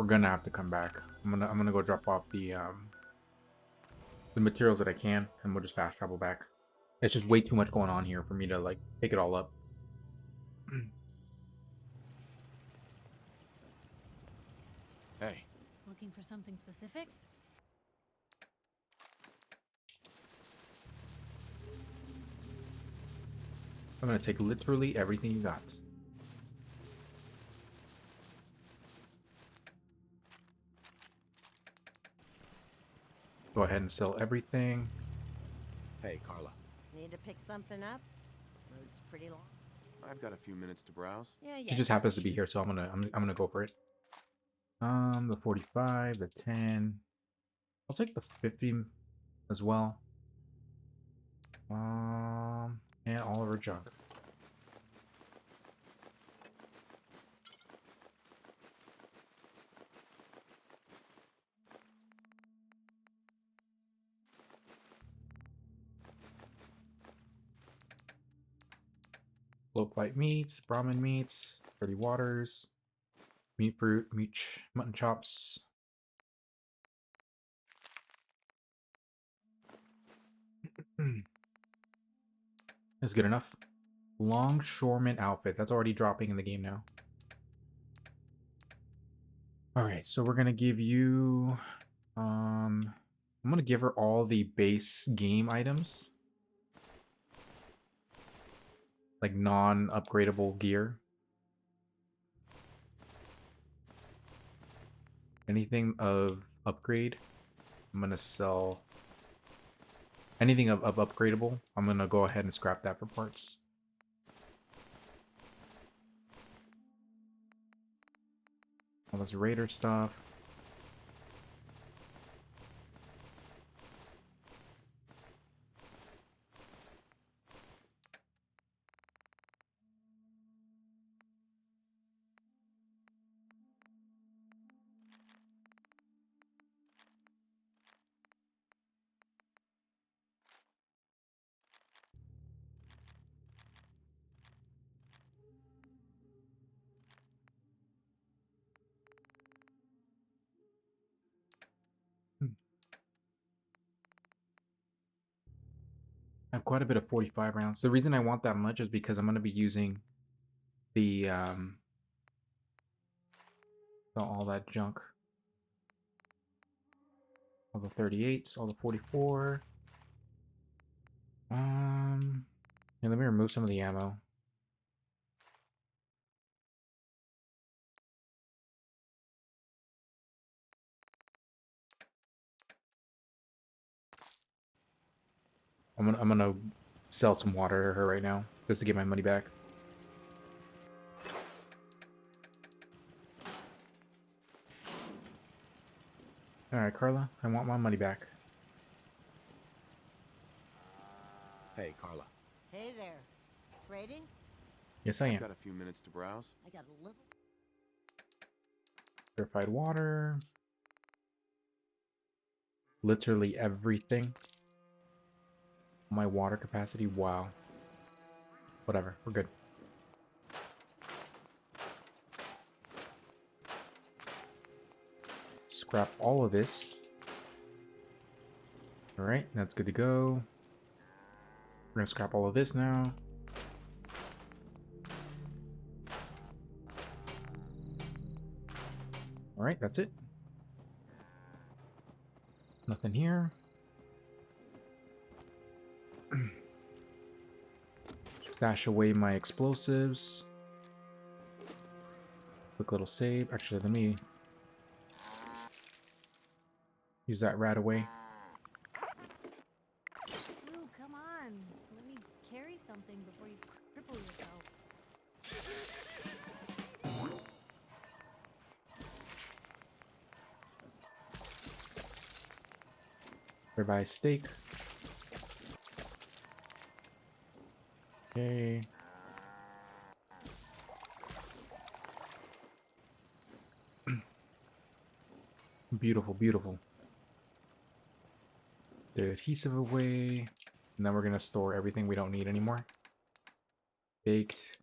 we're gonna have to come back. I'm gonna go drop off the materials that I can, and we'll just fast travel back. It's just way too much going on here for me to like pick it all up. Hey, Looking for something specific? I'm gonna take literally everything you got. Go ahead and sell everything. hey, Carla. Need to pick something up? Road's pretty long. I've got a few minutes to browse. Yeah, She just happens to be here, so I'm gonna go for it. The 45, the 10. I'll take the 50 as well. And all of her junk. Low white meats, Brahmin meats, dirty waters, meat fruit, mutton chops. That's good enough. Longshoreman outfit. That's already dropping in the game now. Alright, so we're gonna give you I'm gonna give her all the base game items. Like non-upgradable gear. Anything of upgrade, I'm gonna sell. Anything of upgradable, I'm gonna go ahead and scrap that for parts. All this raider stuff. I have quite a bit of 45 rounds. The reason I want that much is because I'm going to be using the all that junk. All the 38s, all the 44. Yeah, let me remove some of the ammo. I'm gonna sell some water to her right now, just to get my money back. Alright, Carla, I want my money back. Hey, Carla. Hey there. Trading? Yes, I I've am. got a few minutes to browse. I got a little. Purified water. Literally everything. My water capacity, wow. Whatever, we're good. Scrap all of this. Alright, that's good to go. We're gonna scrap all of this now. Alright, that's it. Nothing here. Stash away my explosives. Quick little save. Actually, let me use that right away. Ooh, come on. Let me carry something before you cripple yourself. Ribeye steak. Okay. Beautiful, beautiful. The adhesive away. And then we're going to store everything we don't need anymore. Baked.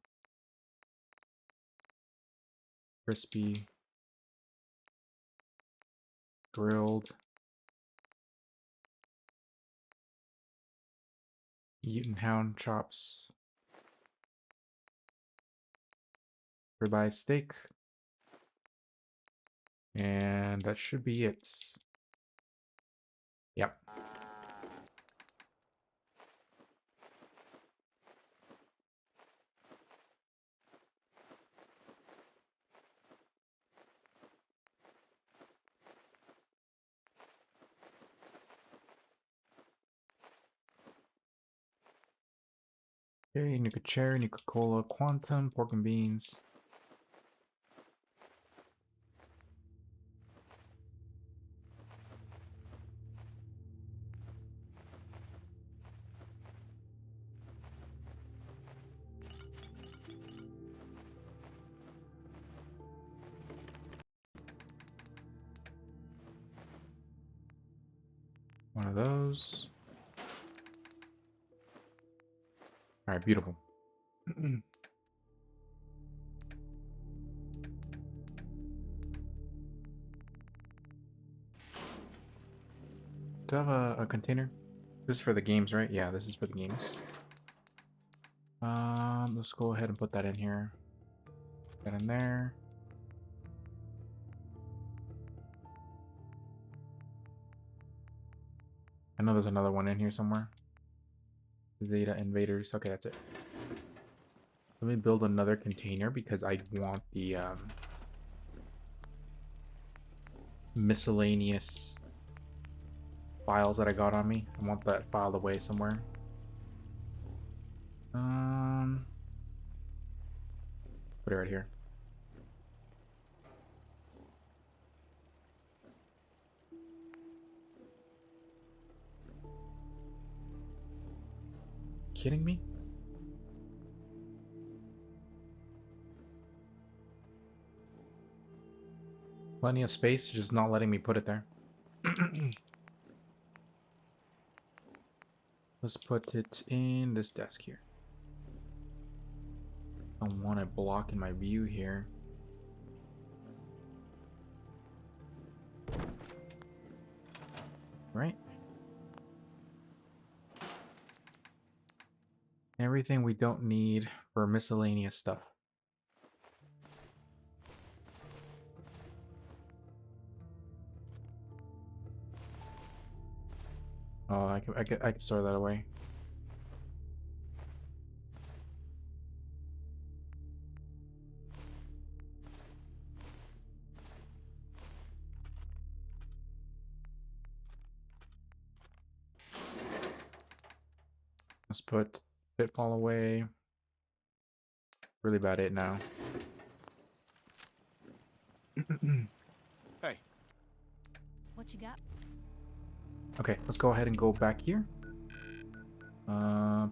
Crispy. grilled Newton Hound chops, ribeye steak, and that should be it. Yep. Okay, Nuka Cherry, Nuka Cola, Quantum, pork and beans. One of those. All right, beautiful. Do I have a container? This is for the games, right? Yeah, this is for the games. Let's go ahead and put that in here. Put that in there. I know there's another one in here somewhere. Zeta Invaders. Okay, that's it. Let me build another container because I want the miscellaneous files that I got on me. I want that filed away somewhere. Put it right here. Kidding me? Plenty of space, just not letting me put it there. Let's put it in this desk here. I don't want it blocking my view here. Right? Everything we don't need for miscellaneous stuff. Oh, I can store that away. Let's put Pitfall away. Really about it now. Hey. What you got? Okay, let's go ahead and go back here.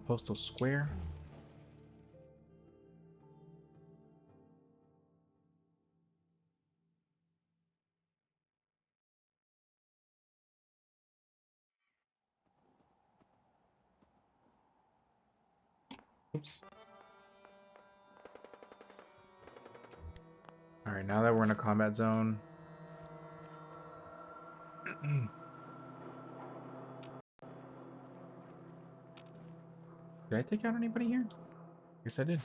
Postal Square. Oops. Alright, now that we're in a combat zone. Did I take out anybody here? Guess I did.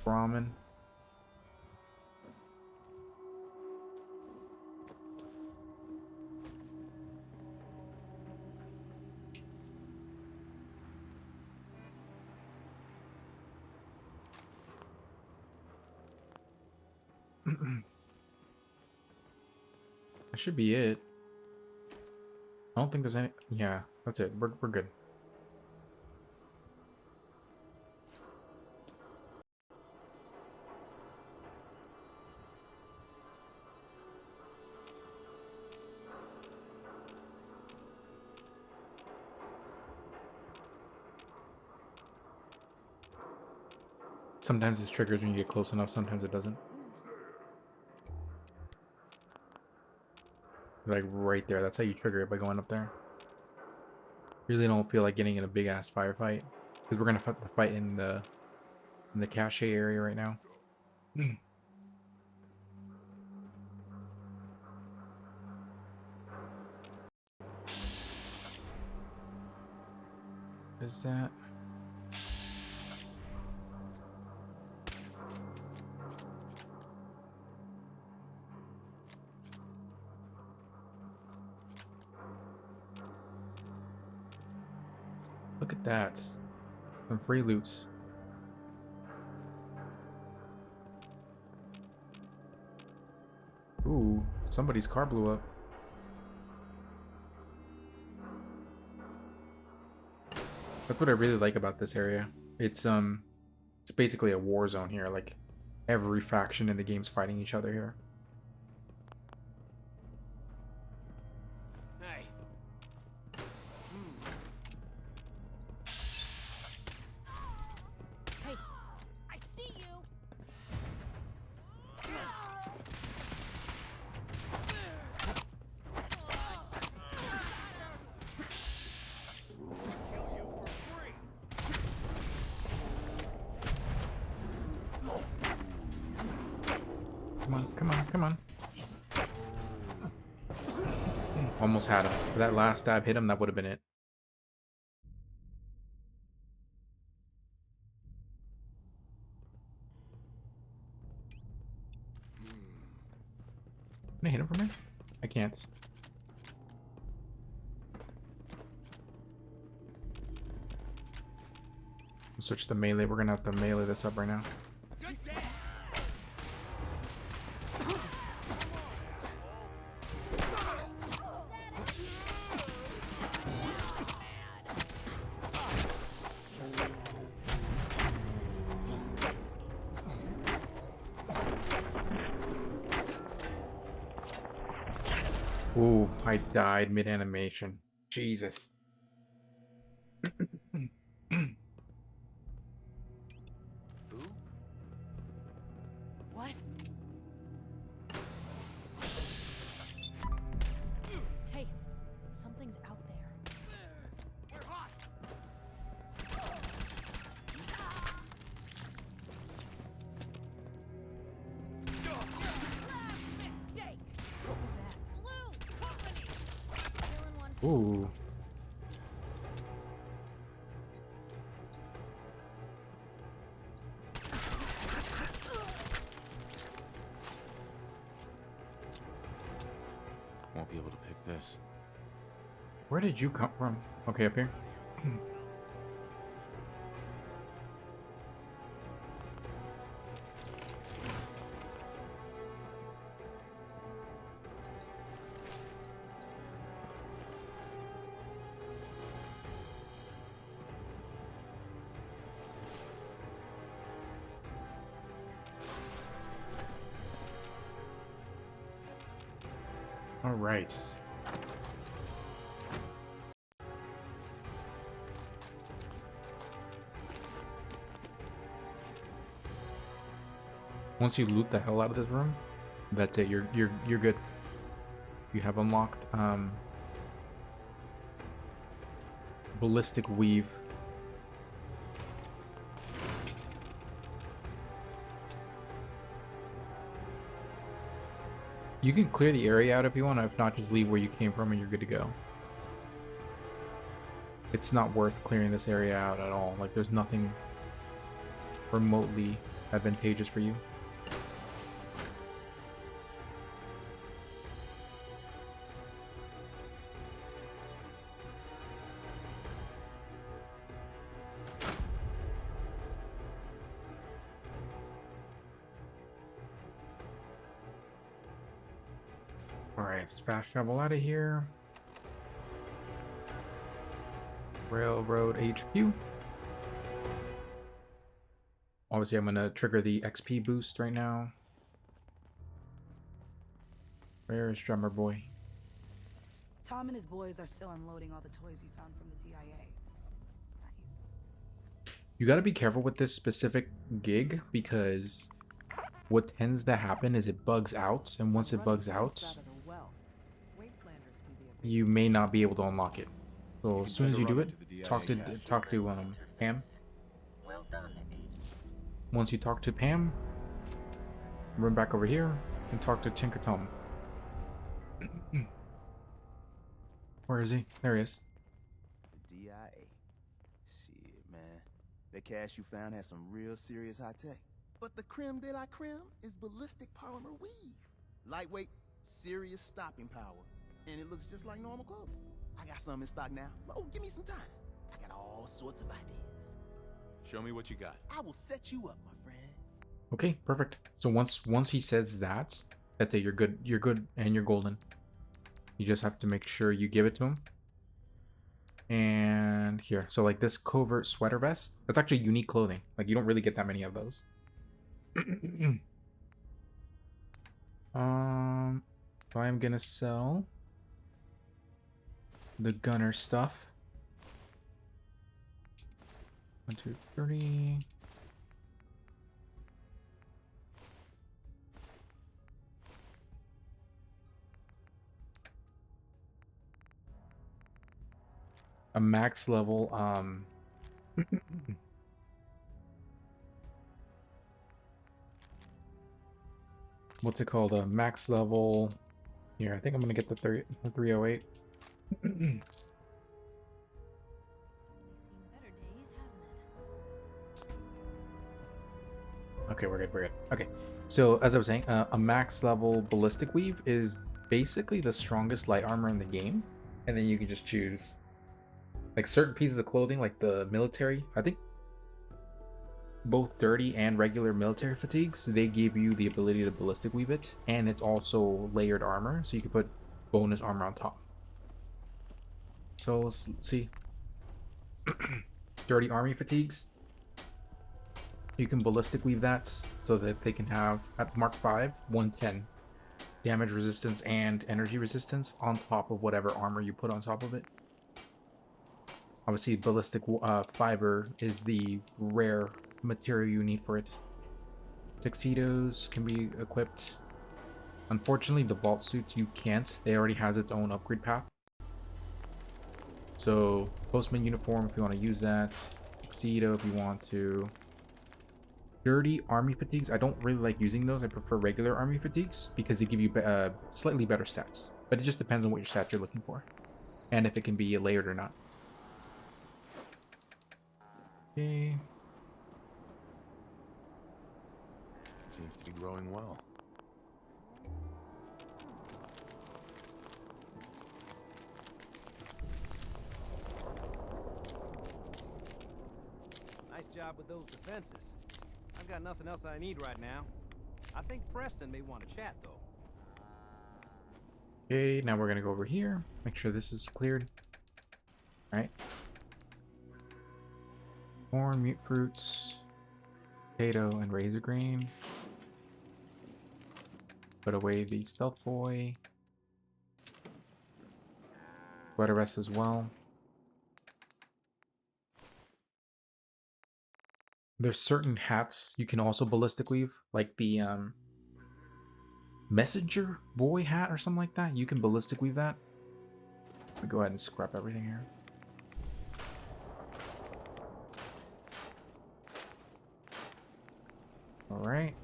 Ramen. That should be it. I don't think there's any. Yeah, that's it. We're good. Sometimes this triggers when you get close enough, sometimes it doesn't. Like right there, that's how you trigger it, by going up there. Really don't feel like getting in a big ass firefight, because we're gonna fight in the cache area right now. is that? Look at that. Some free loots. Ooh, somebody's car blew up. That's what I really like about this area. It's basically a war zone here. Like every faction in the game's fighting each other here. Hey. Hey, I see you. Come on, come on, come on. Almost had him. If that last stab hit him, that would have been it. Can I hit him from here? I can't. Switch to melee. We're gonna have to melee this up right now. Ooh, I died mid-animation. Jesus. What? Hey, something's out there. We're hot. Mistake. What was that? Blue company. Killing one. Ooh. Won't be able to pick this. Where did you come from? Okay, up here. All right. Once you loot the hell out of this room, that's it. You're good. You have unlocked ballistic weave. You can clear the area out if you want. If not, just leave where you came from and you're good to go. It's not worth clearing this area out at all. Like, there's nothing remotely advantageous for you. Alright, let's fast travel out of here. Railroad HQ. Obviously, I'm gonna trigger the XP boost right now. Where is Drummer Boy? Tom and his boys are still unloading all the toys you found from the DIA. Nice. You gotta be careful with this specific gig because what tends to happen is it bugs out, and once it bugs out, you may not be able to unlock it. So as soon as you do it, talk to Pam. Well done, agent. Once you talk to Pam, run back over here and talk to Tinker Tom. Where is he? There he is. The DIA. That cache you found has some real serious high tech. But the creme de la creme is ballistic polymer weave. Lightweight, serious stopping power. And it looks just like normal clothing. I got some in stock now. Oh, give me some time. I got all sorts of ideas. Show me what you got. I will set you up, my friend. Okay, perfect. So once he says that, that's it. You're good, and you're golden. You just have to make sure you give it to him. And here, so like this covert sweater vest, that's actually unique clothing. Like you don't really get that many of those. So I'm gonna sell the gunner stuff. 1, 2, 30. A max level, what's it called? A max level. Here, I think I'm gonna get the 308. Certainly seen better days, hasn't it? Okay, we're good. Okay, so as I was saying, a max level ballistic weave is basically the strongest light armor in the game, and then you can just choose like certain pieces of clothing, like the military. I think both dirty and regular military fatigues, they give you the ability to ballistic weave it, and it's also layered armor, so you can put bonus armor on top. So let's see. Dirty army fatigues, you can ballistic weave that so that they can have at Mark 5 110 damage resistance and energy resistance on top of whatever armor you put on top of it. Obviously, ballistic fiber is the rare material you need for it. Tuxedos can be equipped. Unfortunately, the vault suits you can't. It already has its own upgrade path. So, postman uniform if you want to use that. Tuxedo if you want to. Dirty army fatigues. I don't really like using those. I prefer regular army fatigues because they give you slightly better stats. But it just depends on what your stats you're looking for, and if it can be layered or not. Okay. Seems to be growing well. Nice job with those defenses. I've got nothing else I need right now. I think Preston may want to chat, though. Okay, now we're gonna go over here. Make sure this is cleared. All right. Corn, mute fruits, potato, and razor green. Put away the stealth boy. Sweater vest as well. There's certain hats you can also ballistic weave, like the messenger boy hat or something like that. You can ballistic weave that. Let me go ahead and scrap everything here. All right.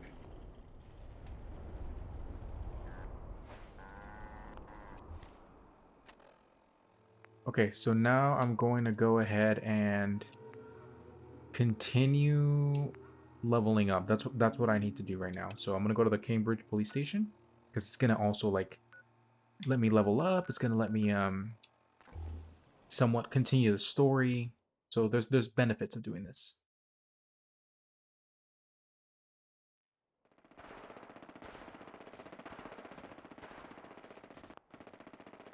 Okay, so now I'm going to go ahead and continue leveling up. That's what I need to do right now. So I'm gonna go to the Cambridge police station because it's gonna also like let me level up. It's gonna let me somewhat continue the story. So there's benefits of doing this.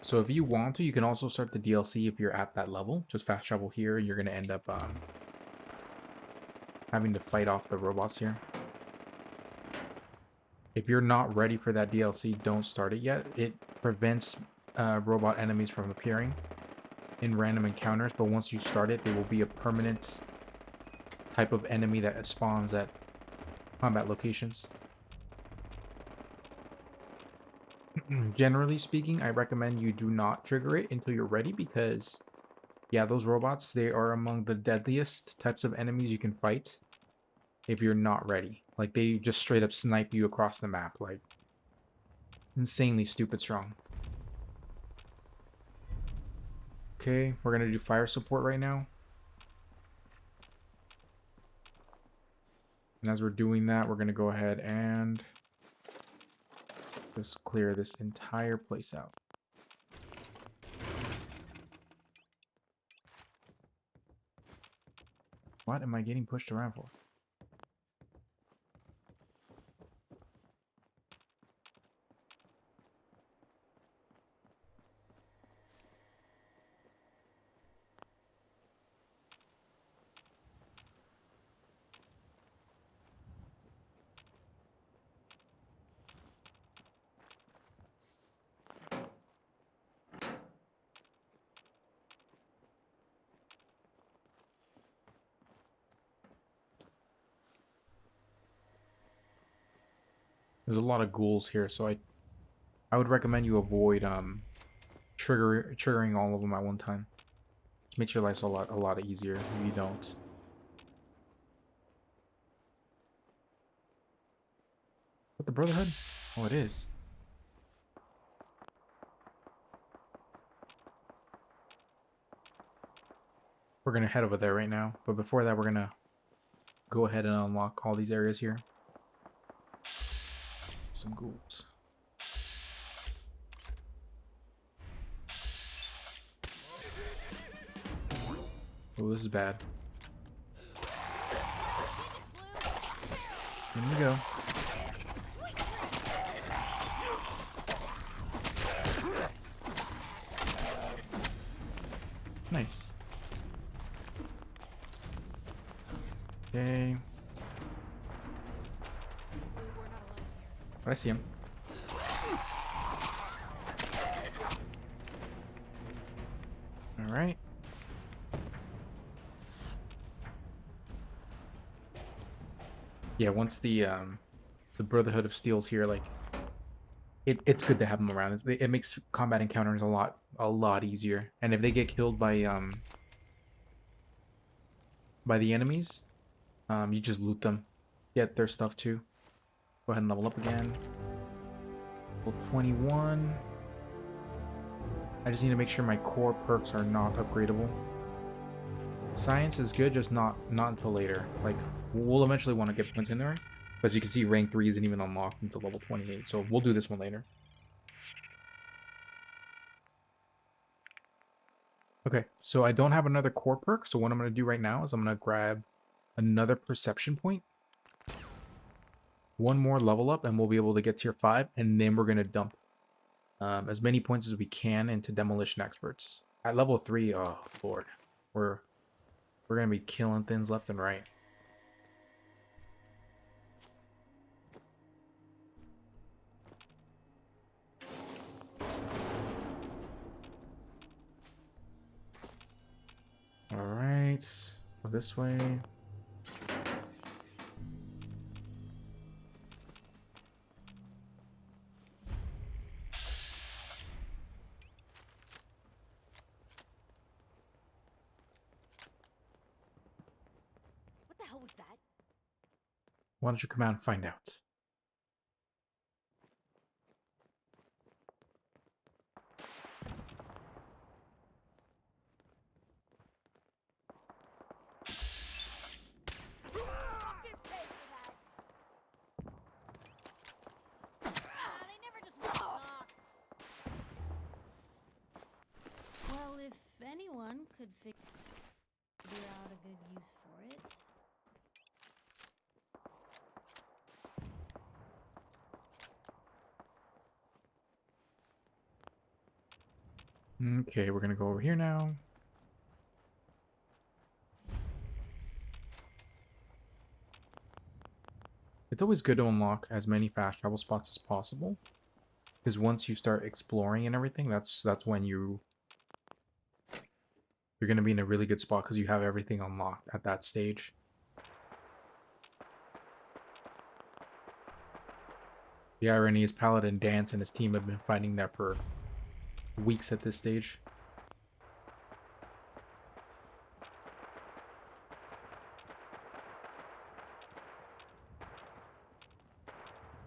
So if you want to, you can also start the DLC if you're at that level. Just fast travel here. You're gonna end up having to fight off the robots here. If you're not ready for that DLC, don't start it yet. It prevents robot enemies from appearing in random encounters, but once you start it, there will be a permanent type of enemy that spawns at combat locations. Generally speaking, I recommend you do not trigger it until you're ready because, yeah, those robots, they are among the deadliest types of enemies you can fight if you're not ready. Like, they just straight up snipe you across the map, like, insanely stupid strong. Okay, we're gonna do fire support right now. And as we're doing that, we're going to go ahead and just clear this entire place out. What am I getting pushed around for? There's a lot of ghouls here, so I would recommend you avoid triggering all of them at one time. It makes your life a lot easier if you don't. What, the Brotherhood? Oh, it is. We're gonna head over there right now, but before that, we're gonna go ahead and unlock all these areas here. Some ghouls. Oh, this is bad. In we go. Nice. Okay. I see him. All right. Yeah, once the Brotherhood of Steel's here, like it's good to have them around. It makes combat encounters a lot easier. And if they get killed by the enemies, you just loot them, get their stuff too. Go ahead and level up again. Level 21. I just need to make sure my core perks are not upgradable. Science is good, just not until later. Like, we'll eventually want to get points in there. But as you can see, rank 3 isn't even unlocked until level 28. So we'll do this one later. Okay, so I don't have another core perk. So what I'm going to do right now is I'm going to grab another perception point. One more level up and we'll be able to get tier 5, and then we're going to dump as many points as we can into demolition experts. At level 3, oh lord, we're going to be killing things left and right. All right, go this way. Why don't you come out and find out? Well, if anyone could figure out a good use for it. Okay, we're gonna go over here now. It's always good to unlock as many fast travel spots as possible, because once you start exploring and everything, that's when you're gonna be in a really good spot because you have everything unlocked at that stage. The irony is Paladin Dance and his team have been fighting there for weeks at this stage.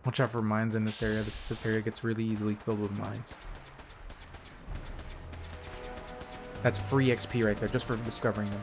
Watch out for mines in this area. This area gets really easily filled with mines. That's free XP right there, just for discovering them.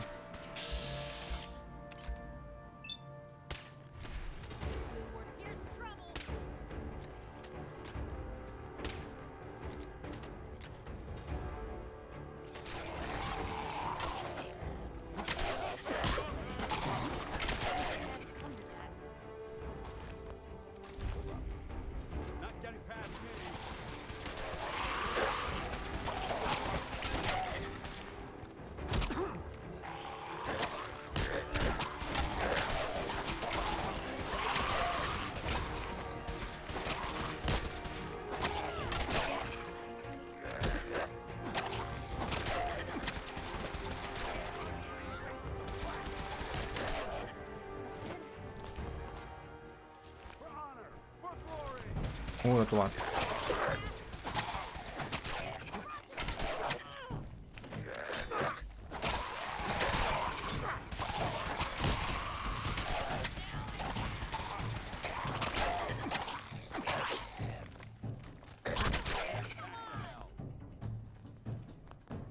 Oh, that's a lot.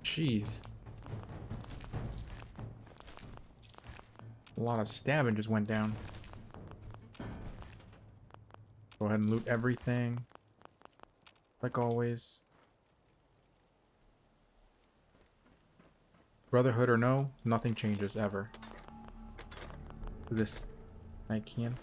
Jeez. A lot of stabbing just went down. Go ahead and loot everything. Like always. Brotherhood or no, nothing changes ever. What's this? Nikean?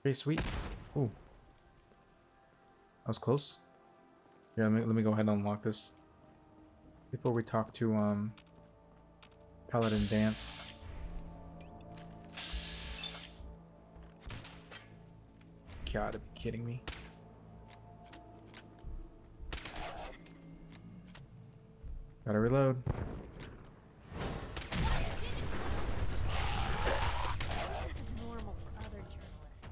Okay, sweet. Ooh. That was close. Yeah, let me go ahead and unlock this. Before we talk to, Paladin Dance. Gotta be kidding me. Gotta reload. This is normal for other journalists.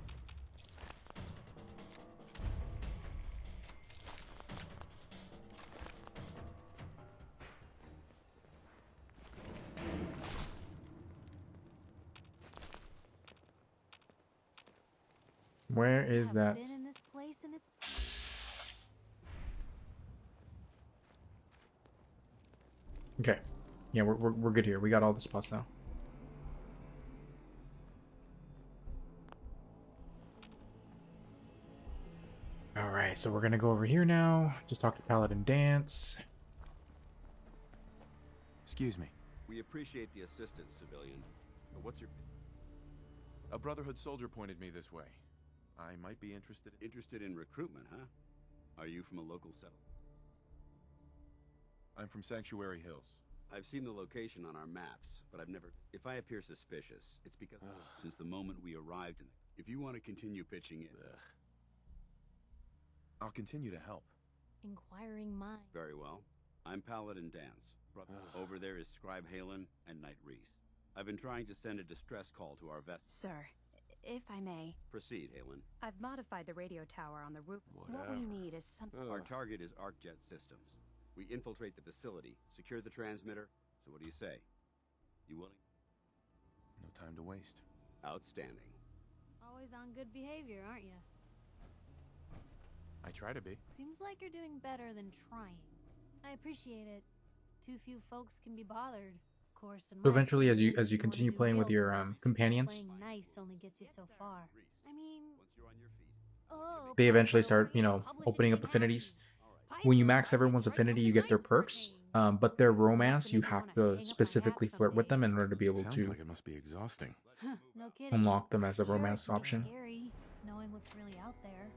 Where is I've that? been in this place and it's Okay. Yeah, we're good here. We got all the spots now. Alright, so we're gonna go over here now. Just talk to Paladin Dance. Excuse me. We appreciate the assistance, civilian. But what's your... A Brotherhood soldier pointed me this way. I might be interested in... Interested in recruitment, huh? Are you from a local settlement? I'm from Sanctuary Hills. I've seen the location on our maps, but I've never... If I appear suspicious, it's because since the moment we arrived in... If you want to continue pitching in... I'll continue to help. inquiring mind. Very well. I'm Paladin Dance. Over there is Scribe Halen and Knight Reese. I've been trying to send a distress call to our vet. Sir, if I may, Proceed, Halen. I've modified the radio tower on the roof. What we need is some... Our target is ArcJet Systems. We infiltrate the facility, secure the transmitter. So what do you say? You willing? No time to waste. Outstanding. Always on good behavior, aren't you? I try to be. Seems like you're doing better than trying. I appreciate it. Too few folks can be bothered. Of course, in So my eventually, as you experience, wanna continue do playing with real your good, companions, playing nice only gets you so far. I mean, Once you're on your feet. oh, they eventually Piper, start, we're you gonna know, publish opening it up in affinities. Piper, When you max I everyone's think affinity, write you get their something nice for a perks. change. But their That's enough romance, to you make me have wanna hang up to my hat specifically some flirt with them in days. order to be able Sounds to like it must be exhausting. Huh, no kidding. unlock them as a Sure, romance it can be option. Scary, knowing what's really out there.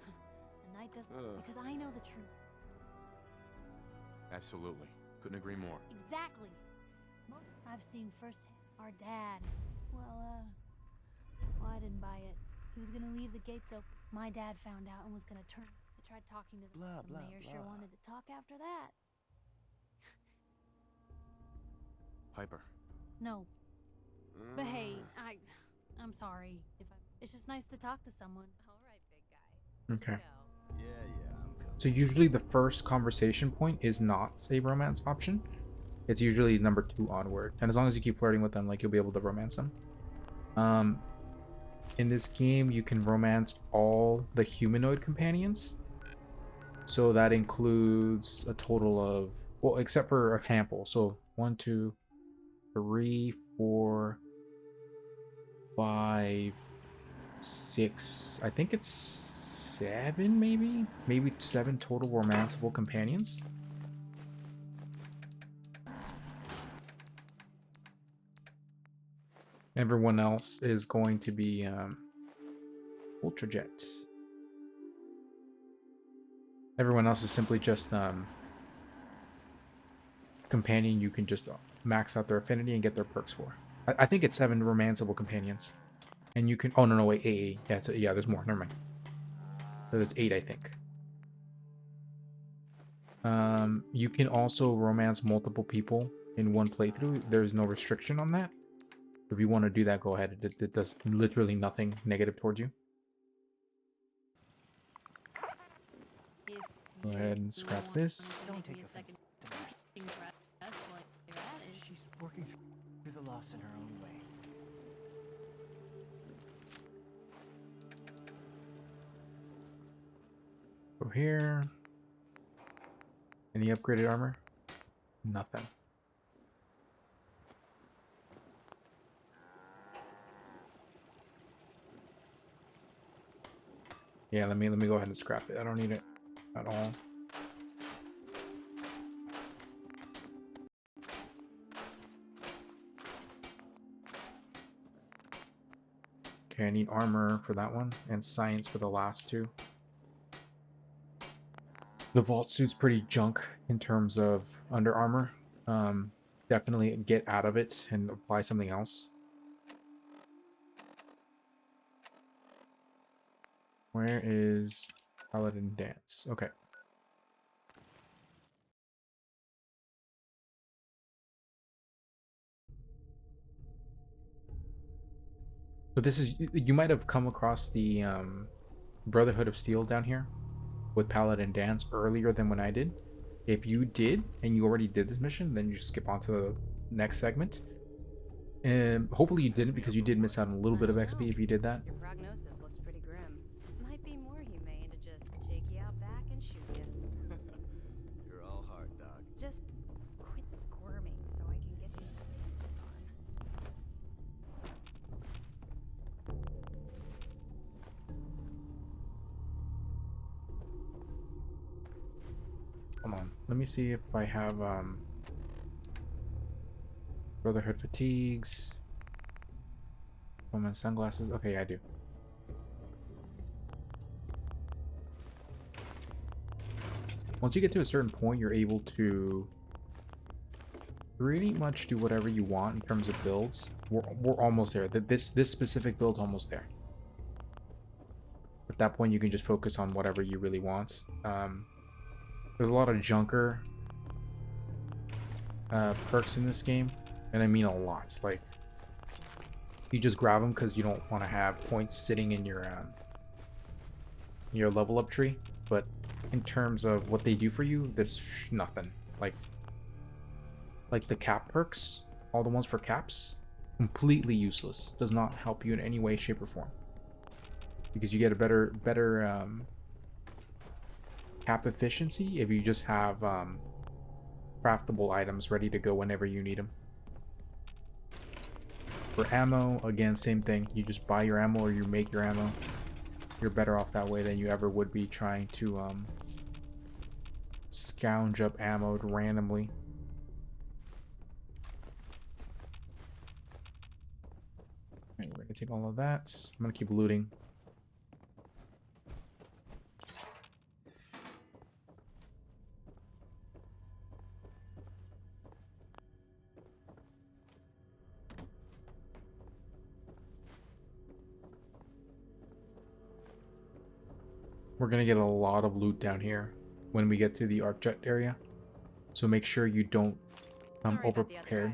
The night doesn't, because I know the truth. Absolutely. Couldn't agree more. Exactly. I've seen firsthand. Our dad. Well, I didn't buy it. He was gonna leave the gates open. My dad found out and was gonna turn. I tried talking to the mayor. Sure wanted to talk after that. Piper. No. But hey, I'm sorry if it's just nice to talk to someone. All right, big guy. Okay. Yeah, I'm coming. So usually the first conversation point is not a romance option. It's usually number 2 onward. And as long as you keep flirting with them, like, you'll be able to romance them. In this game, you can romance all the humanoid companions. So that includes a total of, well, except for a handful. So 1, 2, 3, 4, 5, 6. I think it's 7, maybe? Maybe 7 total romanceable companions. Everyone else is going to be Ultrajet. Everyone else is simply just companion you can just max out their affinity and get their perks for. I think it's 7 romanceable companions. And you can... Oh, no, wait, 8. Yeah, there's more. Never mind. So there's 8, I think. You can also romance multiple people in one playthrough. There's no restriction on that. If you want to do that, go ahead. It does literally nothing negative towards you. Go ahead and scrap this. Don't take offense. She's working through the loss in her own way. Go here. Any upgraded armor? Nothing. Yeah, let me go ahead and scrap it. I don't need it at all. Okay, I need armor for that one and science for the last two. The vault suit's pretty junk in terms of under armor. Definitely get out of it and apply something else. Where is Paladin Dance? Okay. So this is, you might have come across the Brotherhood of Steel down here with Paladin Dance earlier than when I did. If you did and you already did this mission, then you skip on to the next segment. And hopefully you didn't, because you did miss out on a little bit of XP if you did that. Your prognosis looks pretty grim. Might be more humane to just take you out back and shoot you. You're all hard, Doc. Just quit squirming so I can get these bandages on. Hold on. Let me see if I have Brotherhood fatigues. Woman sunglasses. Okay, I do. Once you get to a certain point, you're able to pretty much do whatever you want in terms of builds. We're almost there. This specific build's almost there. At that point, you can just focus on whatever you really want. There's a lot of junker perks in this game, and I mean a lot. Like, you just grab them because you don't want to have points sitting in your level up tree. But in terms of what they do for you, there's nothing. Like the cap perks, all the ones for caps, completely useless. Does not help you in any way, shape, or form, because you get a better cap efficiency if you just have craftable items ready to go whenever you need them. For ammo, again, same thing. You just buy your ammo or you make your ammo. You're better off that way than you ever would be trying to scourge up ammo randomly. Alright, we're gonna take all of that. I'm gonna keep looting. We're gonna get a lot of loot down here when we get to the arc jet area, so make sure you don't come over prepared.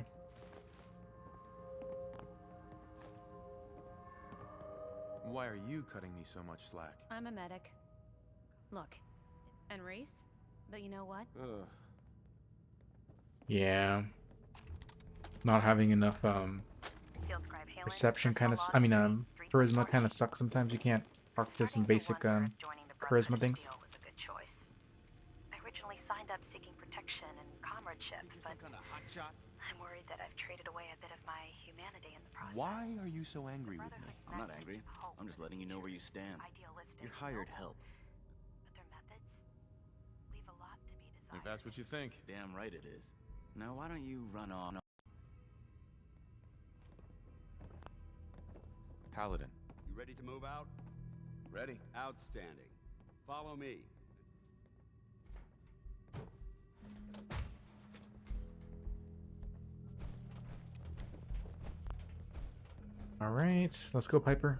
Why are you cutting me so much slack? I'm a medic. Look, and Reese, but you know what? Ugh. Yeah, not having enough perception kind of, I mean charisma kind of sucks sometimes. You can't arc to some basic charisma things. I originally signed up seeking protection and comradeship, but I'm worried that I've traded away a bit of my humanity in the process. Why are you so angry with me? I'm not angry. I'm just letting you know where you stand. You're hired help. But their methods leave a lot to be desired. If that's what you think. Damn right it is. Now why don't you run on? Paladin. You ready to move out? Ready. Outstanding. Follow me. All right, let's go, Piper.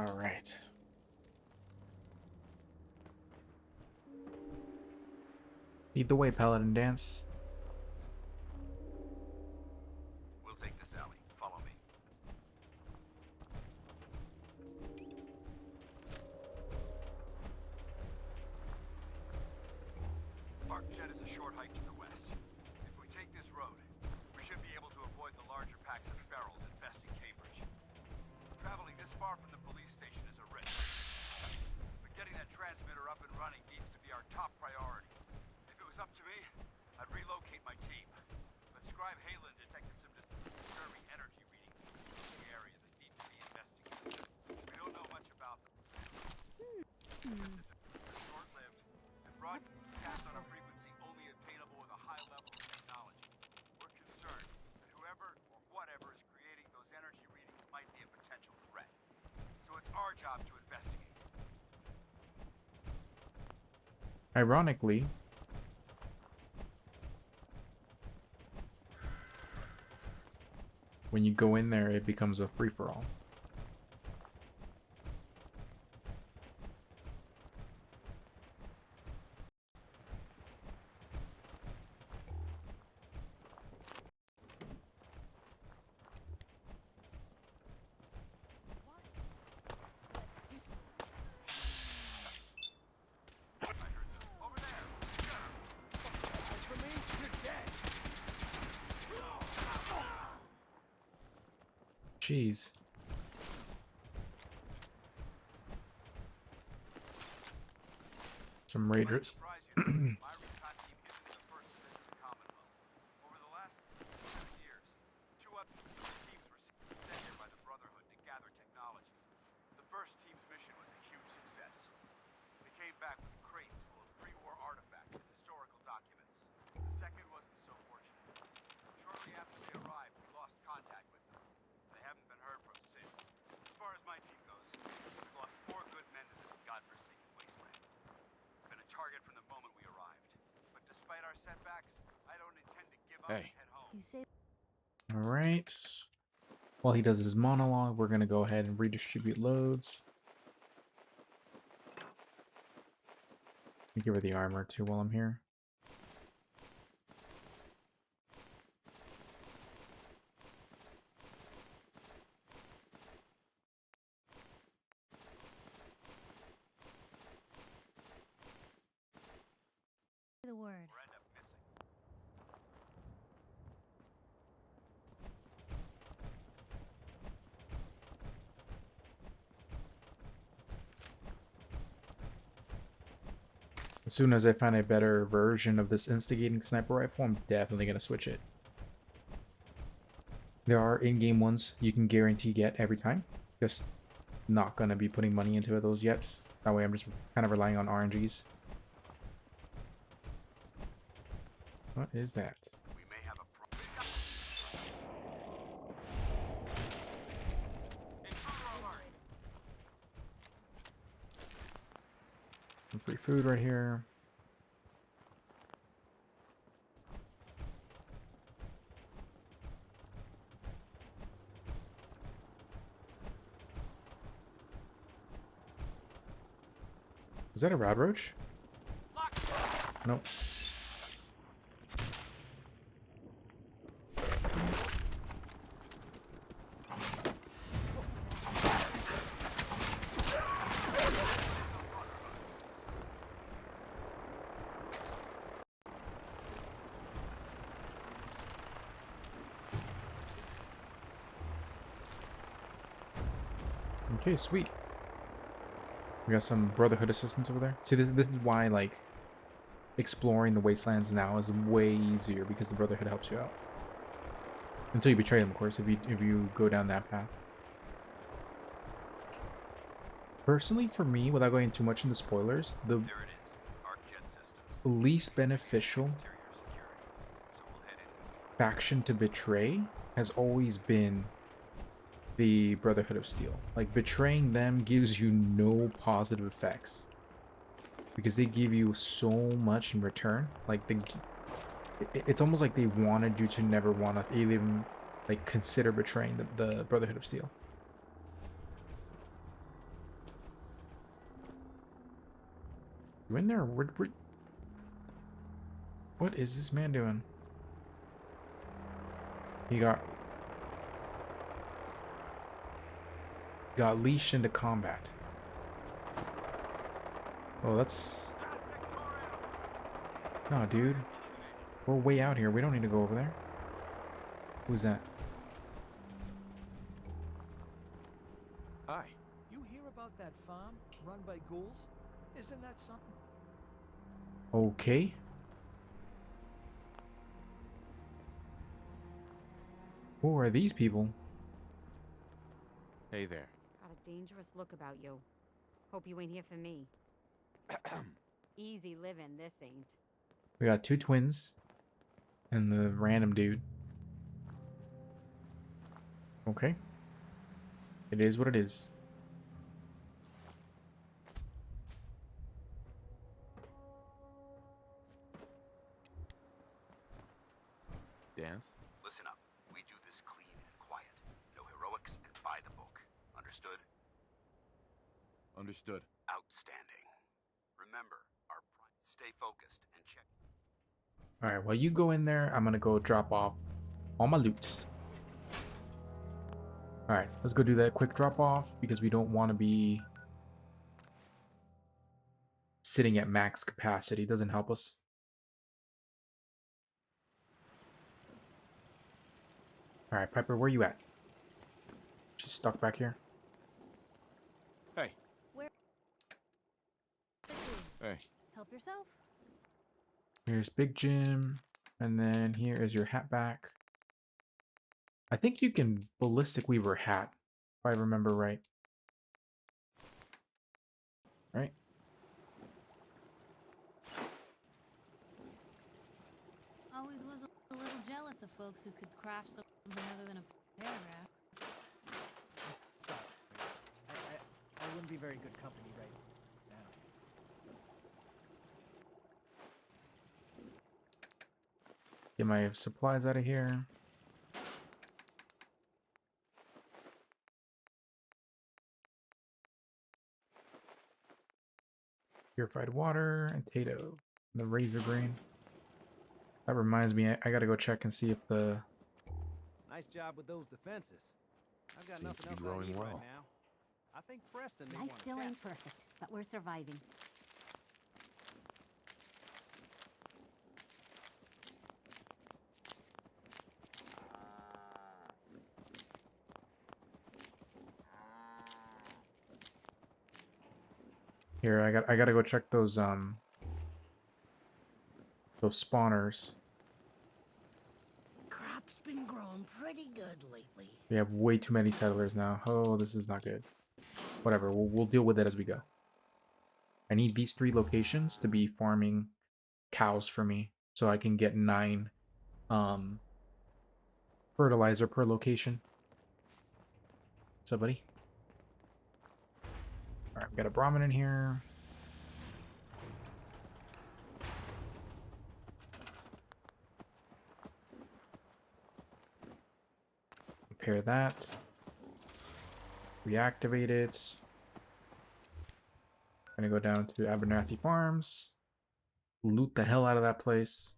All right. Lead the way, Paladin Dance. We'll take this alley. Follow me. Arcjet is a short hike to the west. If we take this road, we should be able to avoid the larger packs of ferals infesting Cambridge. Traveling this far from the police station is a risk. But getting that transmitter up and running needs to be our top priority. If it was up to me, I'd relocate my team. But Scribe Halen detected some disturbing energy readings in the area that need to be investigated. We don't know much about them. They're short-lived and broadcast on a frequency only attainable with a high level of technology. We're concerned that whoever or whatever is creating those energy readings might be a potential threat. So it's our job to investigate. Ironically, when you go in there, it becomes a free-for-all. Jeez. Some raiders. Hey. You say All right. While he does his monologue, we're going to go ahead and redistribute loads. Let me give her the armor too while I'm here. the word. As soon as I find a better version of this instigating sniper rifle, I'm definitely going to switch it. There are in-game ones you can guarantee get every time. Just not going to be putting money into those yet. That way I'm just kind of relying on RNGs. What is that? We may have a Some free food right here. Is that a rad roach? Nope. Okay, sweet. We got some Brotherhood assistance over there. See, this is why, like, exploring the wastelands now is way easier, because the Brotherhood helps you out. Until you betray them, of course, if you go down that path. Personally, for me, without going too much into spoilers, the least beneficial faction to betray has always been the Brotherhood of Steel. Like, betraying them gives you no positive effects, because they give you so much in return. Like, it's almost like they wanted you to never want to even, like, consider betraying the Brotherhood of Steel. You in there? What is this man doing? He got leashed into combat. Oh, that's... No, dude. We're way out here. We don't need to go over there. Who's that? Hi. You hear about that farm run by ghouls? Isn't that something? Okay. Who are these people? Hey there. Got a dangerous look about you. Hope you ain't here for me. Easy living, this ain't. We got 2 twins and the random dude. Okay. It is what it is. Dance? Listen up. We do this clean and quiet. No heroics and by the book. Understood? Understood. Outstanding. Remember, stay focused and check. Alright, while you go in there, I'm gonna go drop off all my loots. Alright, let's go do that quick drop off because we don't want to be sitting at max capacity. It doesn't help us. Alright, Piper, where you at? She's stuck back here. Hey. Where? Hey. Help yourself. Here's Big Jim, and then here is your hat back. I think you can ballistic weaver hat, if I remember right. Right? Always was a little jealous of folks who could craft something other than a paragraph. Sorry. I wouldn't be very good company right now. Get my supplies out of here. Purified water and potato. And the razor grain. That reminds me, I gotta go check and see if the... Nice job with those defenses. I've got Seems nothing to else be I growing need well. right now. I think Preston may Life want still to chat. ain't perfect, but we're surviving. Here, I gotta go check those spawners. Crop's been growing pretty good lately. We have way too many settlers now. Oh, this is not good. Whatever, we'll deal with it as we go. I need these 3 locations to be farming cows for me, so I can get 9 fertilizer per location. What's up, buddy? Alright, we got a Brahmin in here. Repair that. Reactivate it. Gonna go down to Abernathy Farms. Loot the hell out of that place.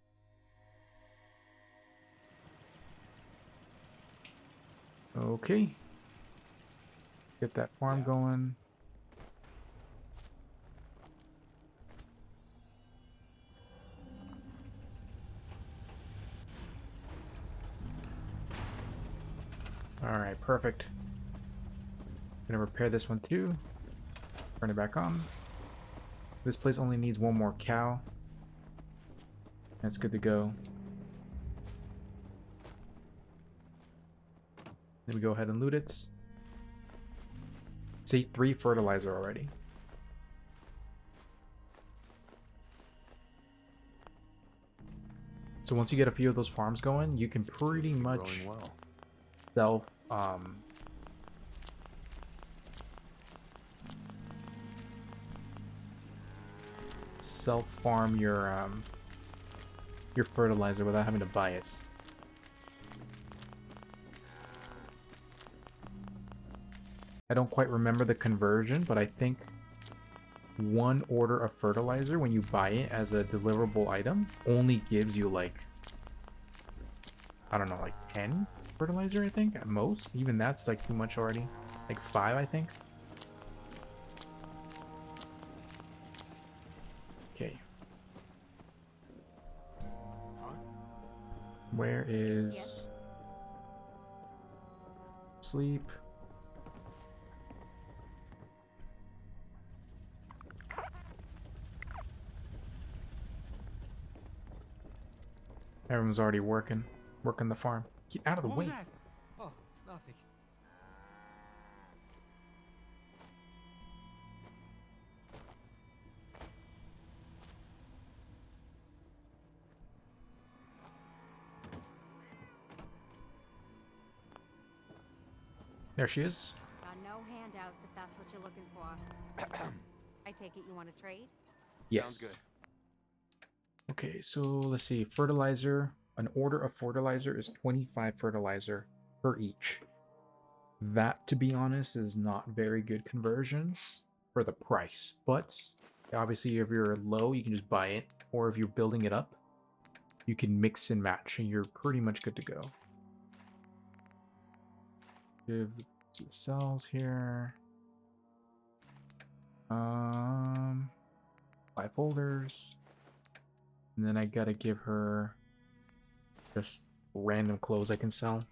Okay. Get that farm going. Alright, perfect. Gonna repair this one too. Turn it back on. This place only needs 1 more cow. That's good to go. Then we go ahead and loot it. See, 3 fertilizer already. So once you get a few of those farms going, you can pretty much self farm your fertilizer without having to buy it. I don't quite remember the conversion, but I think one order of fertilizer when you buy it as a deliverable item only gives you like, I don't know, like 10 fertilizer, I think, at most. Even that's like too much already. Like 5, I think. Okay. Where is sleep? Everyone's already working the farm. Get out of the way. That? Oh, nothing. There she is. Got no handouts if that's what you're looking for. I take it you want to trade? Yes. Sounds Okay, so let's see. Fertilizer. An order of fertilizer is 25 fertilizer per each. That, to be honest, is not very good conversions for the price. But obviously, if you're low, you can just buy it. Or if you're building it up, you can mix and match, and you're pretty much good to go. Give cells here. 5 folders. And then I gotta give her just random clothes I can sell.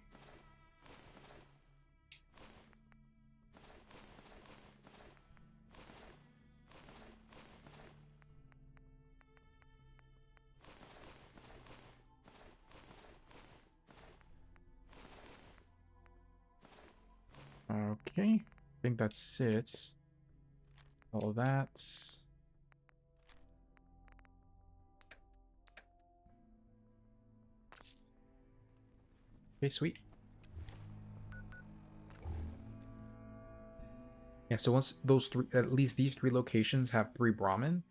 Okay, I think that's it. All of that. Okay, sweet. Yeah, so once those three, at least these 3 locations have 3 Brahmin,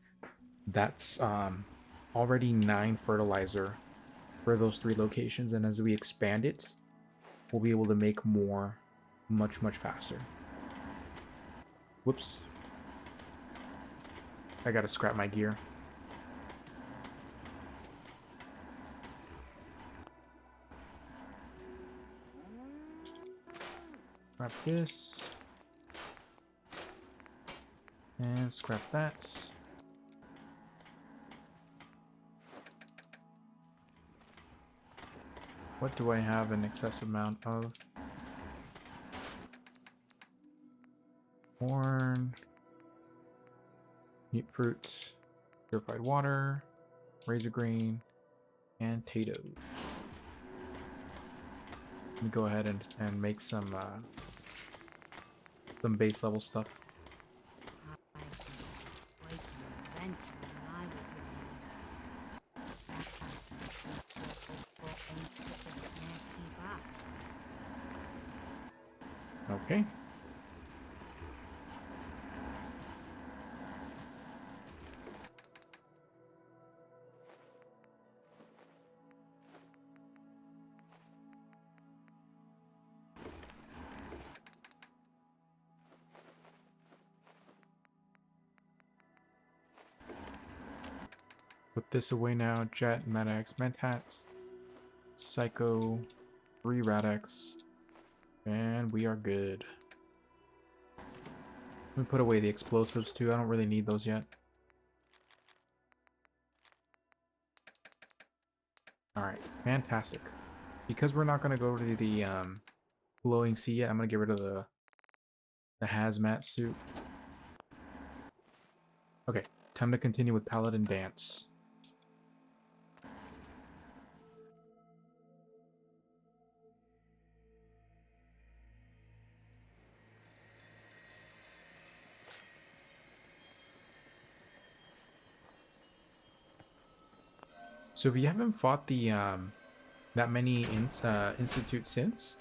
that's already 9 fertilizer for those 3 locations, and as we expand it, we'll be able to make more much faster. Whoops. I gotta scrap my gear. Scrap this. And scrap that. What do I have an excessive amount of? Corn. Meat fruit. Purified water. Razor green. And potato. Let me go ahead and make some base level stuff. Okay. Put this away now. Jet, Metax, Mentats, Psycho, 3 Rad-X, and we are good. Let me put away the explosives too. I don't really need those yet. Alright, fantastic. Because we're not going to go to the glowing sea yet, I'm going to get rid of the hazmat suit. Okay, time to continue with Paladin Dance. So if you haven't fought the that many Institute synths,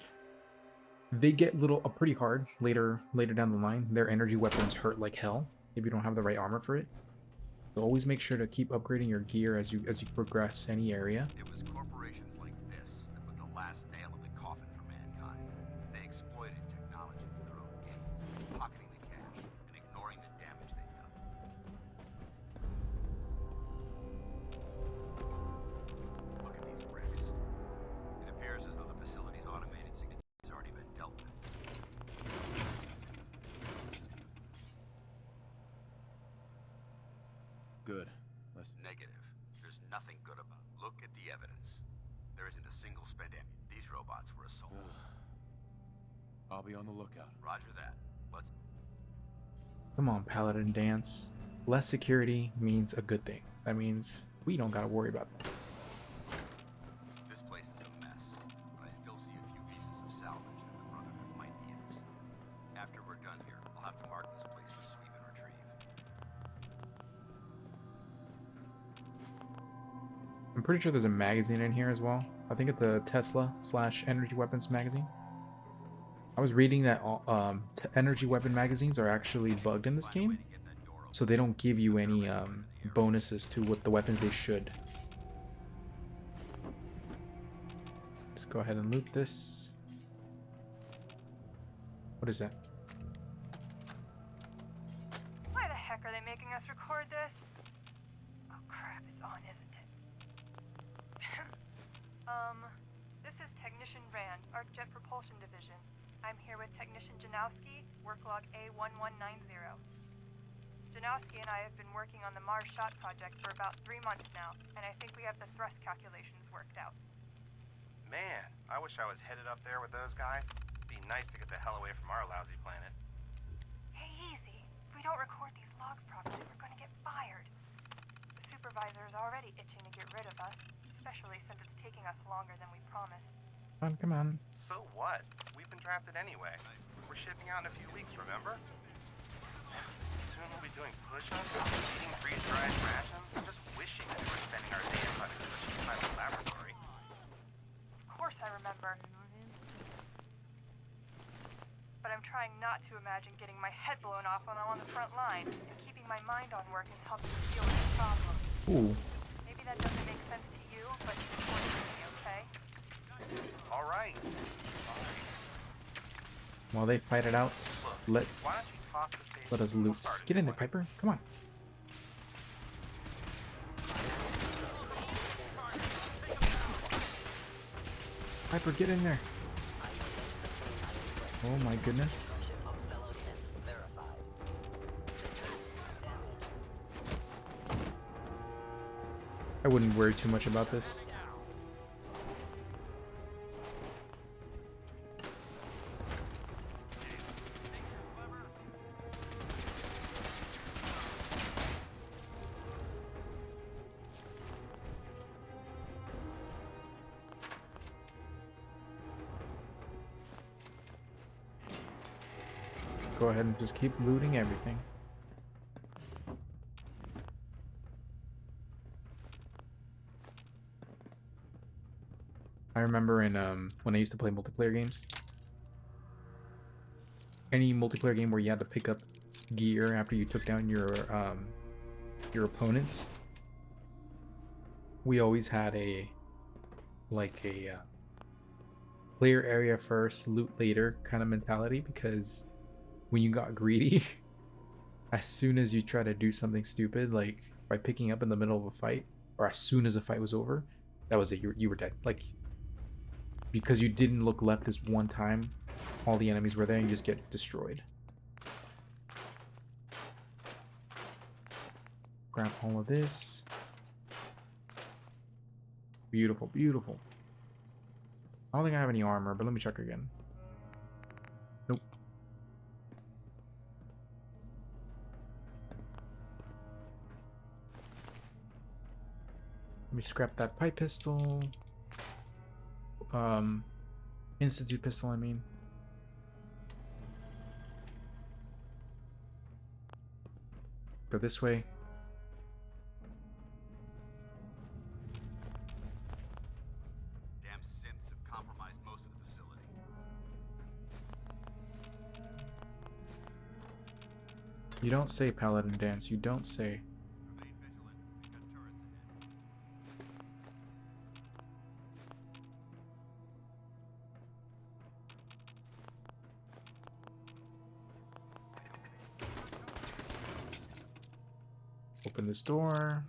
they get pretty hard later down the line. Their energy weapons hurt like hell if you don't have the right armor for it. So always make sure to keep upgrading your gear as you progress any area. It was corporations like this that put the last nail in the coffin for mankind. They exploited technology for their own gains, pocketing the cash and ignoring the damage they've done. good. Let's... Negative. There's nothing good about it. Look at the evidence. There isn't a single spent ammunition. These robots were assaulted. I'll be on the lookout. Roger that. Let's... Come on, Paladin Dance. Less security means a good thing. That means we don't gotta worry about that. This place is a mess, but I still see a few pieces of salvage that the Brotherhood might be interested in. After we're done here, I'll have to mark this place for sweep and retrieve. I'm pretty sure there's a magazine in here as well. I think it's a Tesla/energy weapons magazine. I was reading that energy weapon magazines are actually bugged in this game, so they don't give you any bonuses to what the weapons they should. Let's go ahead and loot this. What is that? Why the heck are they making us record this? Oh crap, it's on, isn't it? This is Technician Rand, ArcJet Propulsion Division. I'm here with Technician Janowski, work log A1190. Janowski and I have been working on the Mars Shot project for about 3 months now, and I think we have the thrust calculations worked out. Man, I wish I was headed up there with those guys. It'd be nice to get the hell away from our lousy planet. Hey, easy. If we don't record these logs properly, we're gonna get fired. The supervisor is already itching to get rid of us, especially since it's taking us longer than we promised. Come on. So what? We've been drafted anyway. We're shipping out in a few weeks, remember? Soon we'll be doing push-ups, eating freeze-dried rations. I'm just wishing that we were spending our day inside a cheap laboratory. Of course I remember. But I'm trying not to imagine getting my head blown off when I'm on the front line, and keeping my mind on work is helping me deal with the problem. Ooh. Maybe that doesn't make sense to you, but it's important to me, okay? All right. While they fight it out, let Why don't you toss the stage us loot. Get in there, Piper. Come on. Piper, get in there. Oh my goodness. I wouldn't worry too much about this. Go ahead and just keep looting everything. I remember in when I used to play multiplayer games, any multiplayer game where you had to pick up gear after you took down your opponents, we always had a clear area first, loot later kind of mentality, because when you got greedy, as soon as you try to do something stupid, like by picking up in the middle of a fight, or as soon as the fight was over, that was it. You were dead. Like, because you didn't look left this one time, all the enemies were there, and you just get destroyed. Grab all of this. Beautiful, beautiful. I don't think I have any armor, but let me check again. Nope. Let me scrap that pipe pistol. Institute pistol, I mean. Go this way. Damn synths have compromised most of the facility. You don't say, Paladin Dance. You don't say. Open this door.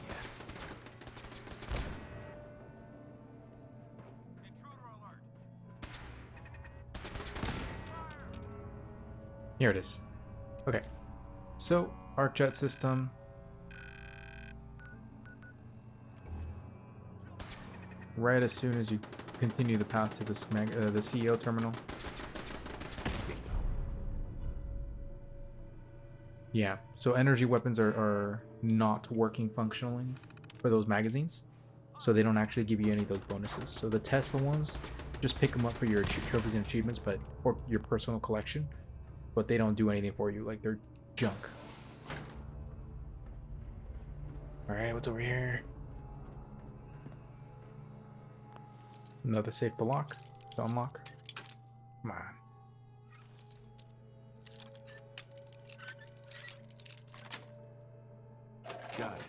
Yes. Here it is. Okay. So, arc jet system. Right as soon as you continue the path to this the CEO terminal. Yeah, so energy weapons are not working functionally for those magazines. So they don't actually give you any of those bonuses. So the Tesla ones, just pick them up for your trophies and achievements, but or your personal collection. But they don't do anything for you, like they're junk. Alright, what's over here? Another safe block to unlock. Come on. Got it.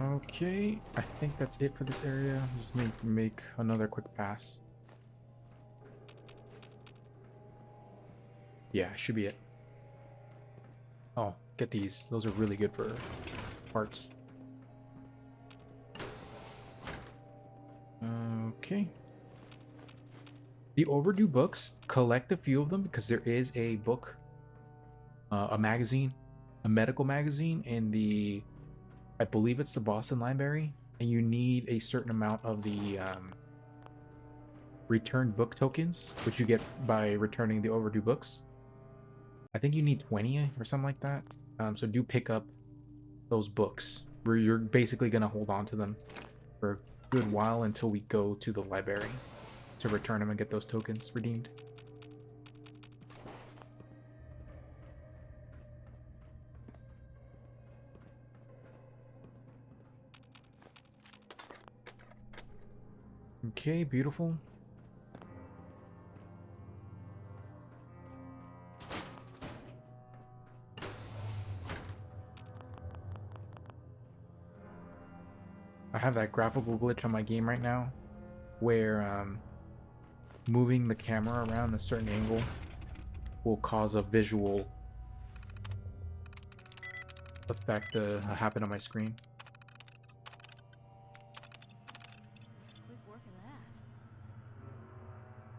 Okay, I think that's it for this area. Just make another quick pass. Yeah, should be it. Oh, get these. Those are really good for parts. Okay. The overdue books, collect a few of them because there is a book, a magazine, a medical magazine in the, I believe it's the Boston Library, and you need a certain amount of the returned book tokens, which you get by returning the overdue books. I think you need 20 or something like that. So do pick up those books, where you're basically going to hold on to them for a good while until we go to the library to return them and get those tokens redeemed. Okay, beautiful. I have that graphical glitch on my game right now where moving the camera around a certain angle will cause a visual effect to happen on my screen.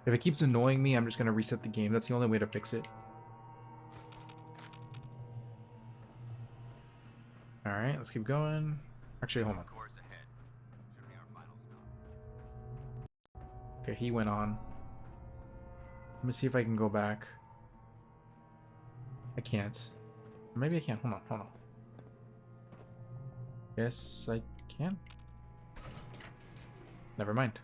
If it keeps annoying me, I'm just going to reset the game. That's the only way to fix it. Alright, let's keep going. Actually, hold on. Okay, he went on. Let me see if I can go back. I can't. Maybe I can. Hold on, hold on. Yes, I can. Never mind.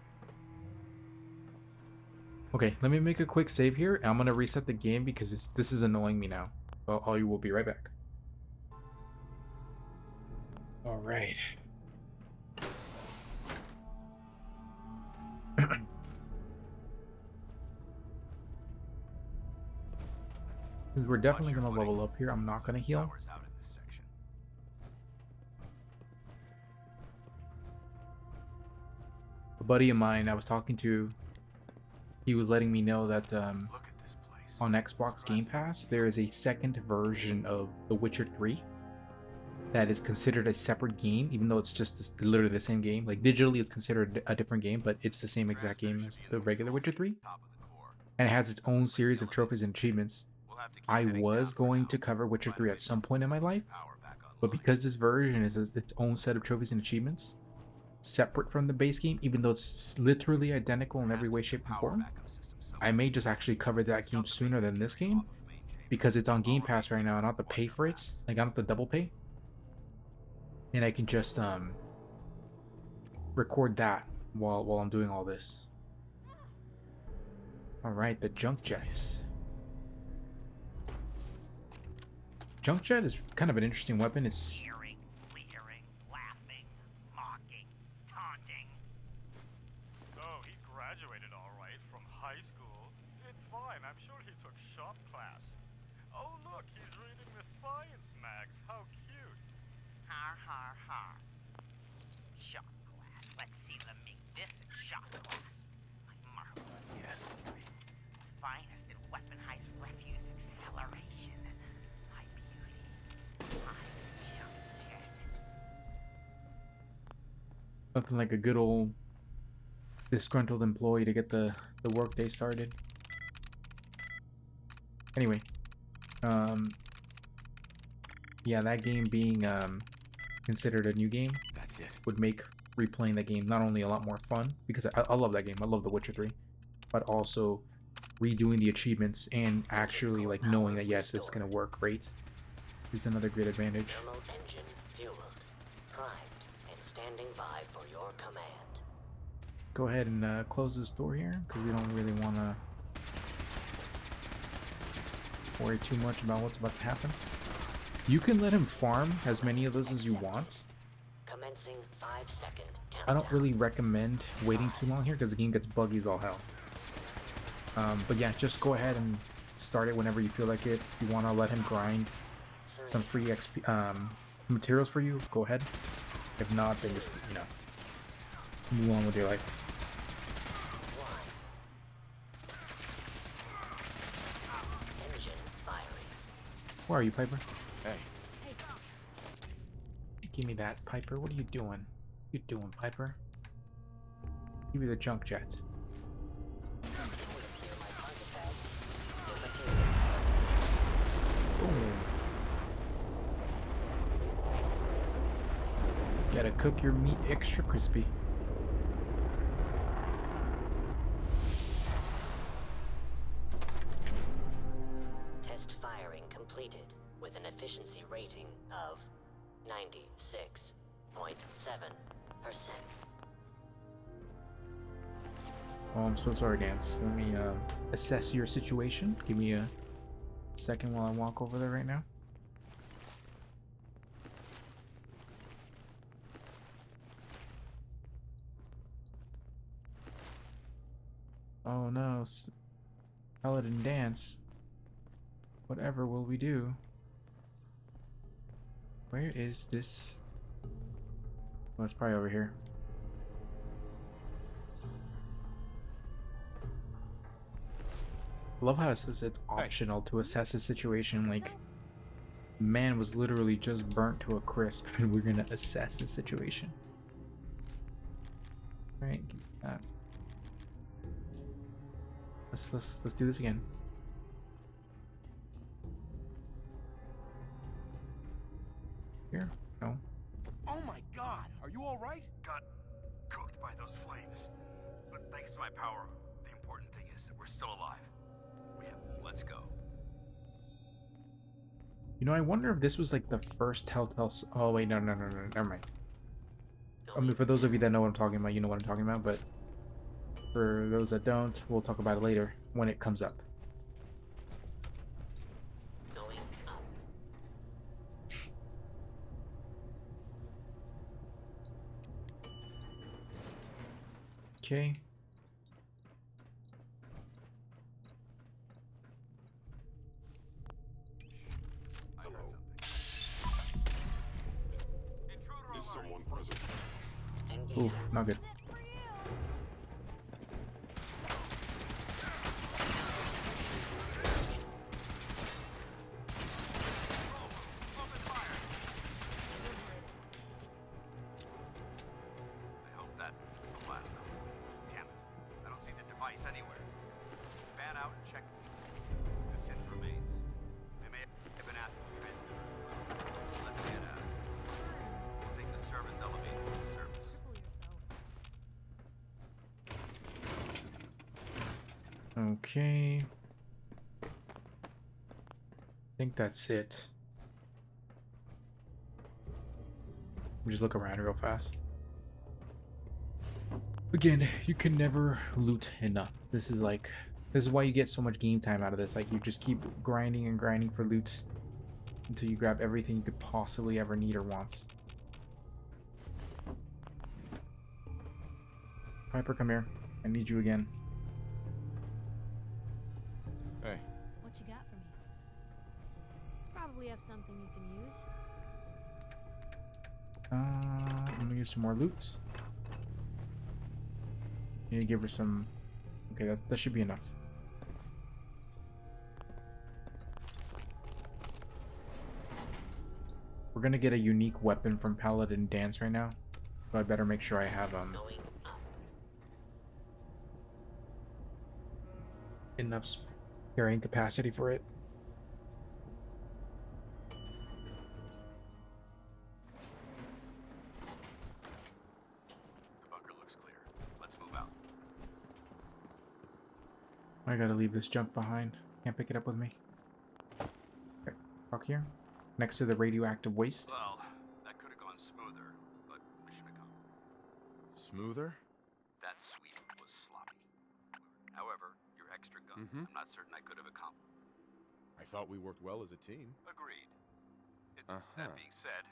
Okay, let me make a quick save here. I'm gonna reset the game because this is annoying me now. Well, you will be right back. All right. Because we're definitely gonna level up here. I'm not gonna heal. A buddy of mine I was talking to, he was letting me know that on Xbox Game Pass, there is a second version of The Witcher 3 that is considered a separate game, even though it's just literally the same game. Like, digitally, it's considered a different game, but it's the same exact game as the regular Witcher 3. And it has its own series of trophies and achievements. I was going to cover Witcher 3 at some point in my life, but because this version is its own set of trophies and achievements, separate from the base game, even though it's literally identical in every way, shape, and form, I may just actually cover that game sooner than this game, because it's on Game Pass right now and I don't have to pay for it. Like, I don't have to double pay. And I can just record that while I'm doing all this. Alright, the junk jets. Junk jet is kind of an interesting weapon. It's laughing, mocking, taunting. Oh, he graduated all right from high school. It's fine. I'm sure he took shop class. Oh, look, he's reading the science mags. How cute. Har, har, har. Shop class. Let's see them make this in shop class. My marvelous. Yes. Finest in weaponized record. Nothing like a good old disgruntled employee to get the workday started. Anyway, yeah, that game being considered a new game, That's it. would make replaying the game not only a lot more fun, because I love that game, I love The Witcher 3, but also redoing the achievements and actually like knowing that yes, it's gonna work great is another great advantage. Thermal engine fueled, primed, and standing by for your command. Go ahead and close this door here, because we don't really want to worry too much about what's about to happen. You can let him farm as many of those as you want. Commencing 5-second countdown. I don't really recommend waiting too long here because the game gets buggy as all hell. But yeah, just go ahead and start it whenever you feel like it. If you want to let him grind some free XP materials for you, go ahead. If not, then just, you know, move on with your life. Engine firing. Where are you, Piper? Hey. Give me that, Piper. What are you doing? What you doing, Piper? Give me the junk jet. Boom. Gotta cook your meat extra crispy. Test firing completed with an efficiency rating of 96.7%. Oh, I'm so sorry, Dance. Let me assess your situation. Give me a second while I walk over there right now. Oh no, Paladin Dance. Whatever will we do? Where is this? Oh, it's probably over here. Love how it says it's optional to assess the situation. Like, man was literally just burnt to a crisp, and we're gonna assess the situation. All right, give me that. Let's do this again. Here, no. Oh my god, are you alright? Got cooked by those flames. But thanks to my power, the important thing is that we're still alive. Yeah, let's go. You know, I wonder if this was like the first Telltale. Oh wait, no, never mind. I mean, for those of you that know what I'm talking about, you know what I'm talking about. But for those that don't, we'll talk about it later when it comes up. Going up. Okay. Is someone present? Oof, not good. I hope that's the last of them. Damn it. I don't see the device anywhere. Fan out and check the synth remains. They may have been asked to transmit as well. Let's get at it. We'll take the service elevator to the surface. Okay. I think that's it. Let me just look around real fast. Again, you can never loot enough. This is why you get so much game time out of this. Like, you just keep grinding and grinding for loot until you grab everything you could possibly ever need or want. Piper, come here. I need you again. Hey. What you got for me? Probably have something you can use. I'm gonna use some more loot. Need to give her some. Okay, that should be enough. We're gonna get a unique weapon from Paladin Dance right now, So I better make sure I have enough carrying capacity for it. The bunker looks clear. Let's move out. I gotta leave this junk behind. Can't pick it up with me. Okay, talk here. Next to the radioactive waste. Well, that could have gone smoother, but mission accomplished. Smoother? That sweep was sloppy. However, your extra gun, I'm not certain I could have accomplished. I thought we worked well as a team. Agreed. That being said,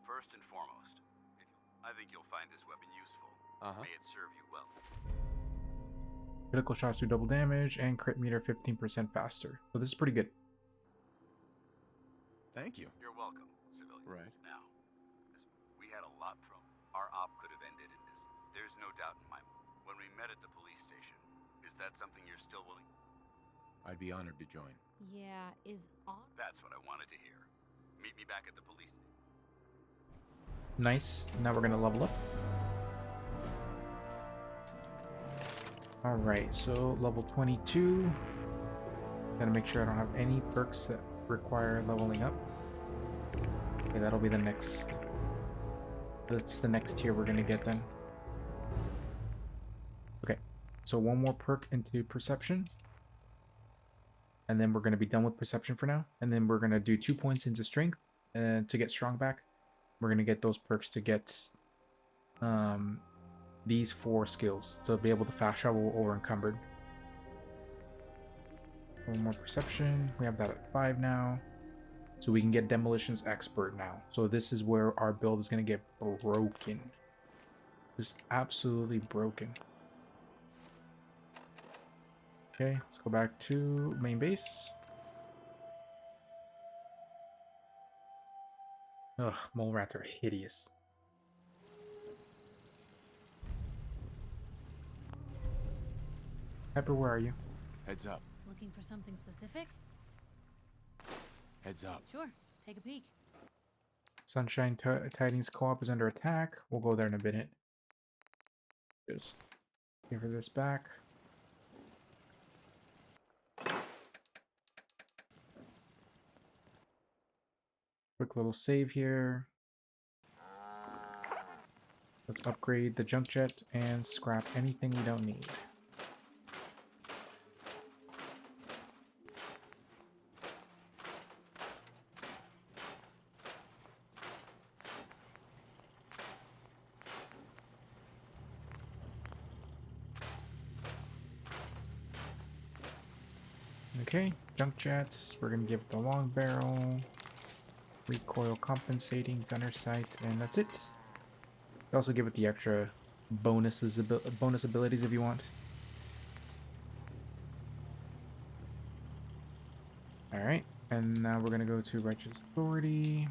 first and foremost, I think you'll find this weapon useful. May it serve you well. Critical shots do double damage and crit meter 15% faster. So this is pretty good. Thank you. You're welcome, civilian. Right. Now, we had a lot thrown. Our op could have ended in this. There's no doubt in my mind. When we met at the police station, is that something you're still willing? I'd be honored to join. Yeah, is on. That's what I wanted to hear. Meet me back at the police station. Nice. Now we're gonna level up. Alright, so level 22. Gotta make sure I don't have any perks that require leveling up. Okay, that'll be the next. That's the next tier we're gonna get then. Okay, so one more perk into perception. And then we're gonna be done with perception for now. And then we're gonna do 2 points into strength and to get strong back. We're gonna get those perks to get these 4 skills to be able to fast travel over encumbered. One more perception. We have that at 5 now. So we can get demolitions expert now. So this is where our build is gonna get broken. Just absolutely broken. Okay, let's go back to main base. Ugh, mole rats are hideous. Hyper, where are you? Heads up. Looking for something specific? Heads up. Sure, take a peek. Sunshine Tidings Co-op is under attack. We'll go there in a minute. Just give her this back. Quick little save here. Let's upgrade the junk jet and scrap anything we don't need. Okay, junk jets. We're gonna give it the long barrel. Recoil compensating, gunner sight, and that's it. Also give it the extra bonus abilities if you want. Alright, and now we're gonna go to Righteous Authority.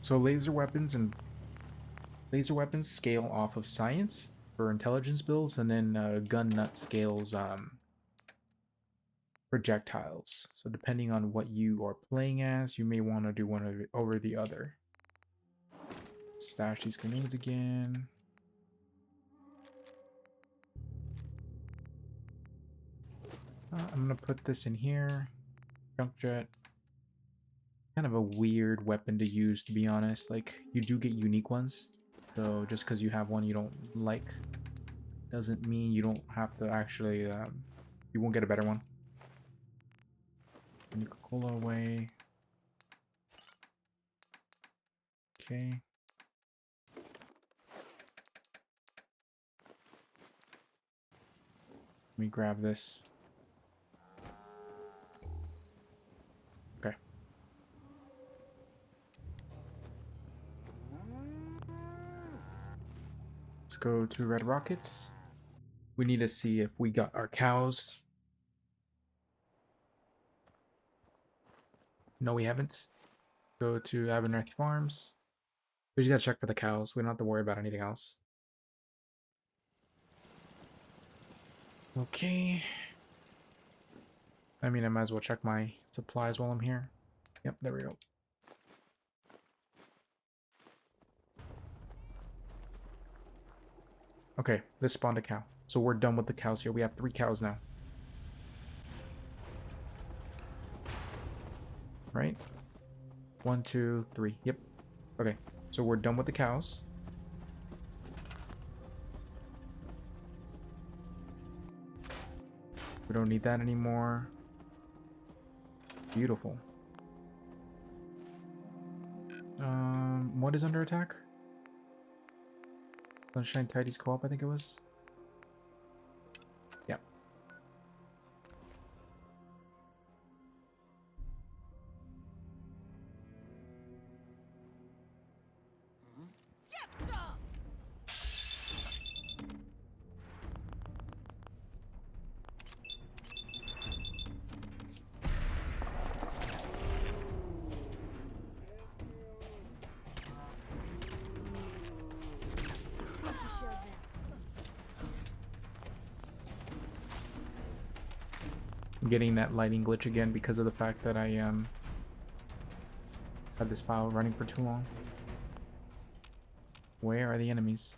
So laser weapons scale off of science for intelligence builds, and then gun nut scales projectiles. So depending on what you are playing as, you may want to do one over the other. Stash these grenades again. I'm gonna put this in here. Junk jet. Kind of a weird weapon to use, to be honest. Like, you do get unique ones. So just because you have one you don't like doesn't mean you don't have to actually, you won't get a better one. Nuka-Cola away. Okay. Let me grab this. Okay. Let's go to Red Rockets. We need to see if we got our cows. No, we haven't. Go to Abernathy Farms. We just gotta check for the cows. We don't have to worry about anything else. Okay. I mean, I might as well check my supplies while I'm here. Yep, there we go. Okay, this spawned a cow. So we're done with the cows here. We have 3 cows now. Right? 1, 2, 3. Yep. Okay, so we're done with the cows. We don't need that anymore. Beautiful. What is under attack? Sunshine Tidy's Co-op, I think it was. Yep. I'm getting that lighting glitch again because of the fact that I had this file running for too long. Where are the enemies?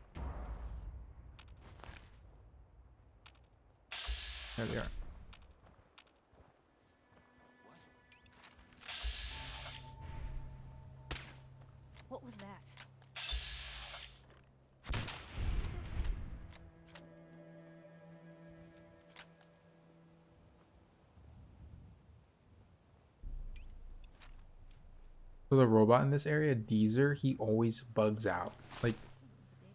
There they are. What was that? So the robot in this area, Deezer, he always bugs out. Like,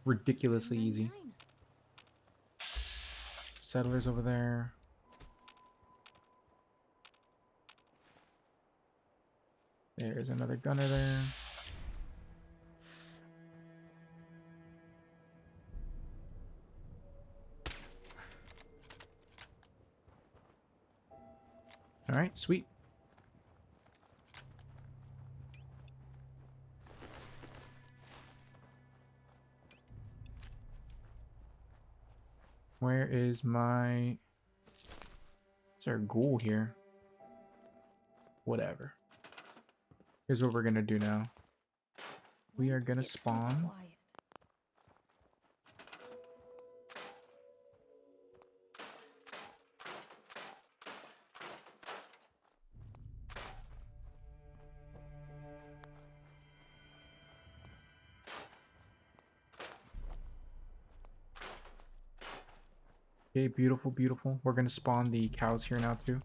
ridiculously easy. Settlers over there. There's another gunner there. Alright, sweet. Where is my... Is there a ghoul here? Whatever. Here's what we're gonna do now. We are gonna spawn. Okay, beautiful, beautiful. We're gonna spawn the cows here now too.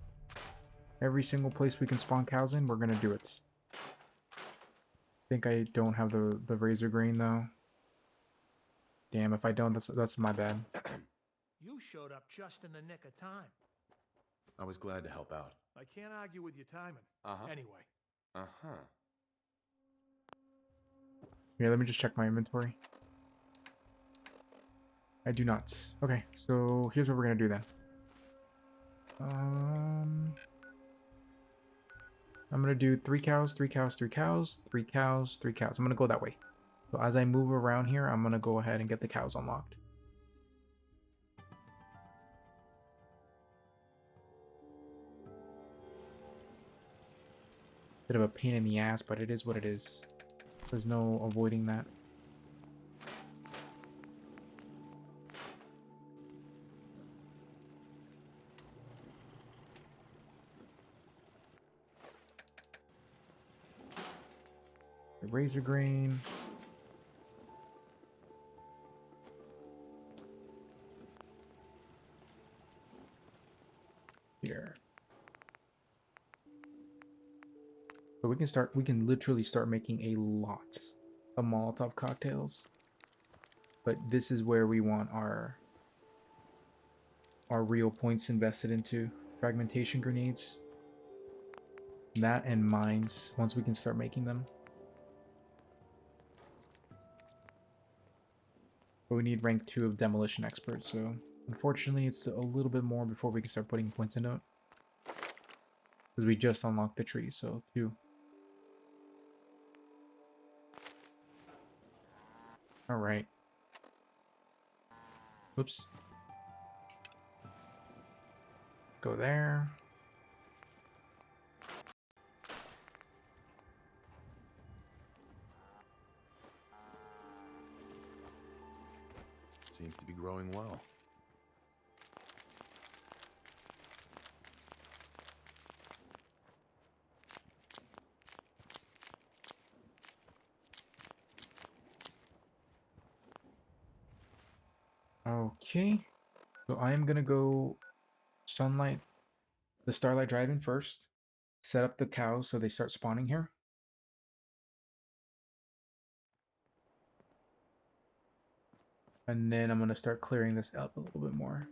Every single place we can spawn cows in, we're gonna do it. I think I don't have the razor grain though. Damn, if I don't, that's my bad. You showed up just in the nick of time. I was glad to help out. I can't argue with your timing. Anyway. Yeah, let me just check my inventory. I do not. Okay, so here's what we're gonna do then. I'm gonna do 3 cows, 3 cows, 3 cows, 3 cows, 3 cows. I'm gonna go that way. So as I move around here, I'm gonna go ahead and get the cows unlocked. Bit of a pain in the ass, but it is what it is. There's no avoiding that. The razor grain. Here. So we can literally start making a lot of Molotov cocktails. But this is where we want our real points invested into. Fragmentation grenades. That and mines, once we can start making them. But we need rank 2 of demolition expert, so unfortunately it's a little bit more before we can start putting points into it. Because we just unlocked the tree, so 2. Alright. Oops. Go there. Seems to be growing well. Okay. So I am gonna go the Starlight Drive-In first. Set up the cows so they start spawning here. And then I'm gonna start clearing this up a little bit more.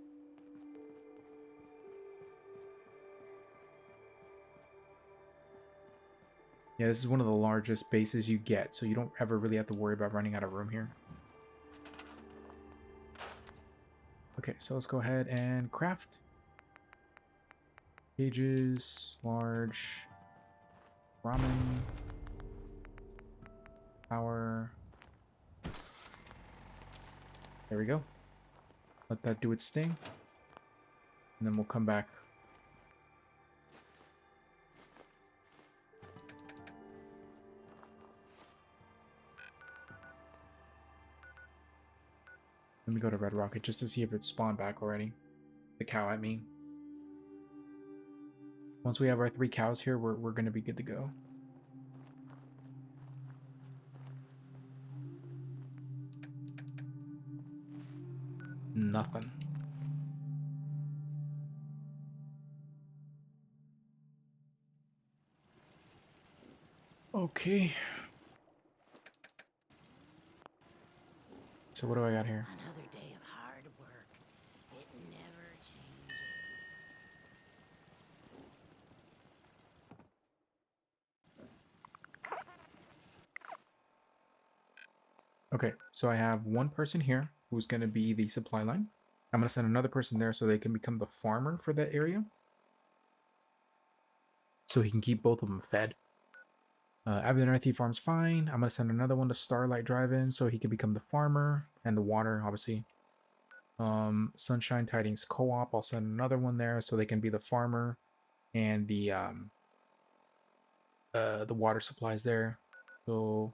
Yeah, this is one of the largest bases you get, so you don't ever really have to worry about running out of room here. Okay, so let's go ahead and craft. Cages, large, ramen, power. There we go. Let that do its thing. And then we'll come back. Let me go to Red Rocket just to see if it's spawned back already. The cow, I mean. Once we have our 3 cows here, we're going to be good to go. Nothing. Okay. So what do I got here? Another day of hard work. It never changes. Okay, so I have one person here who's going to be the supply line. I'm going to send another person there so they can become the farmer for that area. So he can keep both of them fed. Aberdeen Earthy Farm's fine. I'm going to send another one to Starlight Drive-In so he can become the farmer. And the water, obviously. Sunshine Tidings Co-op, I'll send another one there so they can be the farmer. And the water supplies there. So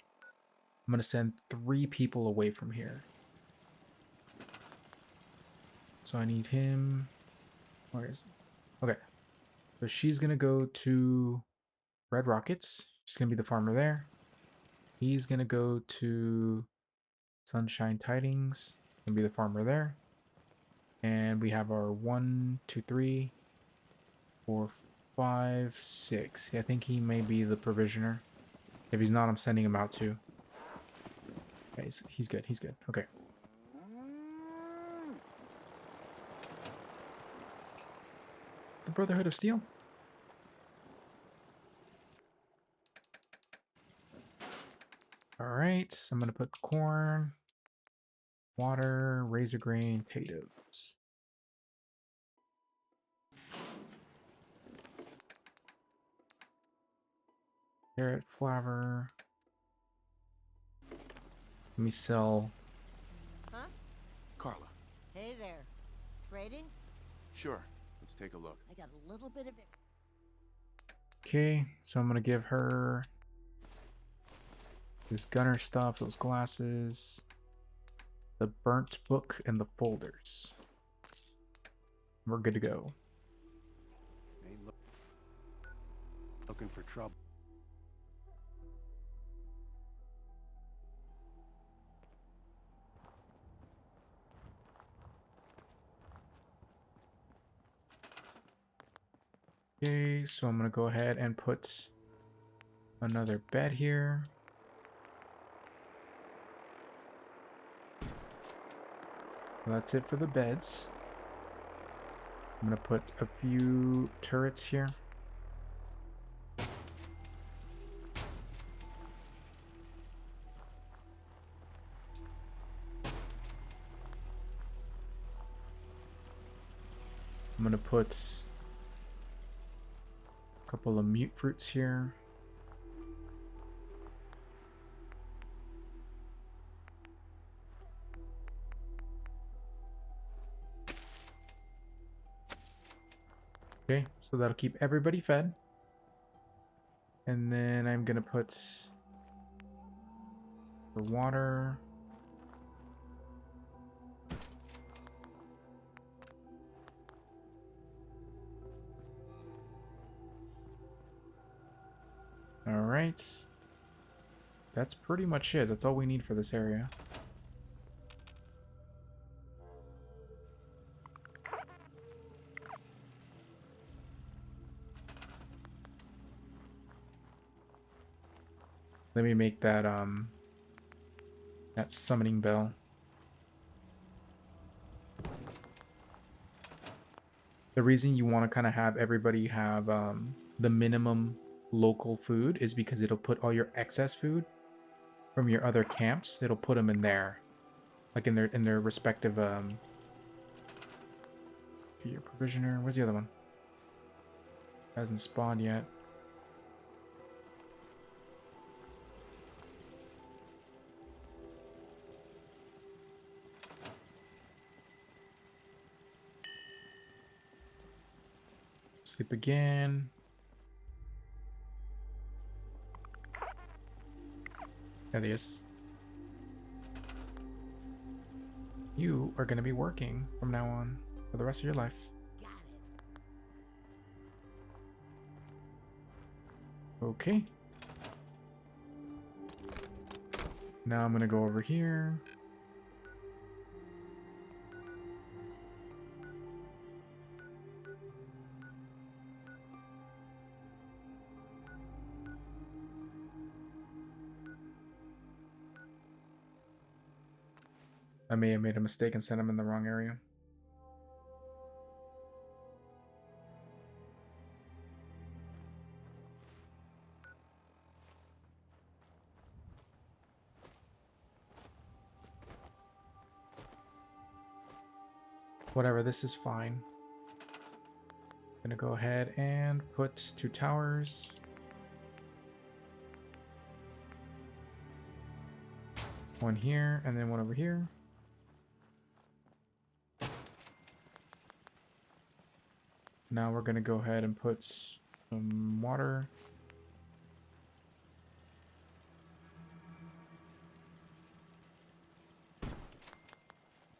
I'm going to send 3 people away from here. So I need him. Where is he? Okay. So she's going to go to Red Rockets. She's going to be the farmer there. He's going to go to Sunshine Tidings. Going to be the farmer there. And we have our 1, 2, 3, 4, 5, 6. I think he may be the provisioner. If he's not, I'm sending him out too. Okay, he's good. He's good. Okay. The Brotherhood of Steel. Alright, so I'm going to put corn, water, razor grain, potatoes. Carrot, flour. Let me sell. Huh? Carla. Hey there. Trading? Sure. Let's take a look. I got a little bit of it. Okay, so I'm going to give her this gunner stuff, those glasses, the burnt book, and the folders. We're good to go. Ain't looking for trouble. Okay, so I'm going to go ahead and put another bed here. That's it for the beds. I'm going to put a few turrets here. I'm going to put a couple of mute fruits here. Okay, so that'll keep everybody fed. And then I'm gonna put the water. All right. That's pretty much it. That's all we need for this area. Let me make that summoning bell. The reason you want to kind of have everybody have the minimum local food is because it'll put all your excess food from your other camps, it'll put them in there, like in their respective your provisioner. Where's the other one? Hasn't spawned yet. Sleep again. There he is. You are going to be working from now on for the rest of your life. Okay. Now I'm going to go over here. I may have made a mistake and sent him in the wrong area. Whatever, this is fine. I'm gonna go ahead and put 2 towers. One here, and then one over here. Now we're gonna go ahead and put some water.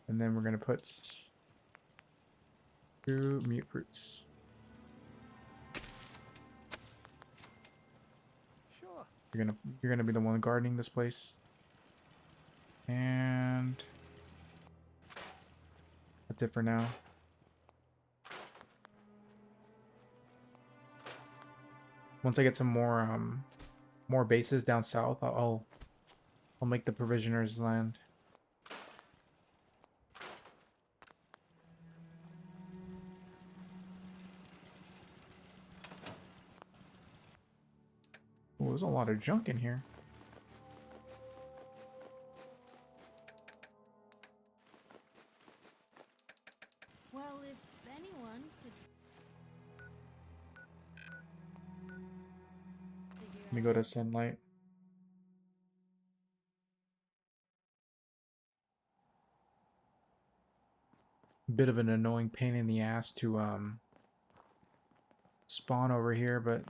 And then we're gonna put 2 mute fruits. Sure. You're gonna be the one gardening this place. And that's it for now. Once I get some more bases down south, I'll make the provisioners land. Oh, there's a lot of junk in here. Well, if anyone could Let me go to sunlight. Bit of an annoying pain in the ass to spawn over here, but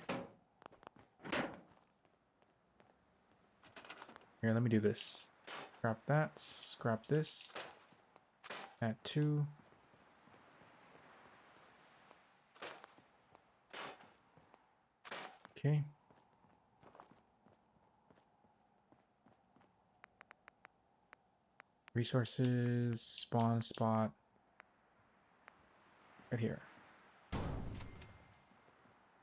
here, let me do this. Scrap that, scrap this. Add 2. Okay. Resources, spawn spot. Right here. And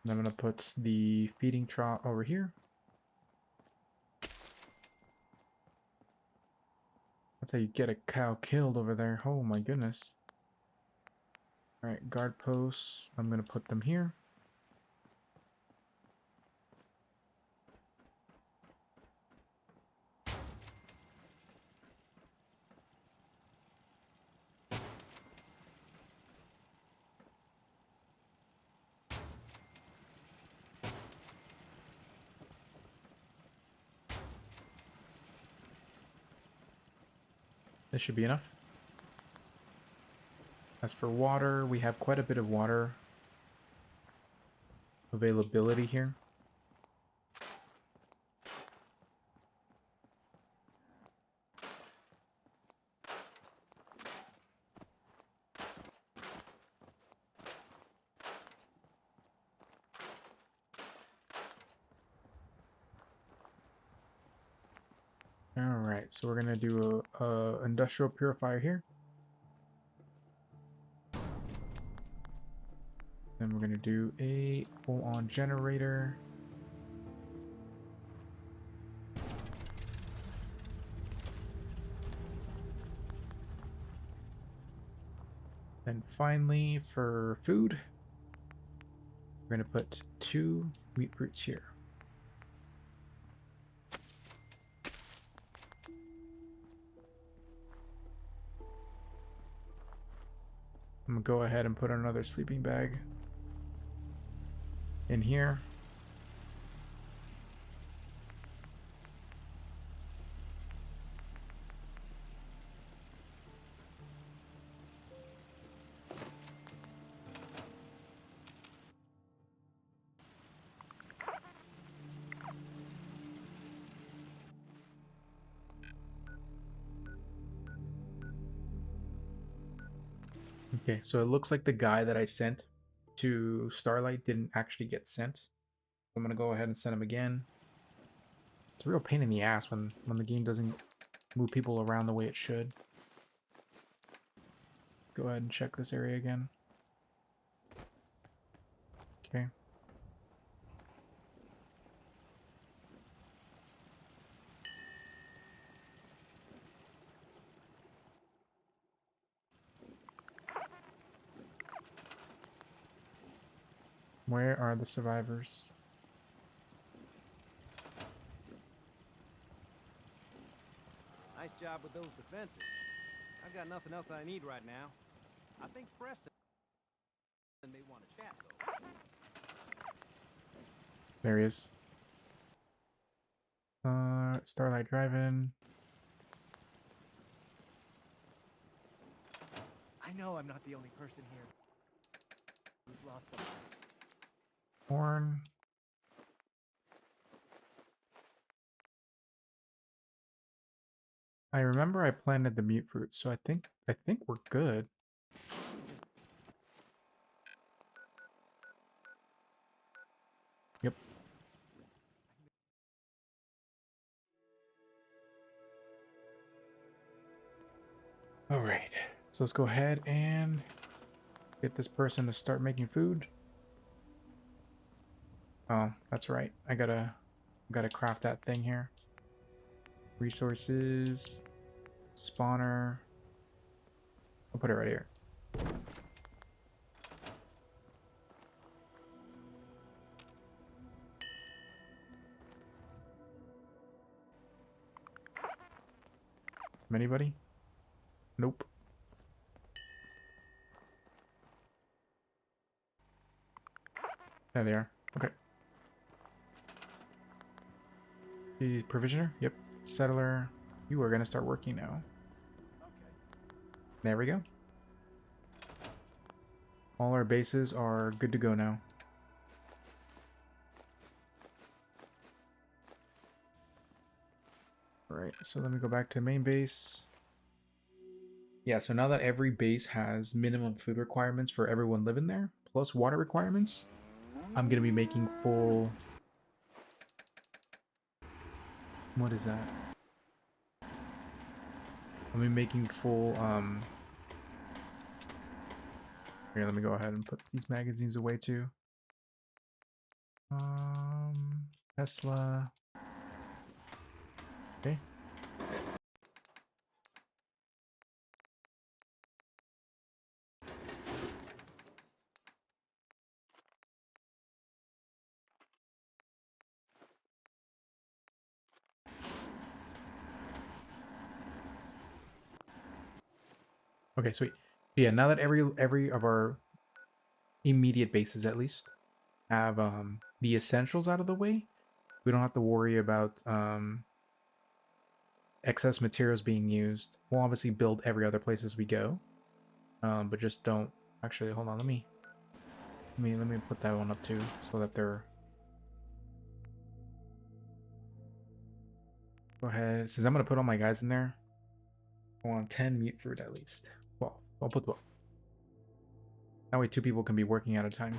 I'm gonna put the feeding trough over here. That's how you get a cow killed over there. Oh my goodness. Alright, guard posts. I'm gonna put them here. This should be enough. As for water, we have quite a bit of water availability here. Alright, so we're gonna do a industrial purifier here. Then we're gonna do a full-on generator. Then finally, for food, we're gonna put 2 wheat fruits here. I'm gonna go ahead and put another sleeping bag in here. Okay, so it looks like the guy that I sent to Starlight didn't actually get sent. I'm gonna go ahead and send him again. It's a real pain in the ass when the game doesn't move people around the way it should. Go ahead and check this area again. Okay. Where are the survivors? Nice job with those defenses. I've got nothing else I need right now. I think Preston may want to chat, though. There he is. Starlight Drive-In. I know I'm not the only person here who's lost something. Horn. I remember I planted the mute fruit, so I think we're good. Yep. All right. So let's go ahead and get this person to start making food. Oh, that's right. I gotta craft that thing here. Resources, spawner. I'll put it right here. Anybody? Nope. There they are. Okay. The provisioner? Yep. Settler. You are going to start working now. There we go. All our bases are good to go now. Alright, so let me go back to main base. Yeah, so now that every base has minimum food requirements for everyone living there, plus water requirements, I'm going to be making full... What is that? I'm going to be making full, Here, let me go ahead and put these magazines away too. Tesla. Okay. Okay, sweet. Yeah, now that every of our immediate bases at least have the essentials out of the way, we don't have to worry about excess materials being used. We'll obviously build every other place as we go, but just don't. Actually, hold on. Let me Let me put that one up too, so that they're. Go ahead. Since I'm gonna put all my guys in there, I want 10 mute fruit at least. Well, I'll put 12. That way 2 people can be working at a time.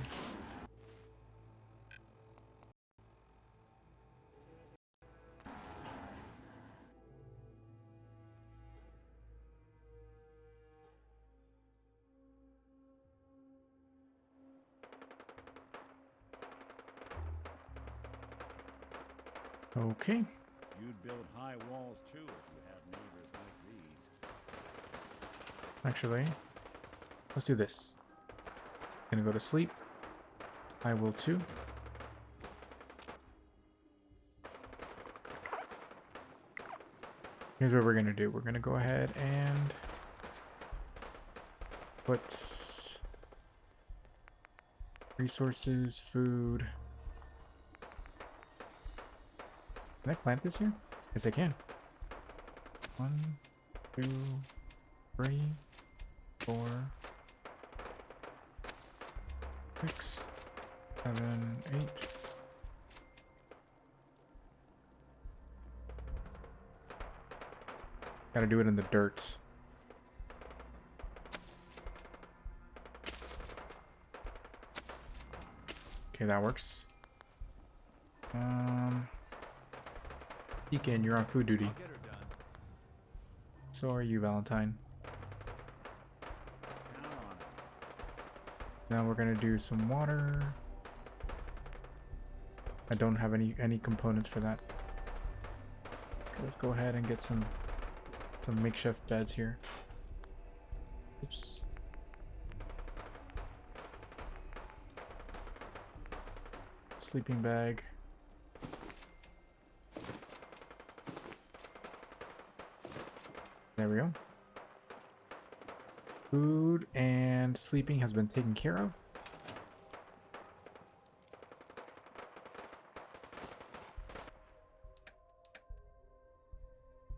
Okay. You'd build high walls too if you had neighbors like these. Actually, let's do this. Gonna go to sleep. I will too. Here's what we're gonna do. We're gonna go ahead and put resources, food. Can I plant this here? Yes, I can. 1, 2, 3, 4, 6, 7, 8. Gotta do it in the dirt. Okay, that works. Deacon, you're on food duty. So are you, Valentine. Now we're gonna do some water. I don't have any components for that. Okay, let's go ahead and get some makeshift beds here. Oops. Sleeping bag. There we go. Food and sleeping has been taken care of.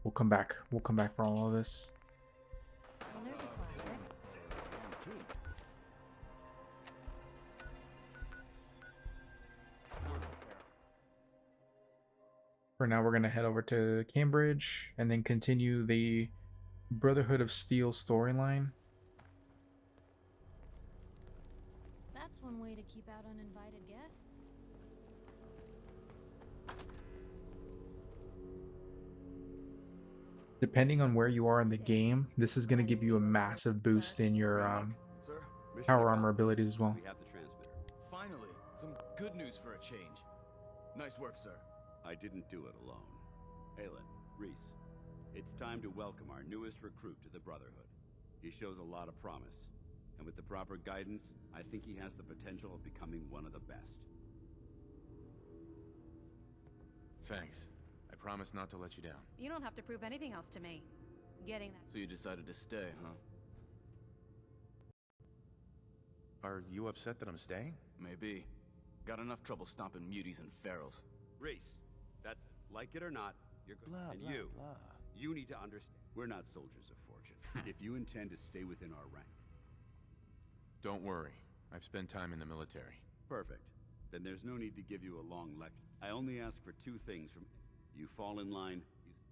We'll come back. We'll come back for all of this. Well, there's a classic. For now, we're going to head over to Cambridge and then continue the Brotherhood of Steel storyline. That's one way to keep out uninvited guests. Depending on where you are in the game, this is going to give you a massive boost in your power armor abilities as well. We have the transmitter. Finally, some good news for a change. Nice work, sir. I didn't do it alone. Aelin, Reese, it's time to welcome our newest recruit to the Brotherhood. He shows a lot of promise, and with the proper guidance, I think he has the potential of becoming one of the best. Thanks. I promise not to let you down. You don't have to prove anything else to me. Getting that. So you decided to stay, huh? Are you upset that I'm staying? Maybe. Got enough trouble stomping muties and ferals. Reese, that's like it or not, you're good. And you need to understand, we're not soldiers of fortune. If you intend to stay within our rank. Don't worry. I've spent time in the military. Perfect. Then there's no need to give you a long lecture. I only ask for 2 things from you. Fall in line.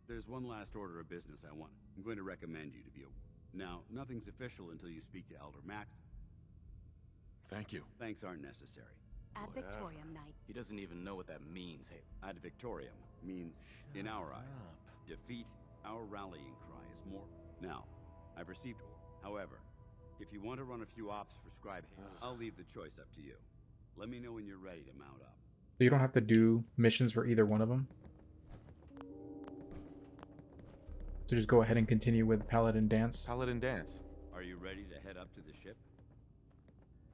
There's one last order of business I want. I'm going to recommend you to be a... Now, nothing's official until you speak to Elder Max. Thank you. Thanks aren't necessary. Ad Victorium Night. He doesn't even know what that means, hey. Ad Victorium means, in our eyes, defeat. Our rallying cry is more. Now, I've received... However, if you want to run a few ops for Scribe, I'll leave the choice up to you. Let me know when you're ready to mount up. So you don't have to do missions for either one of them? So just go ahead and continue with Paladin Dance? Paladin Dance. Are you ready to head up to the ship?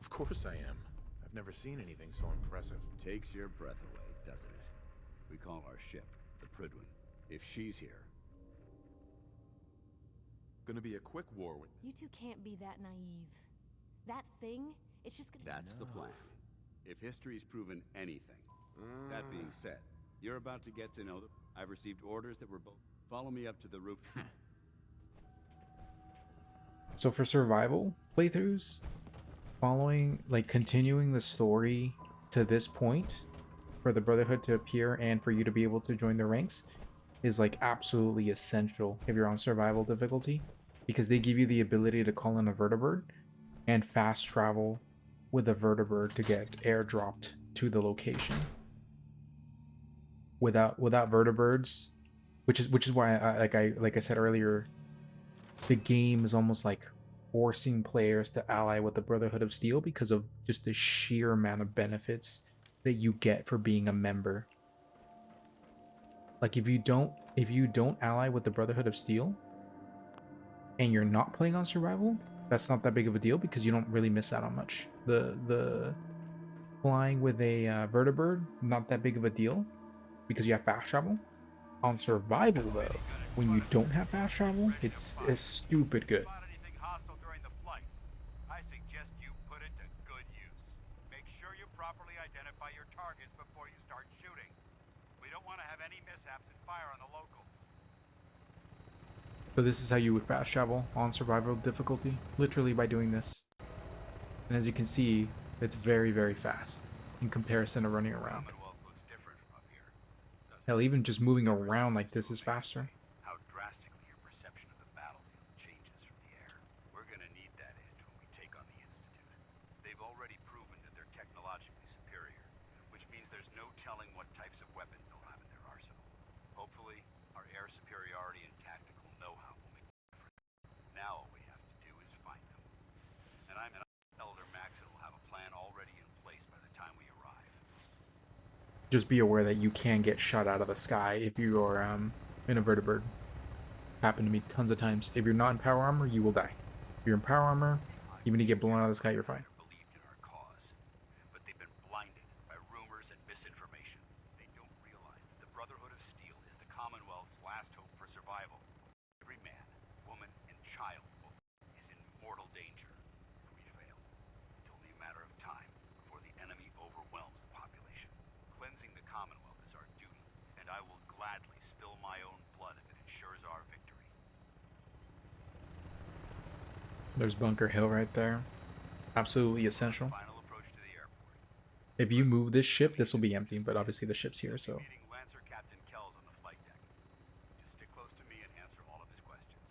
Of course I am. I've never seen anything so impressive. Takes your breath away, doesn't it? We call our ship the Prydwen. If she's here... Gonna be a quick war with... You two can't be that naive. That thing, it's just gonna... That's the plan. If history's proven anything. That being said, you're about to get to know them. I've received orders that were both... Follow me up to the roof. So for survival playthroughs, following, like continuing the story to this point for the Brotherhood to appear and for you to be able to join the ranks is like absolutely essential if you're on survival difficulty, because they give you the ability to call in a vertibird and fast travel with a vertibird to get airdropped to the location. Without vertibirds, which is why like I said earlier, the game is almost like forcing players to ally with the Brotherhood of Steel because of just the sheer amount of benefits that you get for being a member. Like if you don't ally with the Brotherhood of Steel and you're not playing on survival, that's not that big of a deal because you don't really miss out on much. The flying with a vertibird, not that big of a deal because you have fast travel. On survival though, when you don't have fast travel, it's stupid good. I suggest you put it to good use. Make sure you properly identify your targets before you start shooting. We don't want to have any mishaps and fire on the local. So this is how you would fast travel on survival difficulty, literally by doing this. And as you can see, it's very, very fast in comparison to running around. Hell, even just moving around like this is faster. How drastically your perception of the battlefield changes from the air. We're gonna need that edge when we take on the Institute. They've already proven that they're technologically superior, which means there's no telling what types of weapons they'll have in their arsenal. Hopefully, our air superiority and tactical know-how will make a difference. Now all we have to do is find them. And I'm Elder Maxon will have a plan already in place by the time we arrive. Just be aware that you can get shot out of the sky if you are in a vertibird. Happened to me tons of times. If you're not in power armor, you will die. If you're in power armor, even if you get blown out of the sky, you're fine. But they've been blinded by rumors and misinformation. They don't realize that the Brotherhood of Steel is the Commonwealth's last hope for survival. Every man, woman, and child is in mortal danger if we fail. It's only a matter of time before the enemy overwhelms the population. Cleansing the Commonwealth is our duty, and I will gladly spill my own blood if it ensures our victory. There's Bunker Hill right there. Absolutely essential. If you move this ship, this will be empty, but obviously the ship's here, so. Lancer Captain Kells on the flight deck. Just stick close to me and answer all of his questions.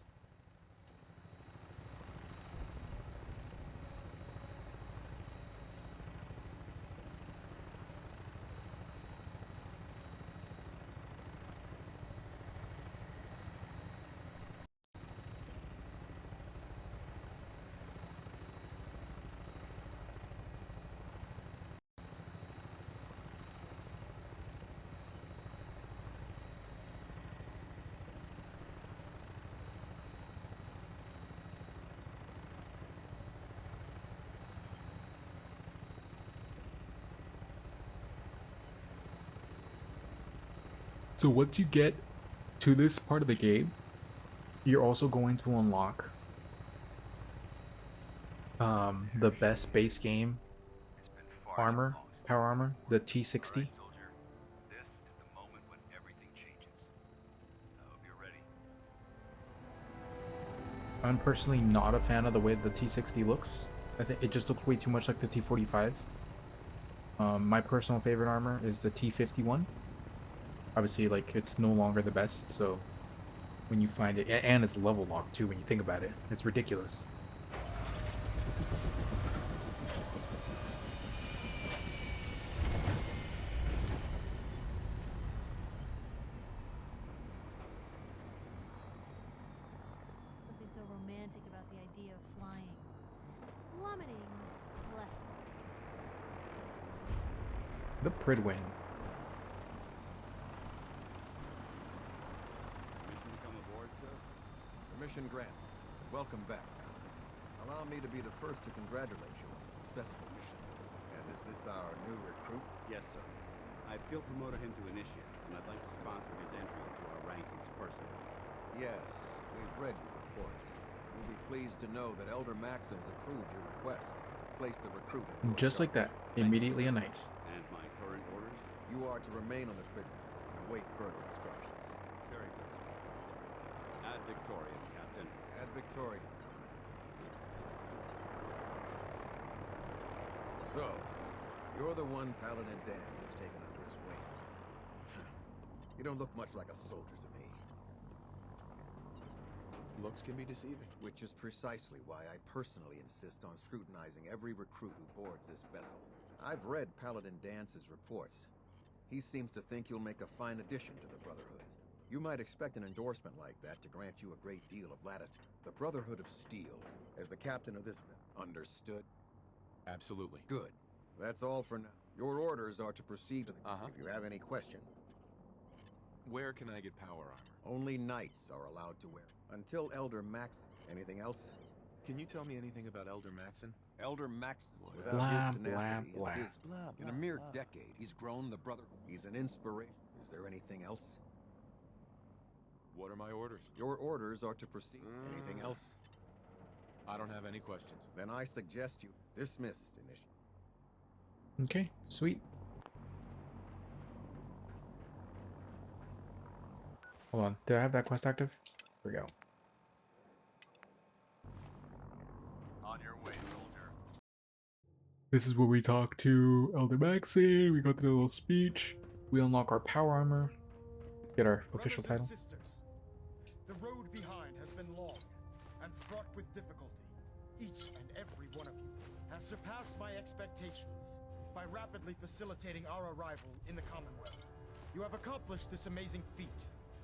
So once you get to this part of the game, you're also going to unlock the best base game armor, power armor, the T60. I'm personally not a fan of the way the T60 looks. I think it just looks way too much like the T45. My personal favorite armor is the T51. Obviously, like, it's no longer the best, so when you find it, and it's level locked too when you think about it, it's ridiculous. Something so romantic about the idea of flying. Plummeting, less. The Pridwin. Mission granted. Welcome back. Allow me to be the first to congratulate you on a successful mission. And is this our new recruit? Yes, sir. I field promoted him to initiate, and I'd like to sponsor his entry into our rankings personally. Yes, we've read your reports. You'll be pleased to know that Elder Maxon's approved your request to place the recruit in Just like that, immediately a knight. And my current orders? You are to remain on the Pridwin and await further instructions. Very good, sir. Ad Victoriam, Captain. Ad Victoriam, So, you're the one Paladin Danse has taken under his wing. You don't look much like a soldier to me. Looks can be deceiving. Which is precisely why I personally insist on scrutinizing every recruit who boards this vessel. I've read Paladin Danse's reports. He seems to think you'll make a fine addition to the Brotherhood. You might expect an endorsement like that to grant you a great deal of latitude. The Brotherhood of Steel, as the captain of this vessel, understood? Absolutely. Good. That's all for now. Your orders are to proceed to the... If you have any questions. Where can I get power armor? Only knights are allowed to wear. Until Elder Max. Anything else? Can you tell me anything about Elder Maxon? Elder Maxon. Blah, blah, blah. In a mere decade, he's grown the brother. He's an inspiration. Is there anything else? What are my orders? Your orders are to proceed. Anything else? I don't have any questions. Then I suggest you dismissed, Initiate. Okay, sweet. Hold on. Did I have that quest active? Here we go. On your way, soldier. This is where we talk to Elder Maxon. We go through a little speech. We unlock our power armor. Get our official title. Sisters, the road behind has been long and fraught with difficulty. Each and every one of you has surpassed my expectations by rapidly facilitating our arrival in the Commonwealth. You have accomplished this amazing feat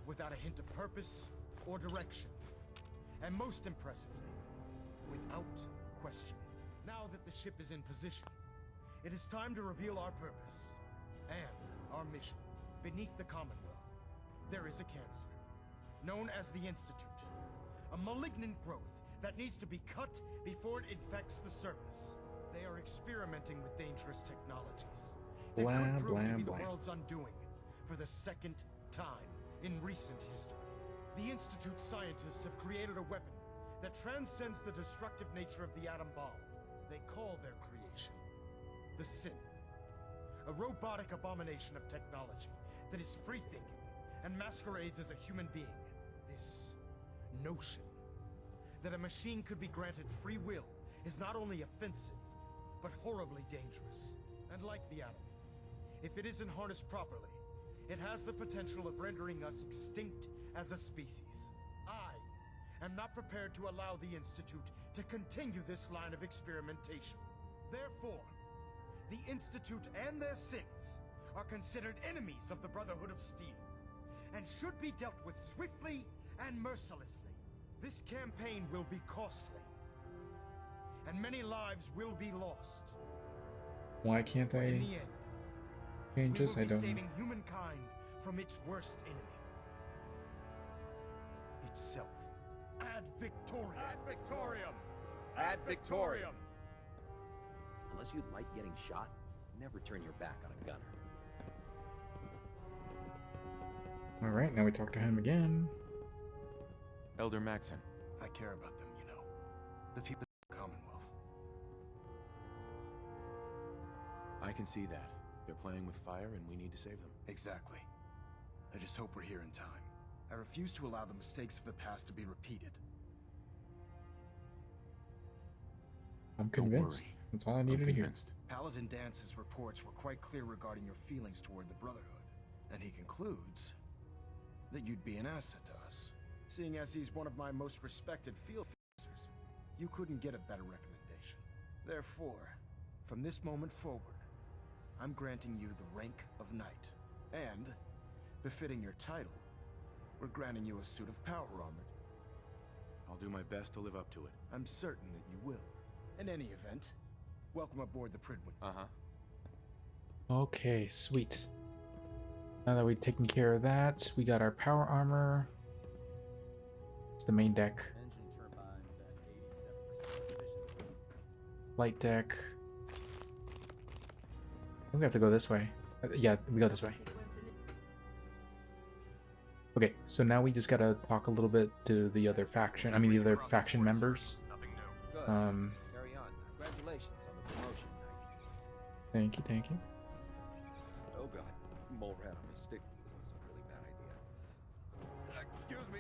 without a hint of purpose or direction. And most impressively, without question. Now that the ship is in position, it is time to reveal our purpose and our mission. Beneath the Commonwealth, there is a cancer, known as the Institute. A malignant growth that needs to be cut before it infects the surface. They are experimenting with dangerous technologies. That could prove to be the world's undoing for the second time in recent history. The Institute scientists have created a weapon that transcends the destructive nature of the atom bomb. They call their creation the Synth. A robotic abomination of technology that is free-thinking and masquerades as a human being. This notion that a machine could be granted free will is not only offensive, but horribly dangerous. And like the atom, if it isn't harnessed properly, it has the potential of rendering us extinct as a species. I am not prepared to allow the Institute to continue this line of experimentation. Therefore, the Institute and their synths are considered enemies of the Brotherhood of Steel, and should be dealt with swiftly and mercilessly. This campaign will be costly, and many lives will be lost. Why can't I In the end, change this? we I will be don't know. saving humankind from its worst enemy. Itself. Ad Victoriam. Ad Victoriam. Ad Victoriam. Unless you like getting shot, never turn your back on a gunner. Alright, now we talk to him again. Elder Maxon. I care about them, you know. The people of the Commonwealth. I can see that. They're playing with fire and we need to save them. Exactly. I just hope we're here in time. I refuse to allow the mistakes of the past to be repeated. I'm convinced. That's all I needed to hear. Paladin Danse's reports were quite clear regarding your feelings toward the Brotherhood. And he concludes that you'd be an asset to us. Seeing as he's one of my most respected field officers, you couldn't get a better recommendation. Therefore, from this moment forward, I'm granting you the rank of Knight. And, befitting your title, we're granting you a suit of power armor. I'll do my best to live up to it. I'm certain that you will. In any event, welcome aboard the Pridwin. Okay, sweet. Now that we've taken care of that, we got our power armor. It's the main deck. Engine turbines at 87% efficiency. Light deck. I think we have to go this way. Yeah, we go this way. Okay, so now we just gotta talk a little bit to the other faction. I mean, the other faction members. Good. Carry on. Congratulations on the promotion, Knight. Thank you, thank you. Oh god, mole rat on a stick was a really bad idea. Excuse me.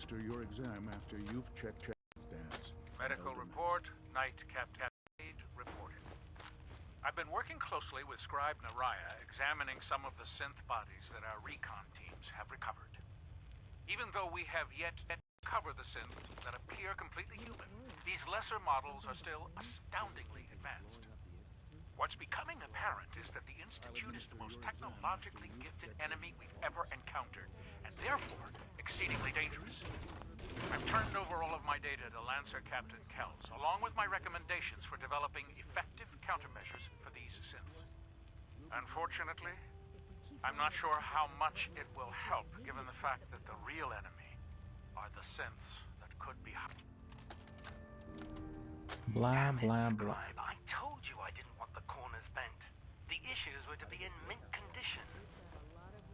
administer your exam after you've checked Dance. Medical report, Night Captain reported. I've been working closely with Scribe Naraya, examining some of the synth bodies that our recon teams have recovered. Even though we have yet to cover the synths that appear completely human, these lesser models are still astoundingly advanced. What's becoming apparent is that the Institute is the most technologically gifted enemy we've ever encountered, and therefore exceedingly dangerous. I've turned over all of my data to Lancer Captain Kells, along with my recommendations for developing effective countermeasures for these synths. Unfortunately, I'm not sure how much it will help, given the fact that the real enemy are the synths that could be... Blah, blah, blah. I told you I didn't want the corners bent. The issues were to be in mint condition.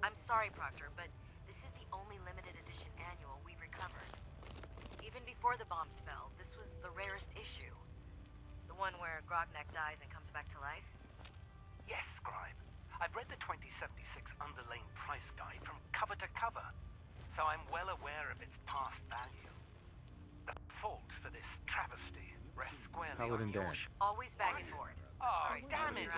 I'm sorry, Proctor, but this is the only limited edition annual we've recovered. Even before the bombs fell, this was the rarest issue. The one where Grognak dies and comes back to life? Yes, Scribe. I've read the 2076 underlane price guide from cover to cover, so I'm well aware of its past value. The fault for this travesty rests squarely Paladin on your Dash. Always begging for it. Oh, Sorry, damn it!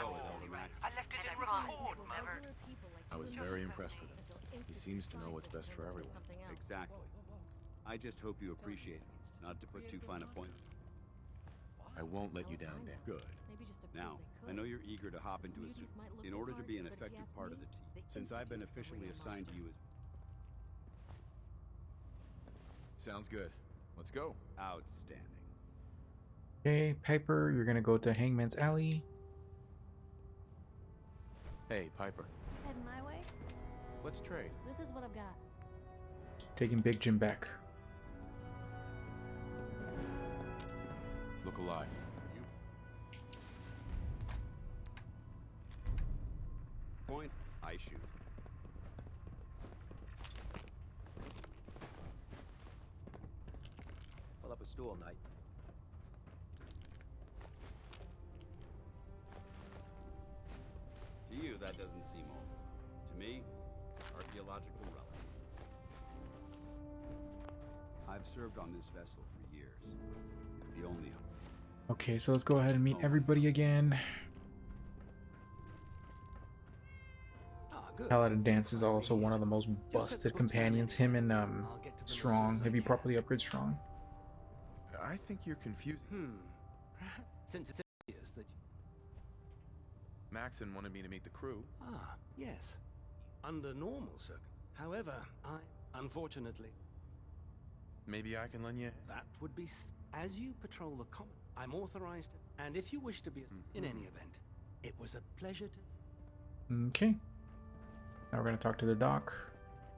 Max. I left it in And I promise record we'll never- mode. I was very impressed with him. He seems to know what's best for everyone. Exactly. I just hope you appreciate it, not to put too fine a point. I won't let you down, Dan. Good. Now, I know you're eager to hop into a suit. In order to be an effective part of the team, since I've been officially assigned to you as... Sounds good. Let's go. Outstanding. Okay, Piper, you're gonna go to Hangman's Alley. Hey, Piper. Heading my way? Let's trade. This is what I've got. Taking Big Jim back. Look alive. Point, I shoot. Pull up a stool, Knight. To you, that doesn't seem old. To me, it's an archaeological relic. I've served on this vessel for years. It's the only hope. Okay, so let's go ahead and meet everybody again. Paladin Dance is also one of the most busted companions. Him and Strong. Have you properly upgraded Strong? I think you're confused. Since it's obvious that... Maxon wanted me to meet the crew. Ah, yes. Under normal circumstances. However, unfortunately... Maybe I can lend you... That would be... As you patrol the common, I'm authorized to... And if you wish to be... In any event, it was a pleasure to... Okay. Now we're gonna talk to the doc.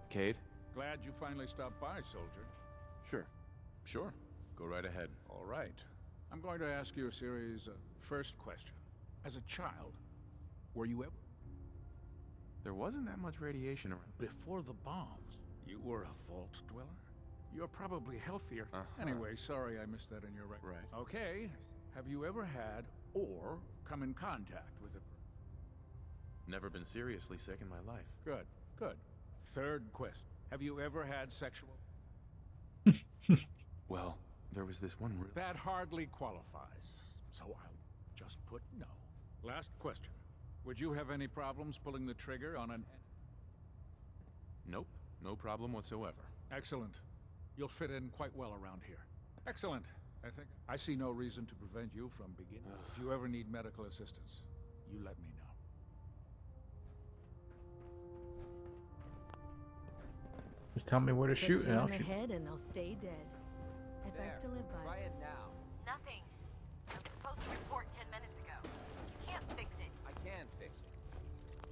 Cade? Glad you finally stopped by, soldier. Sure. Go right ahead. All right. I'm going to ask you a series of first question. As a child, were you ever... There wasn't that much radiation around. Before the bombs, you were a vault dweller? You're probably healthier. Anyway, sorry I missed that in your record. Right. Okay. Have you ever had or come in contact with a... Never been seriously sick in my life. Good, good. Third question. Have you ever had sexual... Well, there was this one room. That hardly qualifies, so I'll just put no. Last question. Would you have any problems pulling the trigger on an... Nope. No problem whatsoever. Excellent. You'll fit in quite well around here. Excellent. I see no reason to prevent you from beginning. If you ever need medical assistance, you let me know. Just tell me where to shoot and I'll in the shoot. head and they'll stay dead. Advice to live by. Try it now. Nothing. I'm supposed to report 10 minutes ago. You can't fix it. I can fix it.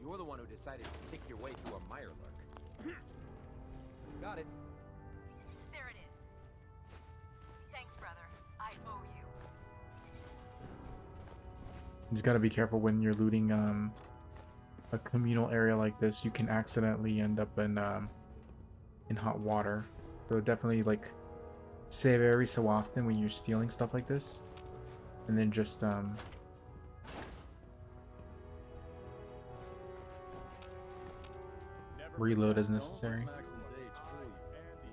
You're the one who decided to kick your way through a Mirelurk. Got it. There it is. Thanks, brother. I owe you. You just gotta be careful when you're looting a communal area like this. You can accidentally end up in hot water. So definitely like save every so often when you're stealing stuff like this, and then just reload as necessary. Maxon's age flew.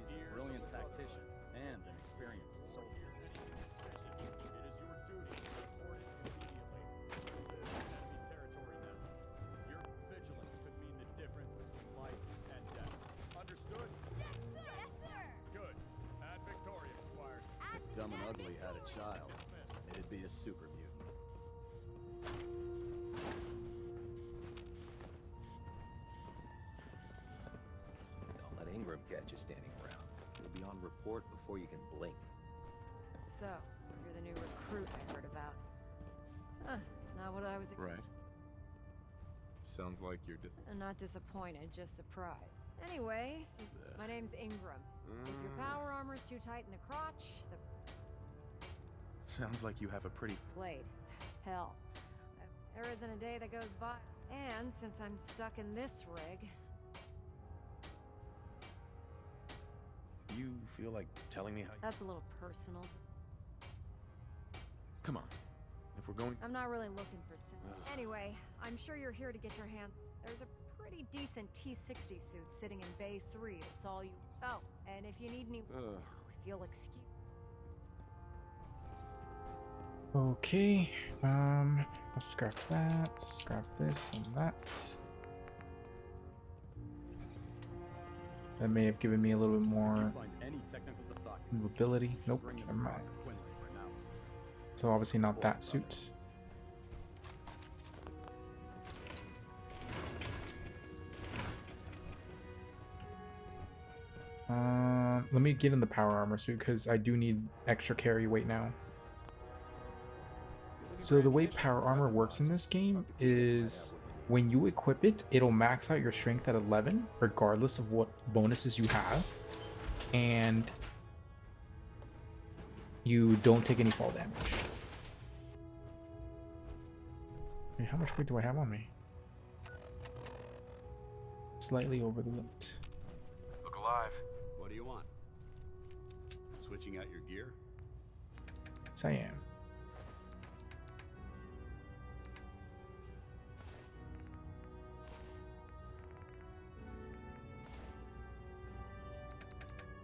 He's a brilliant tactician. Someone ugly had a child. It'd be a super mutant. Don't let Ingram catch you standing around. You'll be on report before you can blink. So, you're the new recruit I heard about. Huh, not what I was Right. Sounds like you're not disappointed, just surprised. Anyway, my name's Ingram. If your power armor's too tight in the crotch, the Sounds like you have a pretty... blade. Hell, there isn't a day that goes by. And since I'm stuck in this rig, You feel like telling me how... that's a little personal. Come on. If we're going... I'm not really looking for sin. Anyway, I'm sure you're here to get your hands... There's a pretty decent T-60 suit sitting in Bay 3. It's all you... Oh, and if you need any... if you'll excuse... Okay, let's scrap that, scrap this and that. That may have given me a little bit more mobility. Nope, never mind. So obviously not that suit. Let me get in the power armor suit because I do need extra carry weight now. So the way power armor works in this game is when you equip it, it'll max out your strength at 11 regardless of what bonuses you have, and you don't take any fall damage. Hey, how much weight do I have on me? Slightly over the limit. Look alive. What do you want? Switching out your gear? Yes, I am.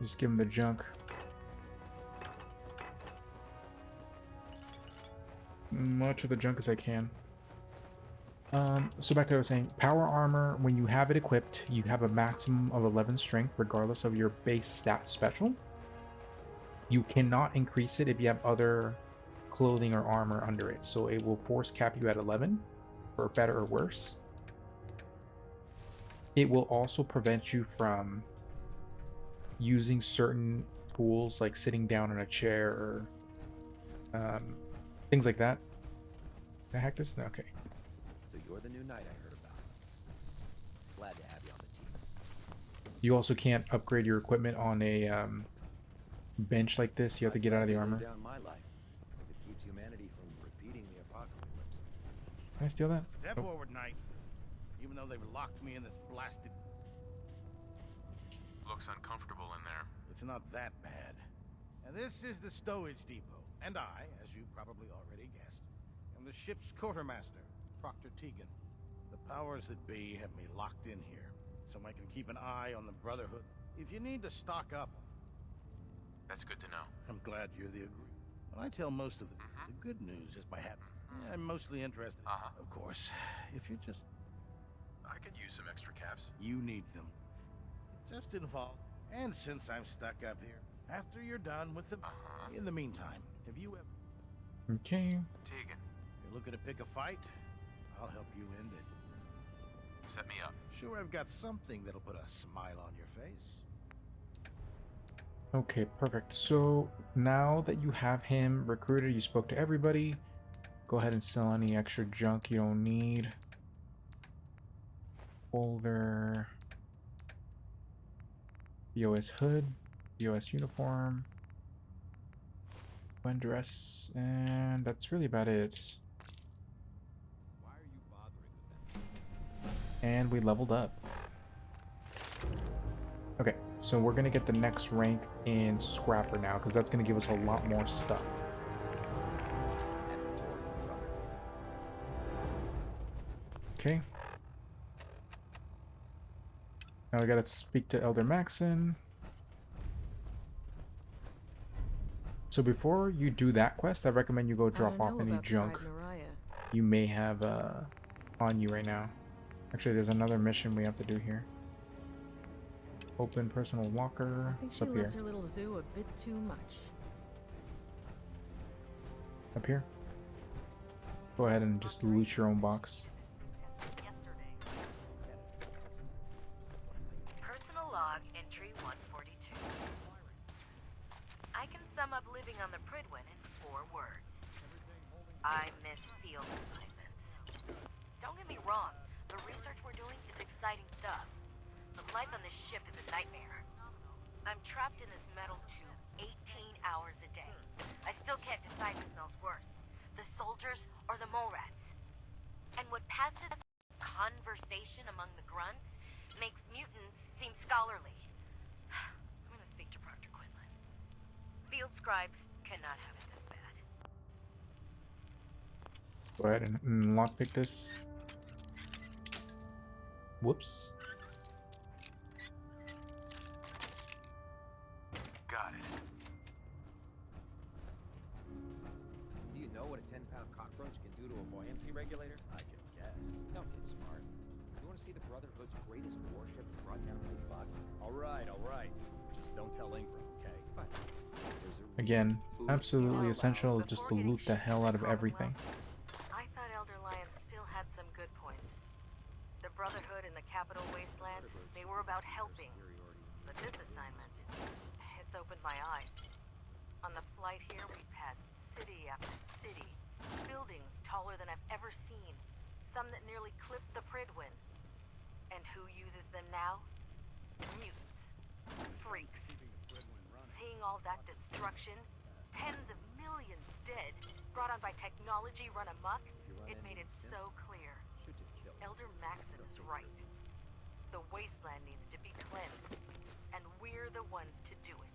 Just give him the junk. Much of the junk as I can. So back to what I was saying, power armor, when you have it equipped, you have a maximum of 11 strength regardless of your base stat special. You cannot increase it if you have other clothing or armor under it, so it will force cap you at 11 for better or worse. It will also prevent you from using certain tools like sitting down in a chair or things like that. Did I hack this? No, okay. So you're the new knight I heard about. Glad to have you on the team. You also can't upgrade your equipment on a bench like this. You have to get out of the armor. Down my life. It keeps humanity from repeating the apocalypse. Can I steal that? Step Nope. forward, knight. Even though they've locked me in this blasted... Looks uncomfortable in there. It's not that bad. And this is the stowage depot. And I, as you probably already guessed, am the ship's quartermaster, Proctor Tegan. The powers that be have me locked in here, so I can keep an eye on the Brotherhood. If you need to stock up... That's good to know. I'm glad you're the agree. But I tell most of the good news is by having... I'm mostly interested. Of course, if you're just... I could use some extra caps. You need them. Just involved. And since I'm stuck up here, after you're done with the... In the meantime, have you ever... Okay. Tegan. You're looking to pick a fight? I'll help you end it. Set me up. Sure, I've got something that'll put a smile on your face. Okay, perfect. So now that you have him recruited, you spoke to everybody. Go ahead and sell any extra junk you don't need. Folder. BOS hood. BOS uniform. One dress. And that's really about it. And we leveled up. Okay, so we're gonna get the next rank in Scrapper now, because that's gonna give us a lot more stuff. Okay. Now we gotta speak to Elder Maxon. So before you do that quest, I recommend you go drop off any junk you may have on you right now. Actually, there's another mission we have to do here. Open personal locker. I think It's she up here. loves her little zoo a bit too much. Up here. Go ahead and just loot your own box. Personal log entry 142. I can sum up living on the Pridwin in 4 words. I miss field assignments. Don't get me wrong, the research we're doing is exciting stuff. But life on this ship is a nightmare. I'm trapped in this metal tube 18 hours a day. I still can't decide who smells worse, the soldiers or the mole rats. And what passes as conversation among the grunts makes mutants seem scholarly. I'm gonna speak to Proctor Quinlan. Field scribes cannot have it this bad. Go ahead and lockpick this. Whoops. Got it. Do you know what a 10-pound cockroach can do to a buoyancy regulator? I can guess. Don't get smart. You want to see the Brotherhood's greatest warship brought down by bugs? All right. Just don't tell Ingram, okay? Again, absolutely essential just to loot the hell out of everything. I thought Elder Lyons still had some good points. The Brotherhood in the Capital Wasteland, they were about helping. But this assignment, it's opened my eyes. On the flight here, we passed city after city. Buildings taller than I've ever seen. Some that nearly clipped the Pridwin. And who uses them now? Mutants. Freaks. Seeing all that destruction, tens of millions dead, brought on by technology run amok, it made it so clear. Elder Maxon is right. The wasteland needs to be cleansed, and we're the ones to do it.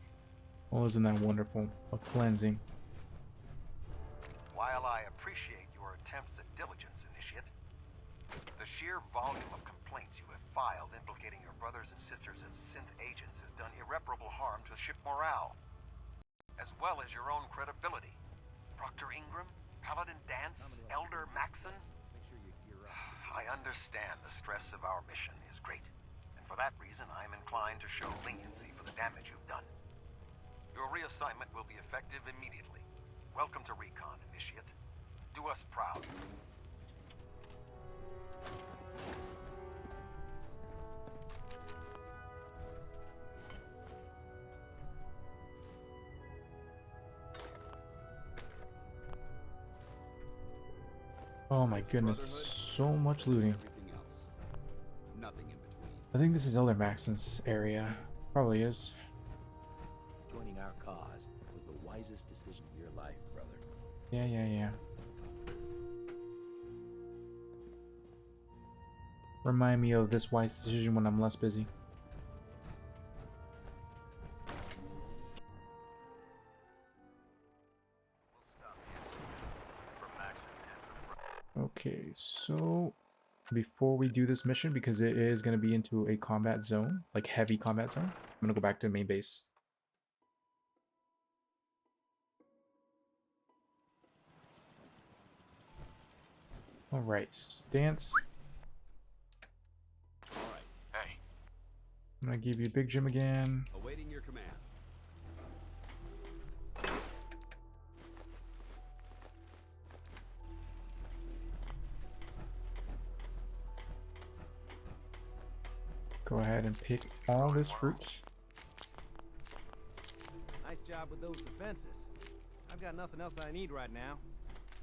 Oh, isn't that wonderful? A cleansing. While I appreciate your attempts at diligence, Initiate, the sheer volume of complaints you have filed implicating your brothers and sisters as synth agents has done irreparable harm to ship morale, as well as your own credibility. Proctor Ingram, Paladin Dance, Elder Maxon. I understand the stress of our mission is great, and for that reason I am inclined to show leniency for the damage you've done. Your reassignment will be effective immediately. Welcome to Recon, Initiate. Do us proud. Oh my goodness, so much looting. Nothing in between. I think this is Elder Maxon's area. Probably is. Joining our cause was the wisest decision of your life, brother. Yeah. Remind me of this wise decision when I'm less busy. Okay, so before we do this mission, because it is going to be into a combat zone, like heavy combat zone, I'm going to go back to main base. Alright, Dance. Alright, hey. I'm going to give you a big gym again. Awaiting your command. Go ahead and pick all this fruits. Nice job with those defenses. I've got nothing else I need right now.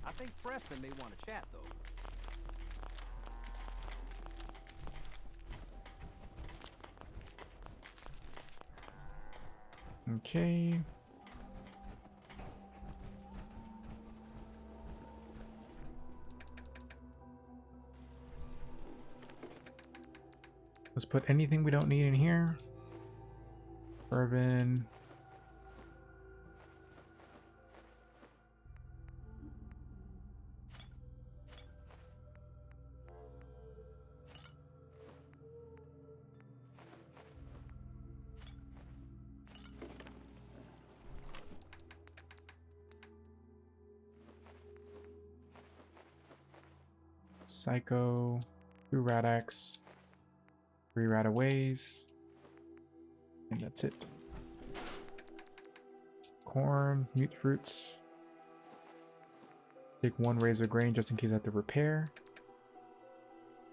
I think Preston may want to chat, though. Okay. Let's put anything we don't need in here. Bourbon. Psycho. 2 Rad-X. 3 Radaways. And that's it. Corn, mute fruits. Take 1 razor grain just in case I have to repair.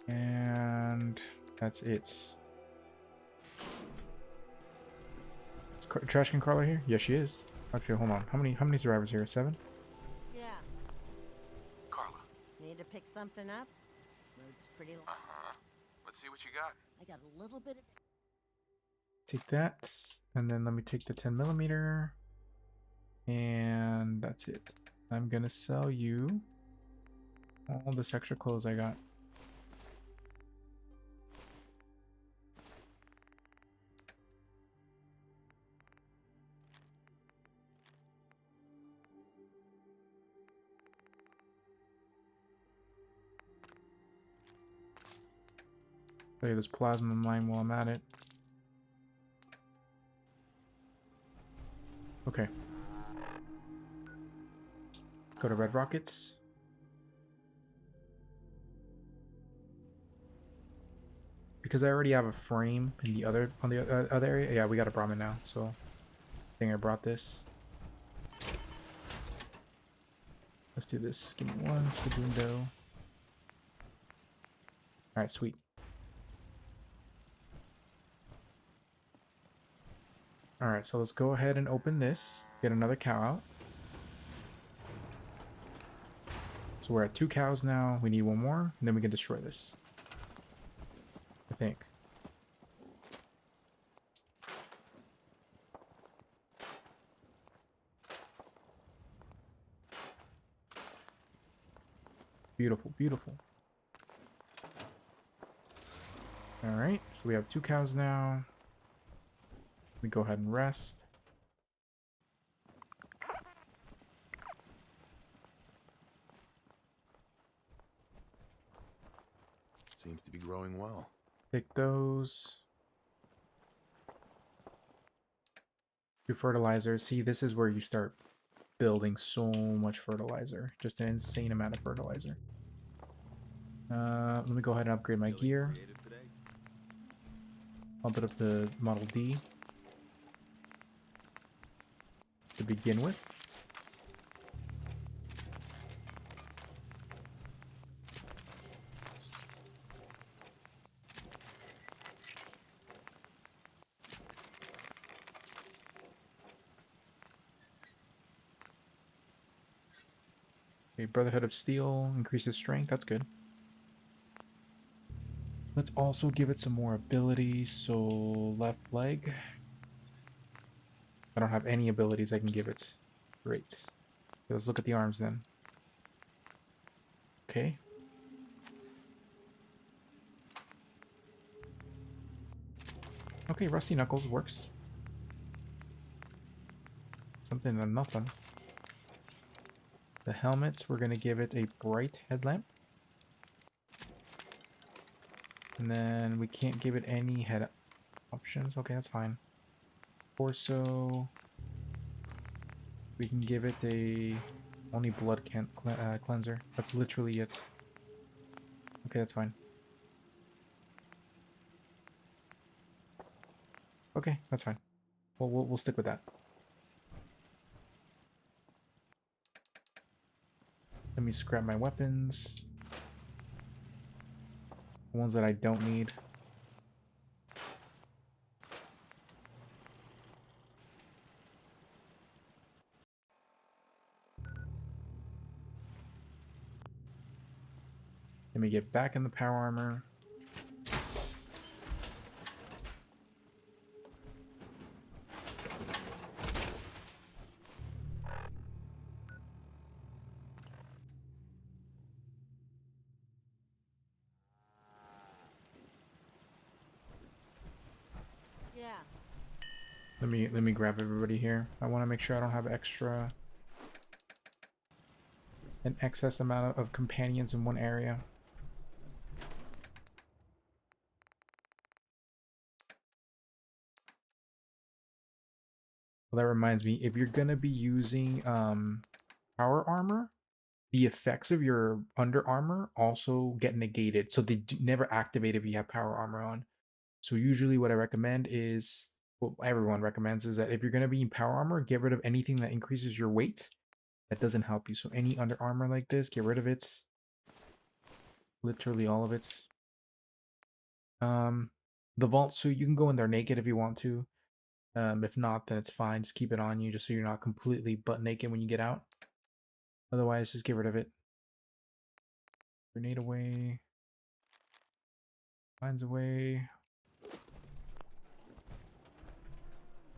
And that's it. Is Trash Can Carla here? Yes, she is. Actually, hold on. How many survivors here? 7? Yeah. Carla. Need to pick something up? Road's pretty long. Uh-huh. Let's see what you got. I got a little bit of... Take that, and then let me take the 10mm, and that's it. I'm gonna sell you all this extra clothes I got. Play this plasma mine while I'm at it. Okay. Go to Red Rockets. Because I already have a frame in the other other area. Yeah, we got a Brahmin now, so I think I brought this. Let's do this. Give me 1 segundo. Alright, sweet. Alright, so let's go ahead and open this. Get another cow out. So we're at 2 cows now. We need 1 more, and then we can destroy this. I think. Beautiful, beautiful. Alright, so we have 2 cows now. We go ahead and rest. Seems to be growing well. Take those. Do fertilizer. See, this is where you start building so much fertilizer. Just an insane amount of fertilizer. Let me go ahead and upgrade my gear. Bump it up to Model D. To begin with. Okay, Brotherhood of Steel increases strength, that's good. Let's also give it some more abilities, so left leg. I don't have any abilities I can give it. Great. Okay, let's look at the arms then. Okay. Okay, Rusty Knuckles works. Something and nothing. The helmets, we're going to give it a bright headlamp. And then we can't give it any head options. Okay, that's fine. Torso, we can give it a only blood cleanser. That's literally it. Okay, that's fine. Okay, that's fine. We'll stick with that. Let me scrap my weapons. The ones that I don't need. Let me get back in the power armor. Let me grab everybody here. I want to make sure I don't have an excess amount of companions in one area. Well, that reminds me, if you're gonna be using power armor, the effects of your under armor also get negated, so they never activate if you have power armor on. So usually what I recommend is, what everyone recommends is that if you're going to be in power armor, get rid of anything that increases your weight. that doesn't help you. So any under armor like this, get rid of it. Literally all of it. The vault suit, you can go in there naked if you want to. If not, then it's fine. Just keep it on you just so you're not completely butt naked when you get out. Otherwise, just get rid of it. Grenade away. Lines away.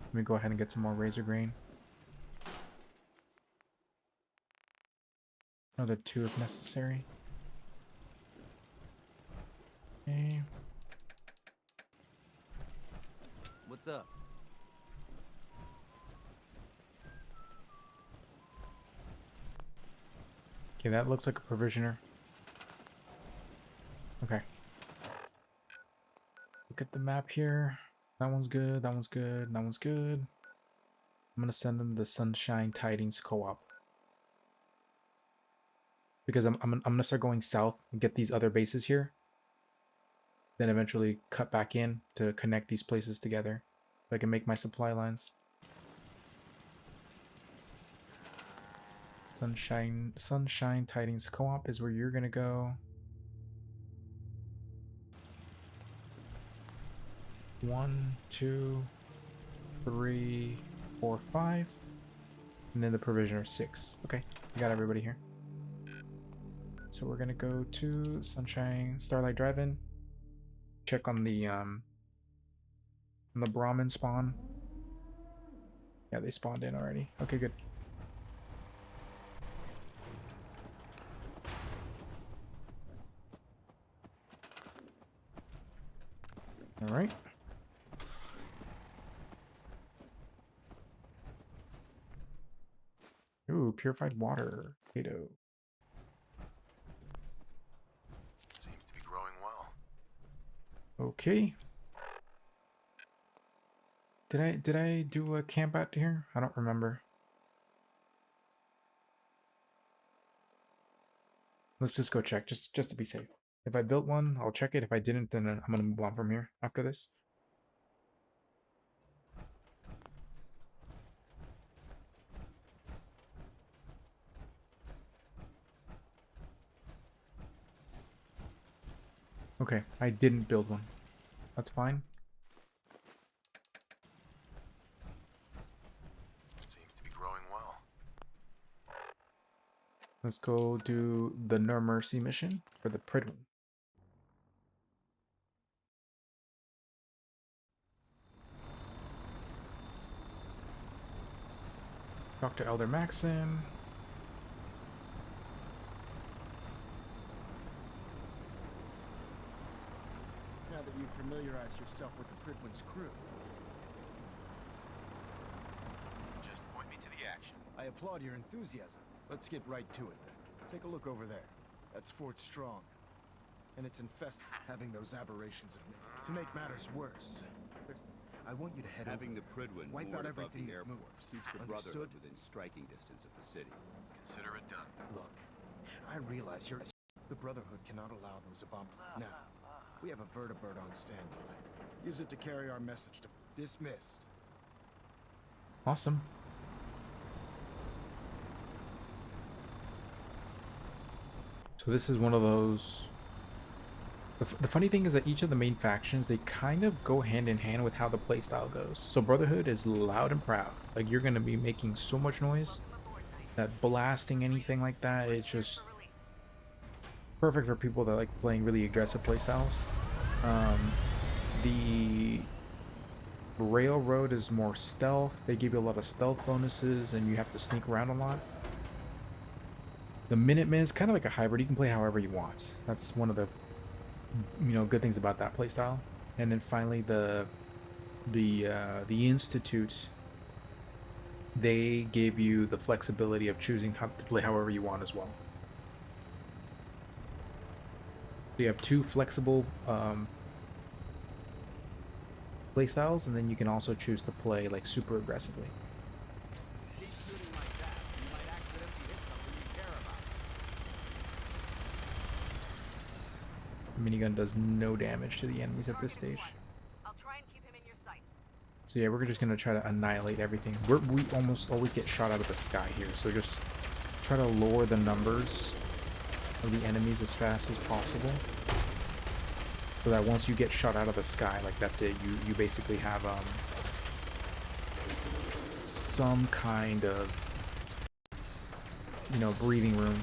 Let me go ahead and get some more razor grain. Another 2 if necessary. Okay. What's up? Okay, that looks like a provisioner. Okay. Look at the map here. That one's good, that one's good, that one's good. I'm gonna send them the Sunshine Tidings co-op. Because I'm gonna start going south and get these other bases here. Then eventually cut back in to connect these places together. So I can make my supply lines. Sunshine Tidings co-op is where you're gonna go. 1, 2, 3, 4, 5. And then the provisioner 6. Okay, we got everybody here. So we're gonna go to Sunshine Starlight Drive-In. Check on the Brahmin spawn. Yeah, they spawned in already. Okay, good. All right. Ooh, purified water. Potato. Seems to be growing well. Okay. Did I do a camp out here? I don't remember. Let's just go check, just to be safe. If I built one, I'll check it. If I didn't, then I'm gonna move on from here after this. Okay, I didn't build one. That's fine. Seems to be growing well. Let's go do the No Mercy mission for the Prydwen. Dr. Elder Maxim. Now that you've familiarized yourself with the Prydwen's crew. Just point me to the action. I applaud your enthusiasm. Let's get right to it then. Take a look over there. That's Fort Strong. And it's infested having those aberrations in it. To make matters worse, I want you to head Having over the Prydwen wipe moored out above everything the that airport moves. keeps the Understood? Brotherhood within striking distance of the city. Consider it done. Look, I realize you're... The Brotherhood cannot allow those abominable... Now, we have a vertibird on standby. Use it to carry our message to... Dismissed. Awesome. So this is one of those... The funny thing is that each of the main factions, they kind of go hand in hand with how the playstyle goes. So Brotherhood is loud and proud. Like, you're going to be making so much noise that blasting anything like that, it's just perfect for people that like playing really aggressive playstyles. The Railroad is more stealth. They give you a lot of stealth bonuses and you have to sneak around a lot. The Minutemen is kind of like a hybrid. You can play however you want. That's one of the good things about that playstyle. And then finally the Institute, they give you the flexibility of choosing how to play however you want as well. So you have 2 flexible playstyles, and then you can also choose to play like super aggressively. The minigun does no damage to the enemies at this stage. I'll try and keep him in your sights. So yeah, we're just gonna try to annihilate everything. We almost always get shot out of the sky here, so just try to lower the numbers of the enemies as fast as possible, so that once you get shot out of the sky, like that's it. You basically have some kind of, you know, breathing room.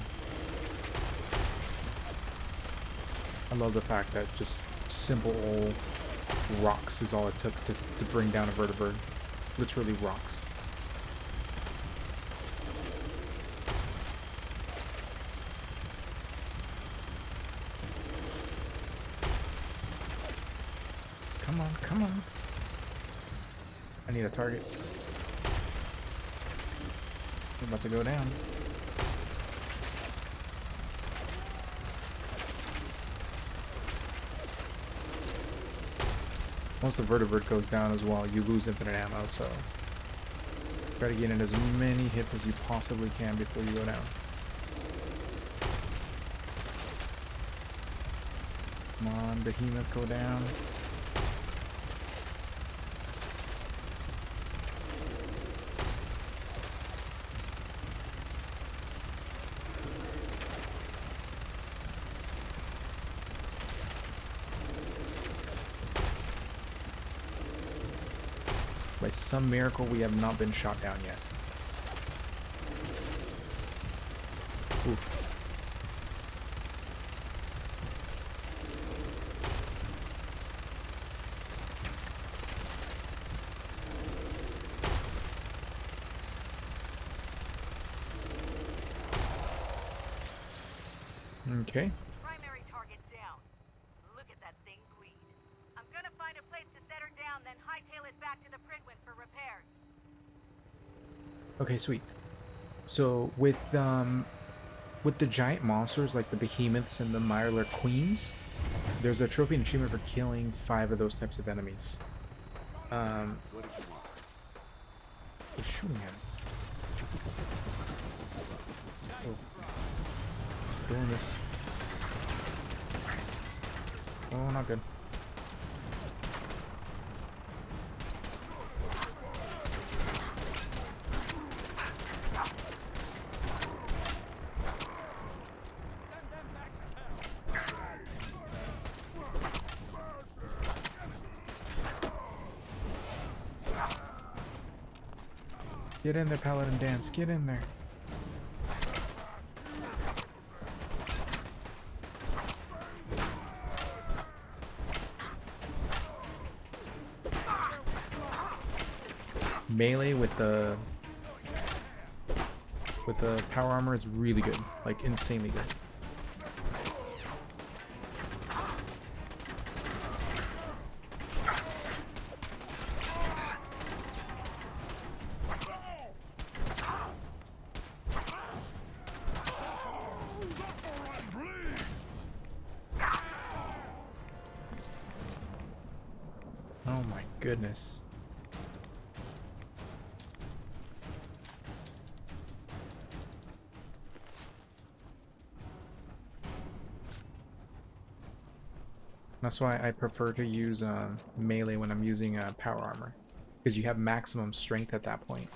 I love the fact that just simple old rocks is all it took to bring down a vertibird. Literally rocks. Come on, come on. I need a target. We're about to go down. Once the vertibird goes down as well, you lose infinite ammo, so try to get in as many hits as you possibly can before you go down. Come on, behemoth, go down. By some miracle, we have not been shot down yet. Oof. Okay. Primary target down. Look at that thing bleed. I'm gonna find a place to set her down, then hightail it back to the Prydwen for repairs. Okay, sweet. So with the giant monsters like the behemoths and the Mirelurk queens, there's a trophy and achievement for killing 5 of those types of enemies. They're shooting at us. Oh. Doing this. Oh, not good. Get in there, Paladin Dance. Get in there. Melee with the power armor is really good, like insanely good. Oh my goodness. That's why I prefer to use melee when I'm using power armor, because you have maximum strength at that point.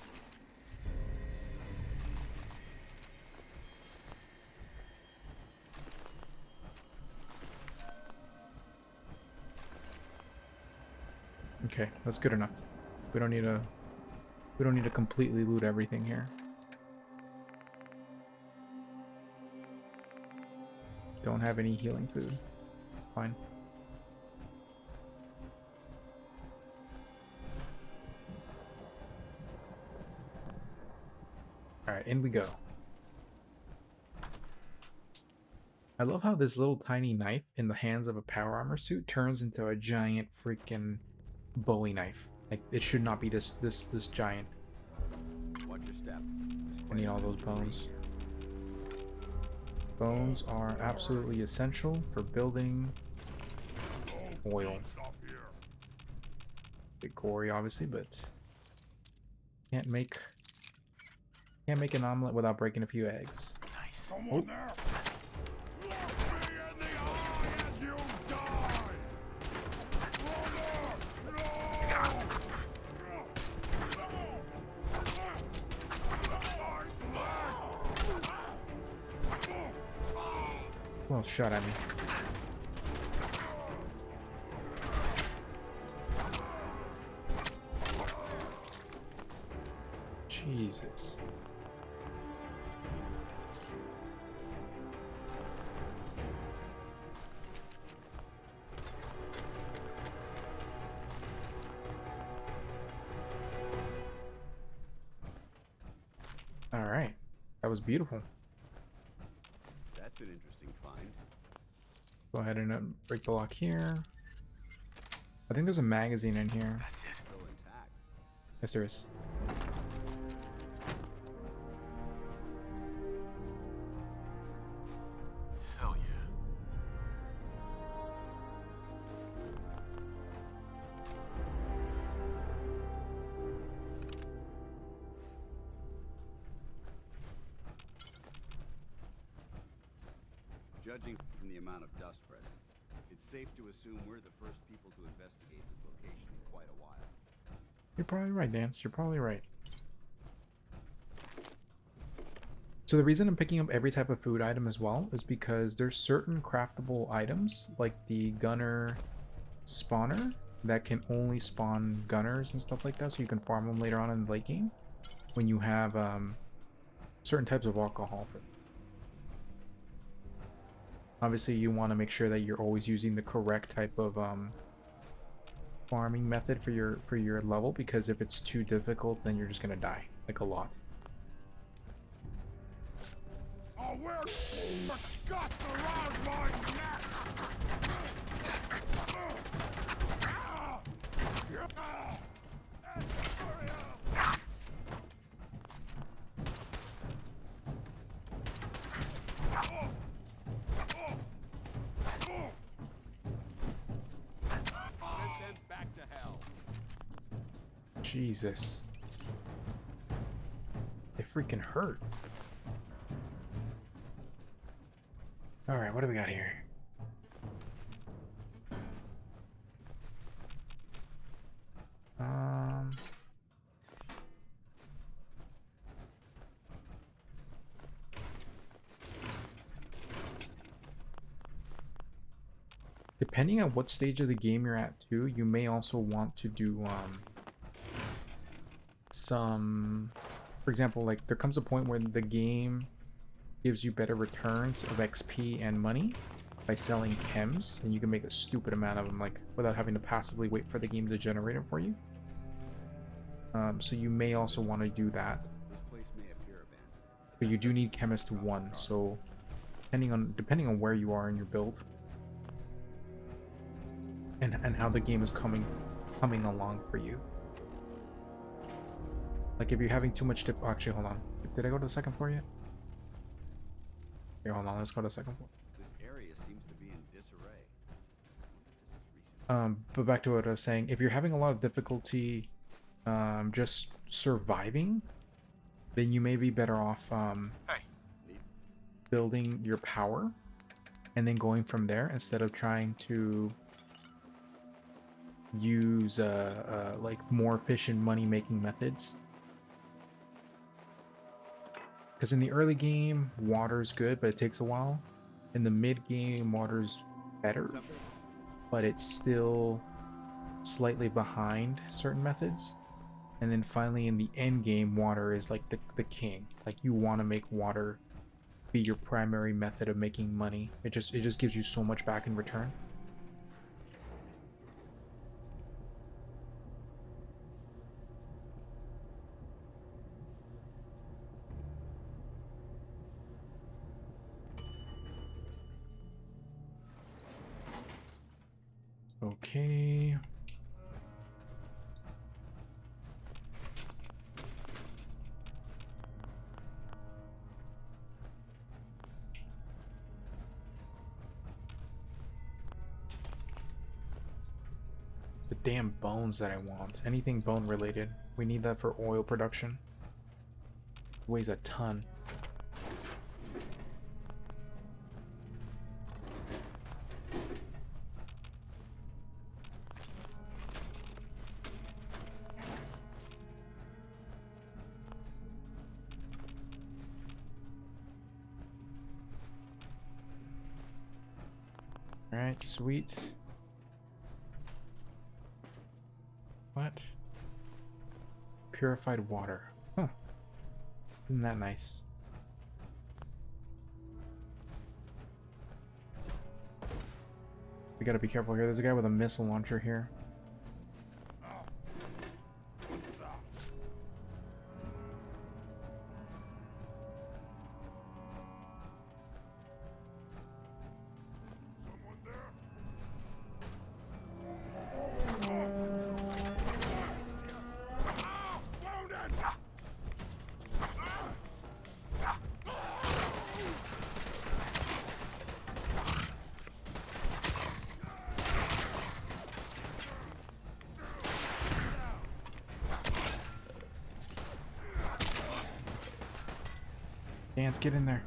Okay, that's good enough. We don't need to completely loot everything here. Don't have any healing food. Fine. Alright, in we go. I love how this little tiny knife in the hands of a power armor suit turns into a giant freaking Bowie knife. Like, it should not be this giant. Watch your step. I need all those bones. Bones are absolutely essential for building oil. Bit gory, obviously, but can't make an omelet without breaking a few eggs. Nice. Oh. Well, shot at me. Jesus. All right. That was beautiful. That's an interesting find. Go ahead and break the lock here. I think there's a magazine in here. That's it. Still intact. Yes, there is. Hell yeah. Judging from the amount of dust present, it's safe to assume we're the first people to investigate this location in quite a while. You're probably right, Dance. You're probably right. So the reason I'm picking up every type of food item as well is because there's certain craftable items, like the gunner spawner, that can only spawn gunners and stuff like that, so you can farm them later on in the late game when you have certain types of alcohol for them. Obviously, you want to make sure that you're always using the correct type of farming method for your level, because if it's too difficult, then you're just gonna die, like a lot. Oh, where the guts around my neck? Jesus. They freaking hurt. Alright, what do we got here? Depending on what stage of the game you're at too, you may also want to do some, for example, like there comes a point where the game gives you better returns of XP and money by selling chems, and you can make a stupid amount of them, like without having to passively wait for the game to generate it for you. So you may also want to do that. This place may appear abandoned. But you do need Chemist 1, so depending on where you are in your build and how the game is coming along for you. Like if you're having too much actually, hold on. Did I go to the second floor yet? Here, hold on, let's go to the second floor. This area seems to be in disarray. But back to what I was saying, if you're having a lot of difficulty just surviving, then you may be better off building your power and then going from there instead of trying to use like more efficient money making methods. Because in the early game, water's good, but it takes a while. In the mid game, water's better, but it's still slightly behind certain methods. And then finally in the end game, water is like the king. Like you want to make water be your primary method of making money. It just gives you so much back in return. Okay. The damn bones that I want. Anything bone related. We need that for oil production. Weighs a ton. Alright, sweet. What? Purified water. Huh. Isn't that nice? We gotta be careful here. There's a guy with a missile launcher here. Dance, get in there.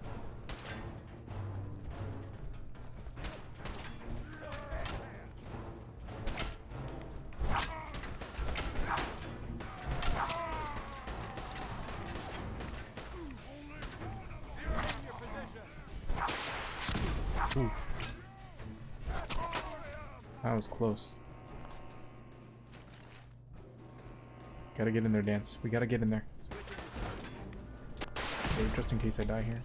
Oof. That was close. Gotta get in there, Dance. We gotta get in there. Save just in case I die here.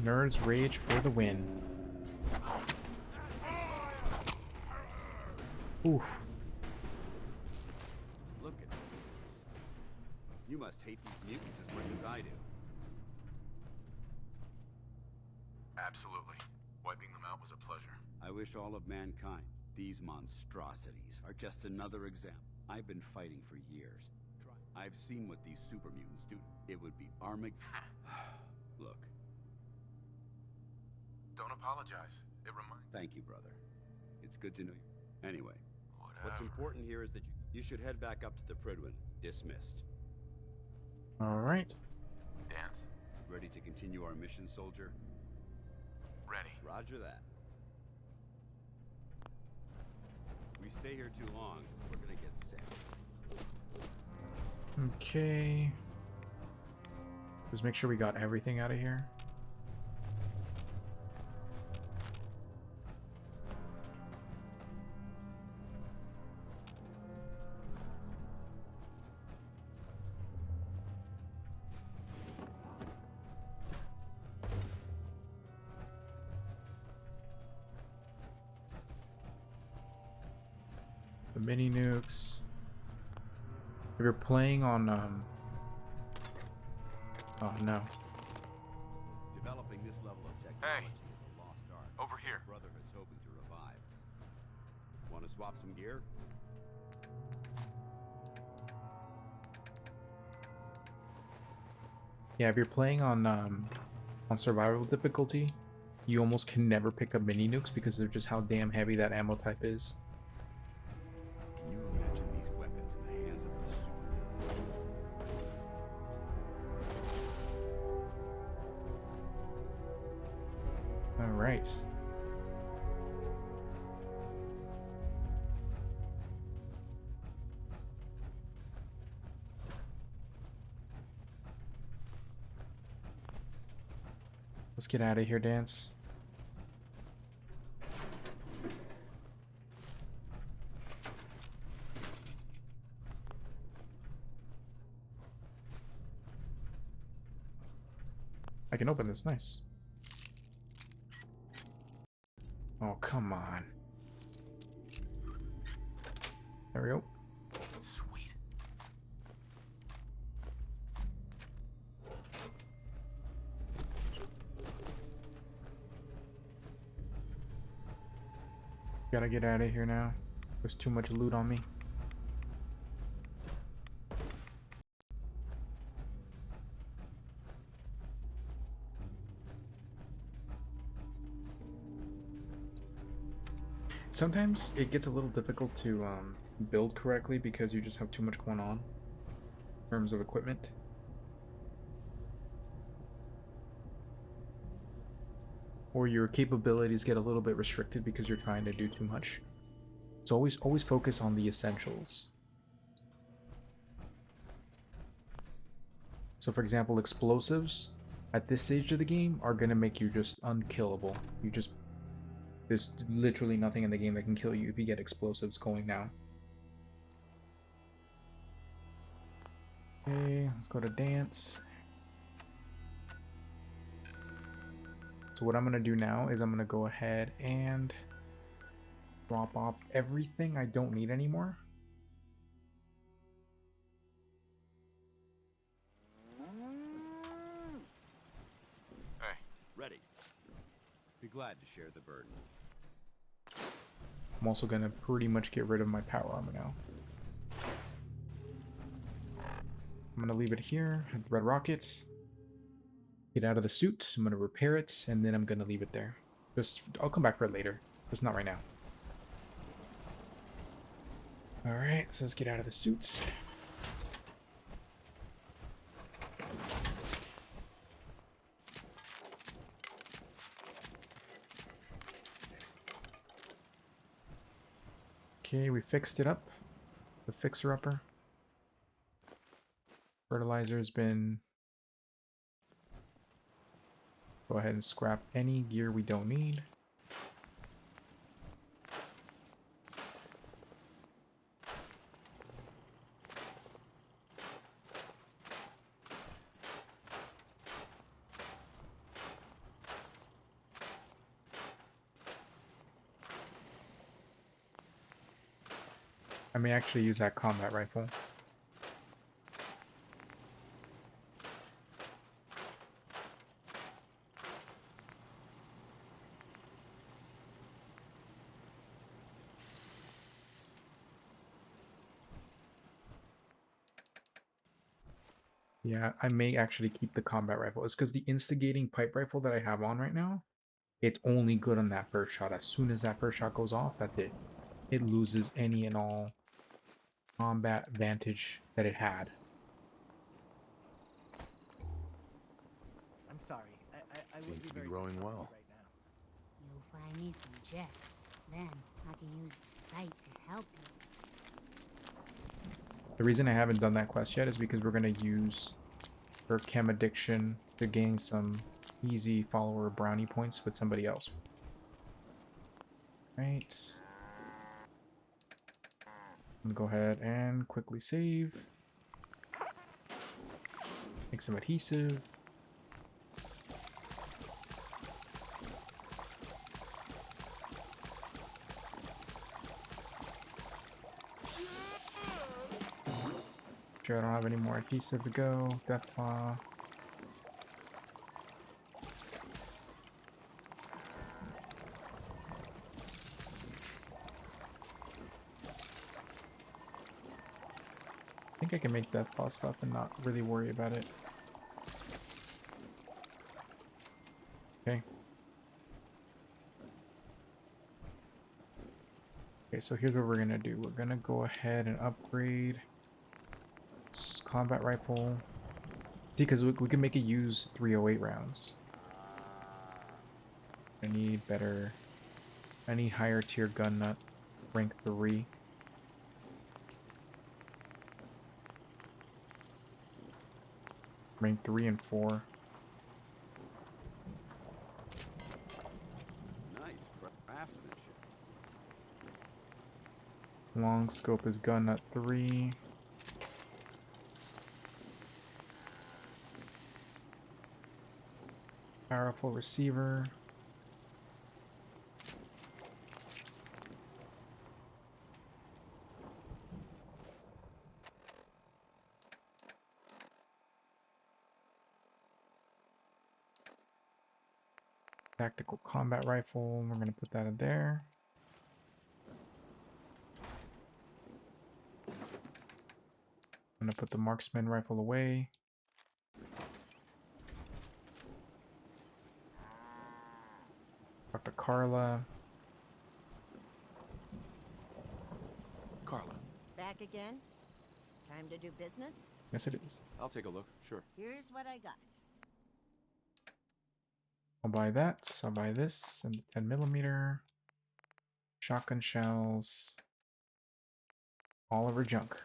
Nerd's Rage for the win. Oof. Look at this. You must hate these mutants as much as I do. Absolutely. Wiping them out was a pleasure. I wish all of mankind. These monstrosities are just another example. I've been fighting for years. I've seen what these super mutants do. It would be Look. Don't apologize. It reminds. Thank you, brother. It's good to know you. Anyway, what's important here is that you should head back up to the Prydwen. Dismissed. Alright. Dance. Ready to continue our mission, soldier? Ready. Roger that. We stay here too long, we're gonna get sick. Okay. Just make sure we got everything out of here. The mini nukes. If you're playing on oh no. Developing this level of technology is a lost art. Over here. Brotherhood's hoping to revive. Want to swap some gear? Yeah, if you're playing on survival difficulty, you almost can never pick up mini nukes because of just how damn heavy that ammo type is. Can you imagine these weapons in the hands of those super mutants? All right. Let's get out of here, Dance. I can open this, nice. Oh, come on. There we go. Sweet. Gotta get out of here now. There's too much loot on me. Sometimes it gets a little difficult to build correctly because you just have too much going on in terms of equipment. or your capabilities get a little bit restricted because you're trying to do too much. So always focus on the essentials. So for example, explosives at this stage of the game are gonna make you just unkillable. There's literally nothing in the game that can kill you if you get explosives going now. Okay, let's go to dance. So what I'm gonna do now is I'm gonna go ahead and drop off everything I don't need anymore. Hey, ready. Be glad to share the burden. I'm also gonna pretty much get rid of my power armor now. I'm gonna leave it here, red rockets. Get out of the suit, I'm gonna repair it, and then I'm gonna leave it there. I'll come back for it later, just not right now. Alright, so let's get out of the suits. Okay, we fixed it up. The fixer-upper. Fertilizer's been... Go ahead and scrap any gear we don't need. I may actually use that combat rifle. Yeah, I may actually keep the combat rifle. It's because the instigating pipe rifle that I have on right now, it's only good on that first shot. As soon as that first shot goes off, that's it. It loses any and all combat advantage that it had. I'm sorry. I Seems to be growing well. You'll find me some jet. Then I can use the site to help you. The reason I haven't done that quest yet is because we're going to use her chem addiction to gain some easy follower brownie points with somebody else. Right. I'm gonna go ahead and quickly save. Make some adhesive. Sure, I don't have any more adhesive to go. Deathclaw. I think I can make Deathclaw stuff and not really worry about it. Okay. Okay, so here's what we're gonna do. We're gonna go ahead and upgrade this combat rifle. See, because we can make it use 308 rounds. I need better. I need higher tier gun nut, rank 3. Rank 3 and 4. Nice craftsmanship. Long scope is gun nut 3. Powerful receiver. Tactical combat rifle, we're going to put that in there. I'm going to put the marksman rifle away. Talk to Carla. Carla. Back again? Time to do business? Yes, it is. I'll take a look, sure. Here's what I got. I'll buy that. I'll buy this and the 10mm. Shotgun shells. All of her junk.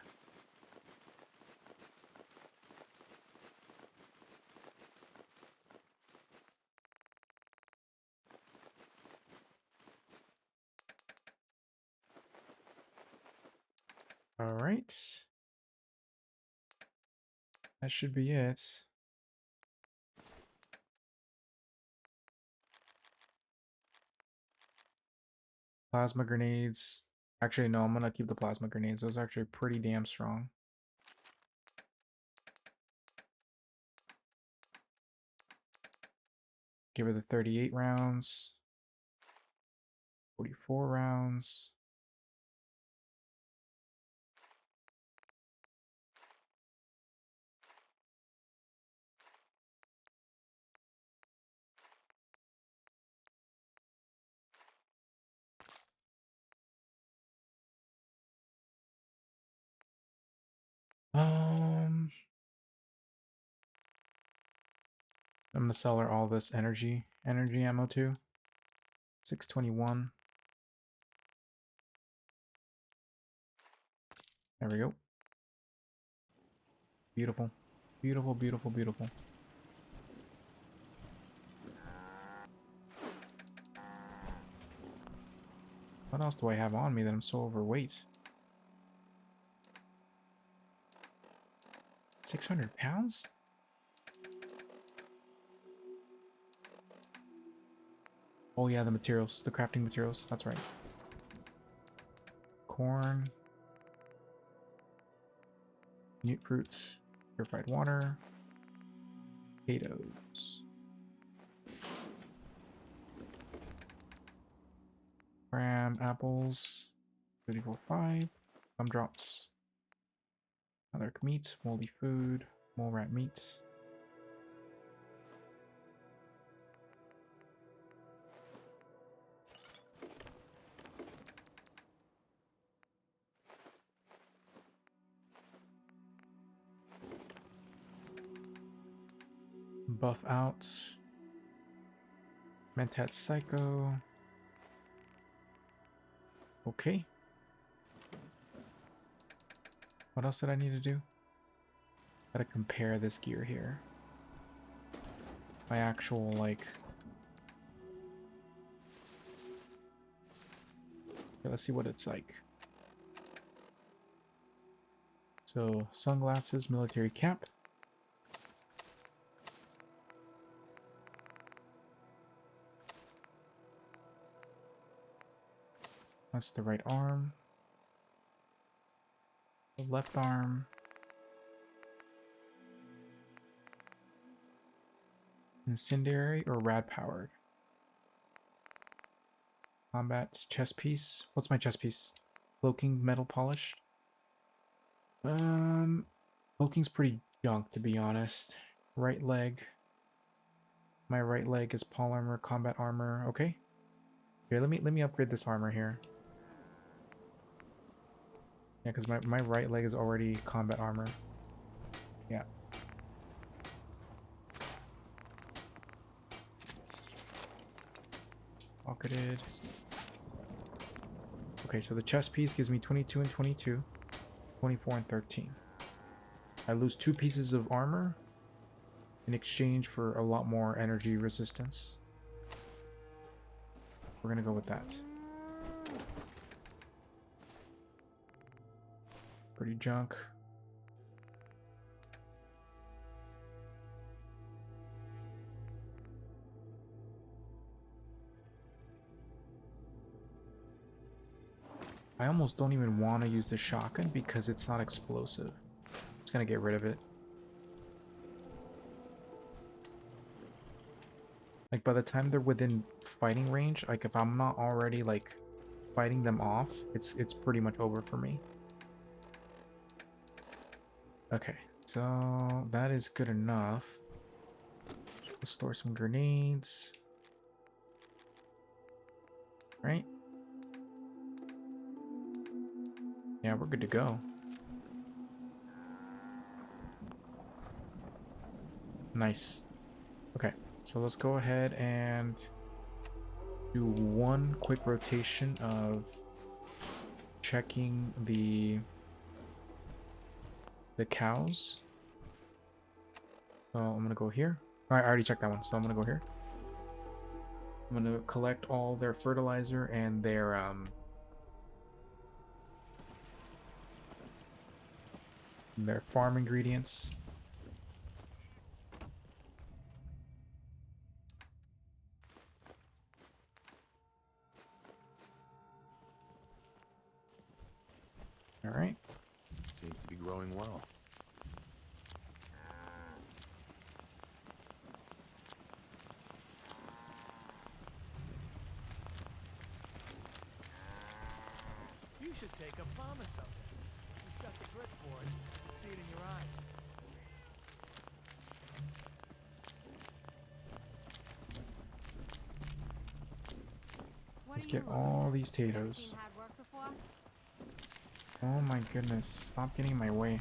All right. That should be it. Plasma grenades. Actually, no, I'm gonna keep the plasma grenades. Those are actually pretty damn strong. Give her the 38 rounds. 44 rounds. I'm gonna sell her all this energy ammo too. 621. There we go. Beautiful. Beautiful, beautiful, beautiful. What else do I have on me that I'm so overweight? 600 pounds? Oh yeah, the materials, the crafting materials, that's right. Corn. Newt fruit. Purified water. Potatoes. Graham apples. 34.5. Gumdrops. Other meat. Moldy food. Mole rat meat. Buff out. Mentat Psycho. Okay. What else did I need to do? Gotta compare this gear here. My actual, like... Okay, let's see what it's like. So, sunglasses, military cap. That's the right arm. The left arm. Incendiary or rad powered? Combat chest piece. What's my chest piece? Cloaking metal polish. Cloaking's pretty junk, to be honest. Right leg. My right leg is Paul armor, combat armor. Okay. Here, let me upgrade this armor here. Yeah, because my right leg is already combat armor. Yeah. Pocketed. Okay, so the chest piece gives me 22 and 22. 24 and 13. I lose 2 pieces of armor in exchange for a lot more energy resistance. We're gonna go with that. Pretty junk. I almost don't even want to use the shotgun because it's not explosive. Just gonna get rid of it. Like by the time they're within fighting range, like if I'm not already like fighting them off, it's pretty much over for me. Okay, so that is good enough. Let's store some grenades. Right? Yeah, we're good to go. Nice. Okay. So let's go ahead and do one quick rotation of checking the cows. So I'm gonna go here. All right, I already checked that one, so I'm gonna go here. I'm gonna collect all their fertilizer and their farm ingredients. All right. Seems to be growing well. You should take a bomb or something. You've got the grit for it. I see it in your eyes. Let's get all these potatoes. Oh my goodness, stop getting in my way.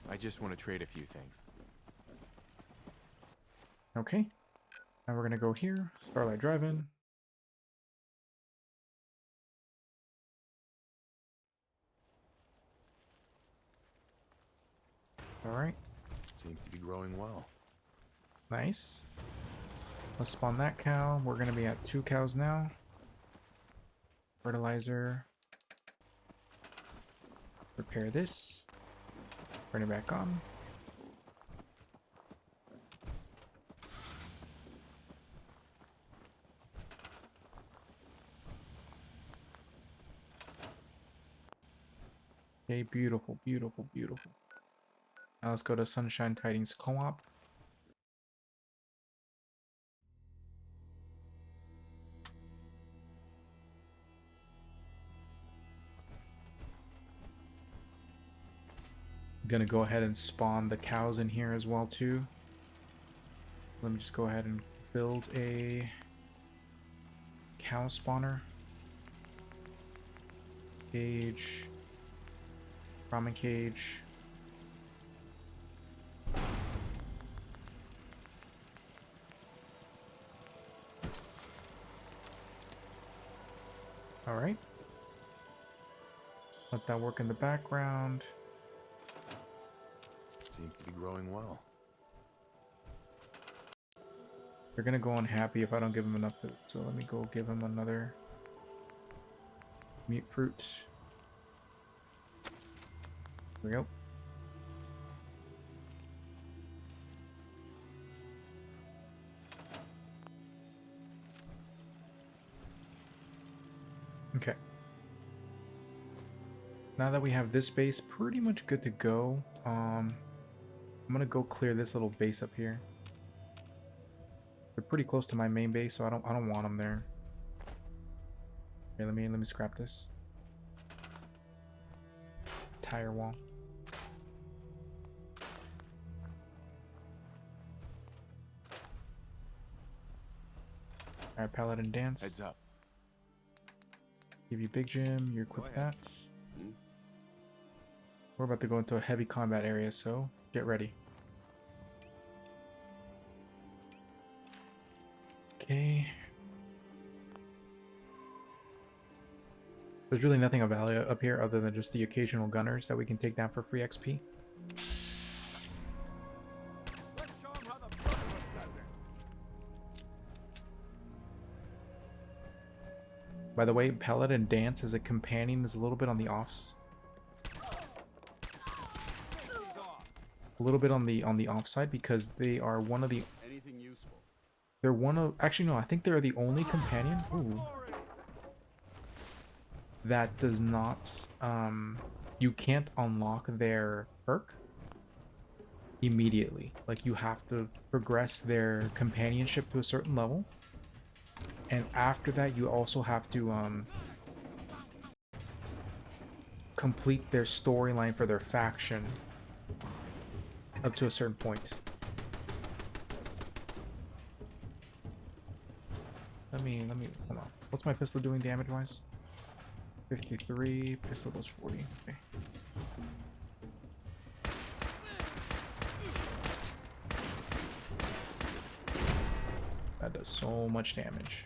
I just want to trade a few things. Okay. Now we're gonna go here, Starlight Drive-In. Alright. Seems to be growing well. Nice. Let's spawn that cow. We're gonna be at 2 cows now. Fertilizer. Repair this. Turn it back on. Okay, beautiful, beautiful, beautiful. Now let's go to Sunshine Tidings Co-op. Gonna go ahead and spawn the cows in here as well too. Let me just go ahead and build a cow spawner. Cage. Ramen cage. Alright. Let that work in the background. Seems to be growing well. They're gonna go unhappy if I don't give them enough food. So let me go give them another mute fruit. There we go. Okay. Now that we have this base pretty much good to go, I'm gonna go clear this little base up here. They're pretty close to my main base, so I don't want them there. Okay, let me scrap this. Tire wall. Alright, Paladin Dance. Heads up. Give you Big Jim, you equip that. We're about to go into a heavy combat area, so get ready. Okay. There's really nothing of value up here other than just the occasional gunners that we can take down for free XP. By the way, Paladin Dance as a companion is a little bit on the offs. A little bit on the offside because they are one of the. Anything useful? They're one of. Actually, no. I think they're the only companion. Ooh. That does not. You can't unlock their perk immediately. Like you have to progress their companionship to a certain level. And after that, you also have to complete their storyline for their faction up to a certain point. Let me hold on. What's my pistol doing damage wise? 53, pistol does 40. Okay. That does so much damage.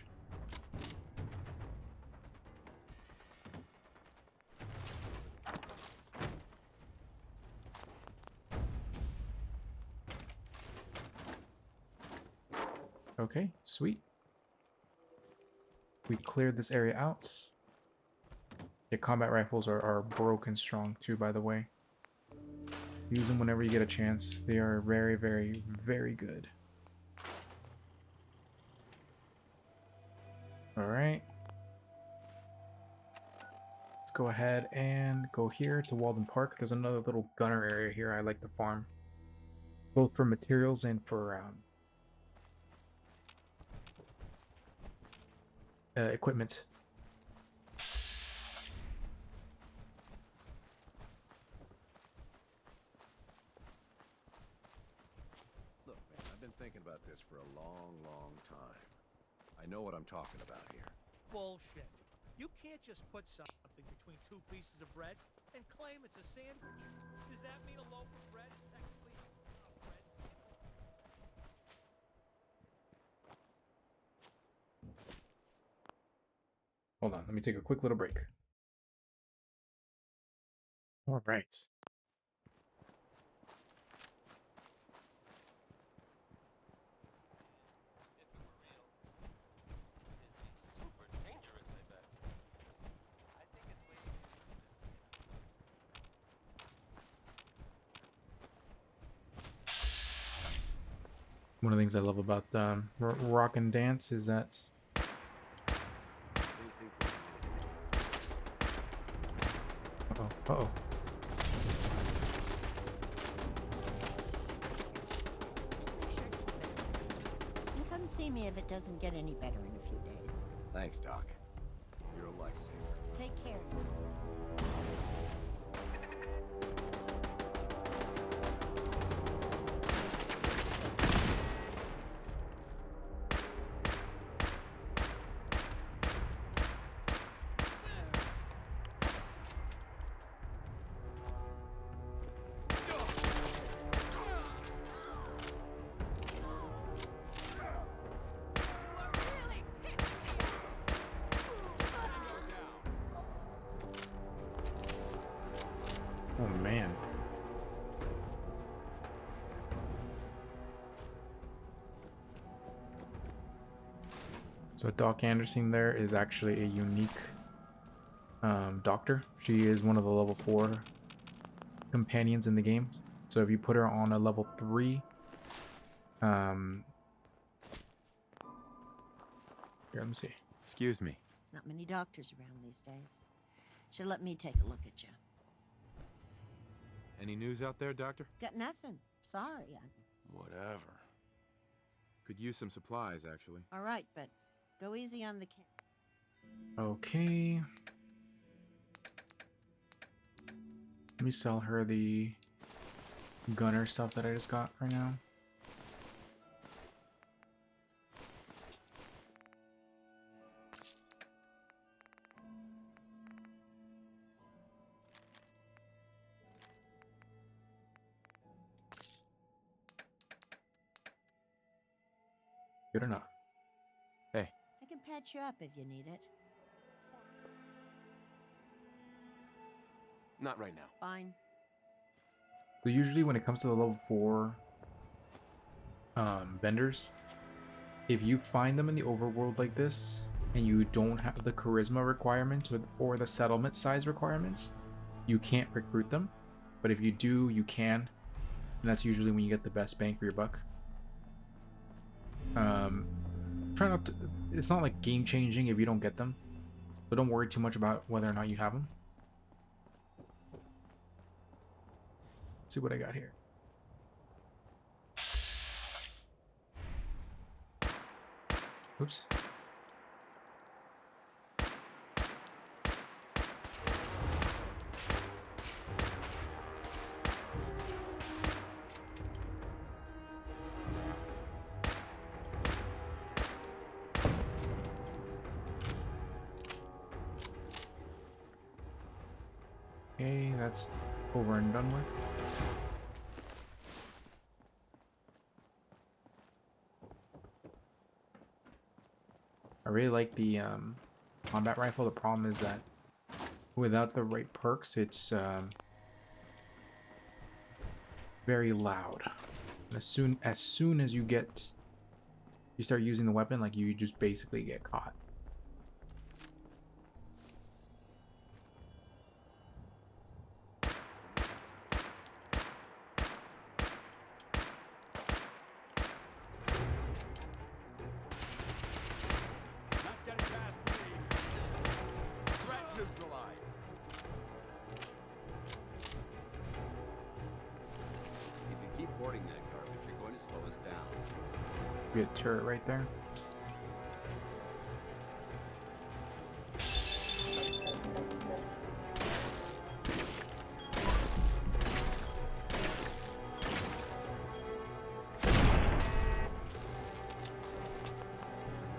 Okay, sweet. We cleared this area out. The combat rifles are broken strong too, by the way. Use them whenever you get a chance. They are very, very, very good. Alright. Let's go ahead and go here to Walden Park. There's another little gunner area here I like to farm. Both for materials and for equipment. Look, man, I've been thinking about this for a long, long time. I know what I'm talking about here. Bullshit. You can't just put something between two pieces of bread and claim it's a sandwich. Does that mean a loaf of bread is technically a bread sandwich? Hold on, let me take a quick little break. All right. One of the things I love about Rock and Dance is that uh-oh. You come see me if it doesn't get any better in a few days. Thanks, Doc. You're a lifesaver. Take care. Oh man. So Doc Anderson there is actually a unique doctor. She is one of the level 4 companions in the game. So if you put her on a level 3, here, let me see. Excuse me. Not many doctors around these days. Should let me take a look at you. Any news out there, Doctor? Got nothing. Sorry. Whatever. Could use some supplies, actually. All right, but go easy on the cat. Okay. Let me sell her the gunner stuff that I just got right now. Good enough. Hey. I can patch you up if you need it. Not right now. Fine. So usually when it comes to the level 4 vendors, if you find them in the overworld like this and you don't have the charisma requirements or the settlement size requirements, you can't recruit them. But if you do, you can. And that's usually when you get the best bang for your buck. Try not to, it's not like game changing if you don't get them, so don't worry too much about whether or not you have them. Let's see what I got here. Oops. Okay, that's over and done with. I really like the combat rifle. The problem is that without the right perks, it's very loud. And as soon as you start using the weapon, like you just basically get caught. Be a turret right there.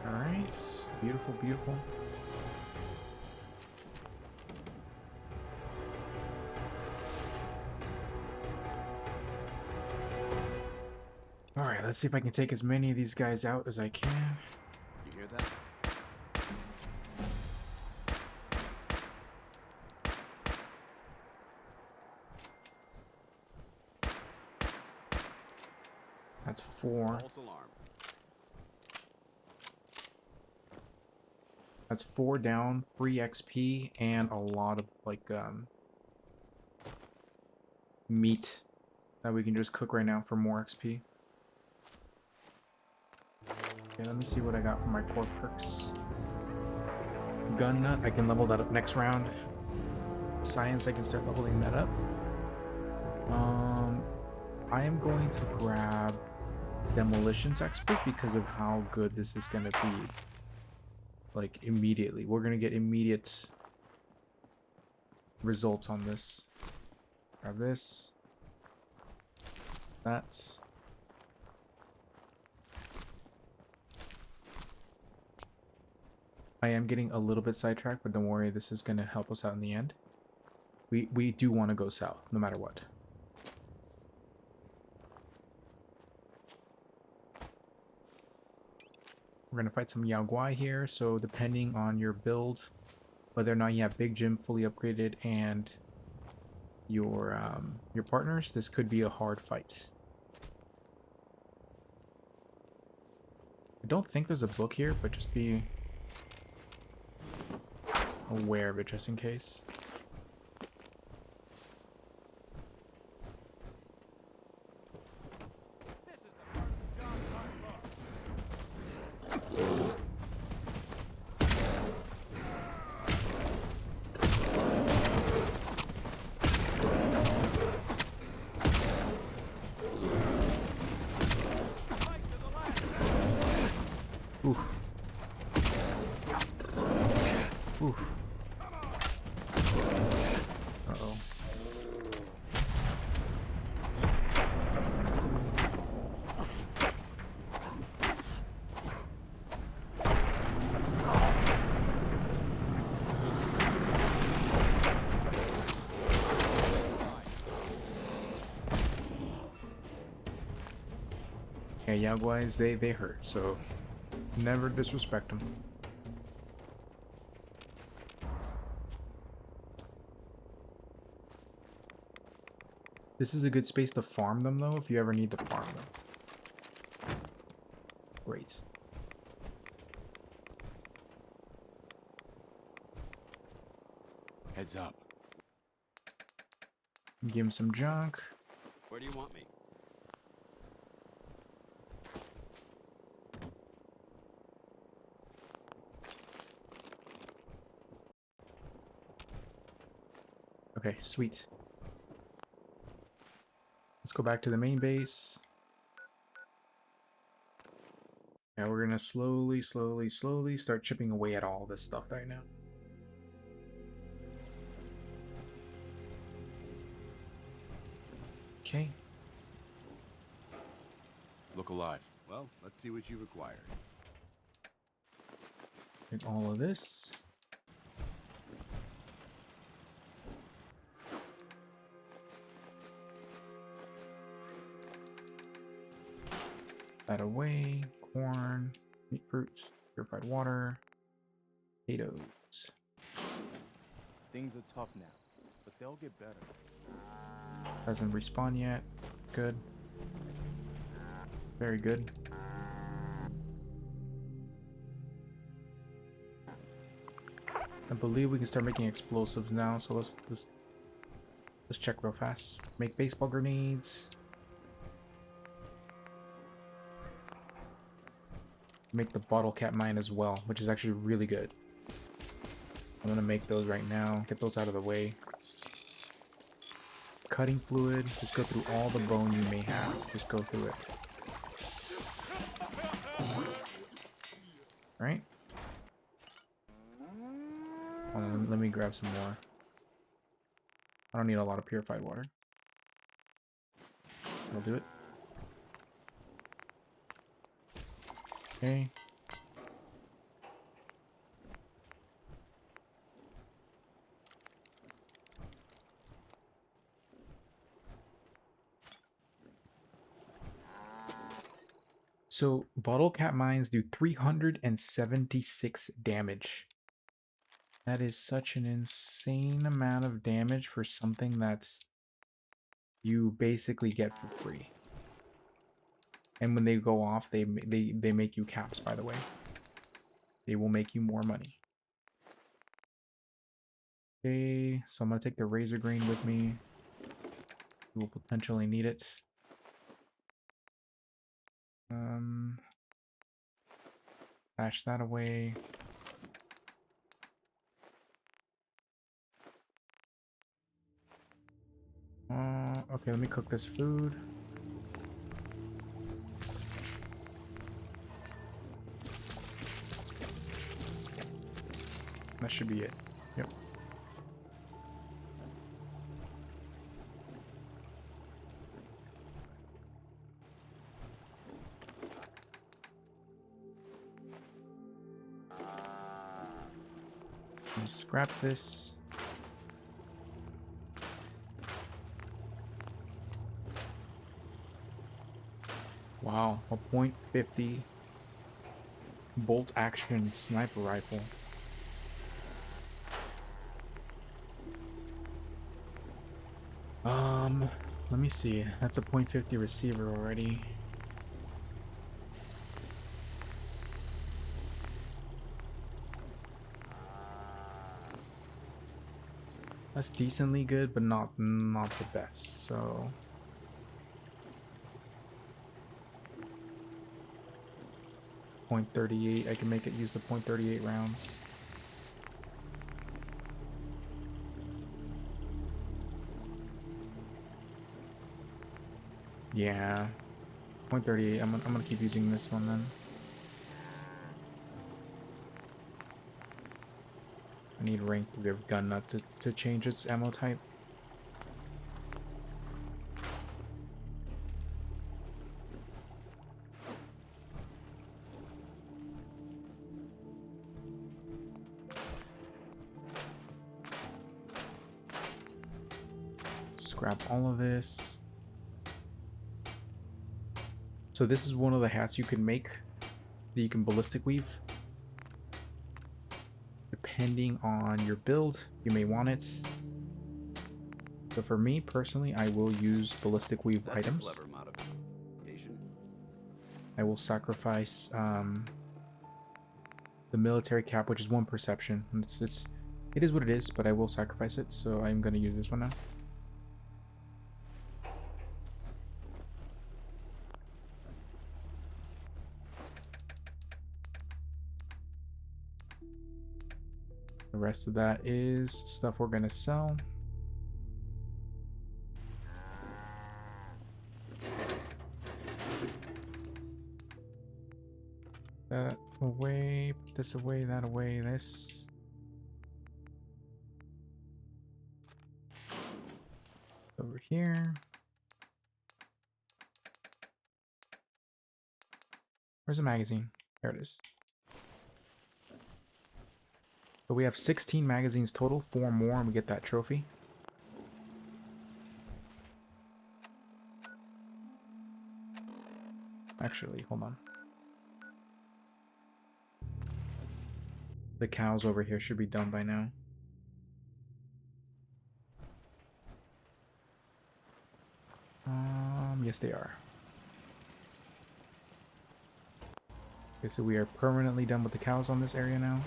All right, beautiful, beautiful. Alright, let's see if I can take as many of these guys out as I can. You hear that? That's 4. False alarm. That's 4 down, free XP, and a lot of like meat that we can just cook right now for more XP. Okay, let me see what I got for my core perks. Gun nut, I can level that up next round. Science, I can start leveling that up. I am going to grab Demolitions Expert because of how good this is gonna be. Like immediately, we're gonna get immediate results on this. Grab this. That. I am getting a little bit sidetracked, but don't worry, this is going to help us out in the end. We do want to go south, no matter what. We're going to fight some Yao Guai here, so depending on your build, whether or not you have Big Jim fully upgraded and your partners, this could be a hard fight. I don't think there's a book here, but just be aware of it just in case. Oof. Oof. Uh-oh. Yeah, Yao Guais, they hurt, so never disrespect them. This is a good space to farm them, though, if you ever need to farm them. Great. Heads up. Give him some junk. Where do you want me? Okay, sweet. Let's go back to the main base. Now we're gonna slowly start chipping away at all this stuff right now. Okay. Look alive. Well, let's see what you've acquired. Take all of this. That away. Corn, meat fruit. Purified water. Potatoes. Things are tough now, but they'll get better. Hasn't respawned yet. Good. Very good. I believe we can start making explosives now, so let's check real fast. Make baseball grenades. Make the bottle cap mine as well, which is actually really good. I'm gonna make those right now. Get those out of the way. Cutting fluid. Just go through all the bone you may have. Just go through it. Right? Hold on, let me grab some more. I don't need a lot of purified water. I'll do it. Okay. So bottle cap mines do 376 damage. That is such an insane amount of damage for something that's you basically get for free. And when they go off, they make you caps, by the way. They will make you more money. Okay, so I'm gonna take the razor grain with me. We will potentially need it. Bash that away. Okay, let me cook this food. That should be it. Yep. Scrap this. Wow, a .50 bolt action sniper rifle. Let me see. That's a .50 receiver already. That's decently good, but not the best. So .38. I can make it use the .38 rounds. Yeah, .38. I'm gonna keep using this one then. I need rank 3 of gun nut to change its ammo type. Scrap all of this. So this is one of the hats you can make that you can ballistic weave. Depending on your build, you may want it. So for me personally, I will use ballistic weave items. Clever modification. I will sacrifice the military cap, which is 1 perception. It is what it is, but I will sacrifice it. So I'm gonna use this one now. The rest of that is stuff we're gonna sell. That away, put this away, that away, this. Over here. Where's the magazine? There it is. So we have 16 magazines total, 4 more and we get that trophy. Actually, hold on. The cows over here should be done by now. Yes, they are. Okay, so we are permanently done with the cows on this area now.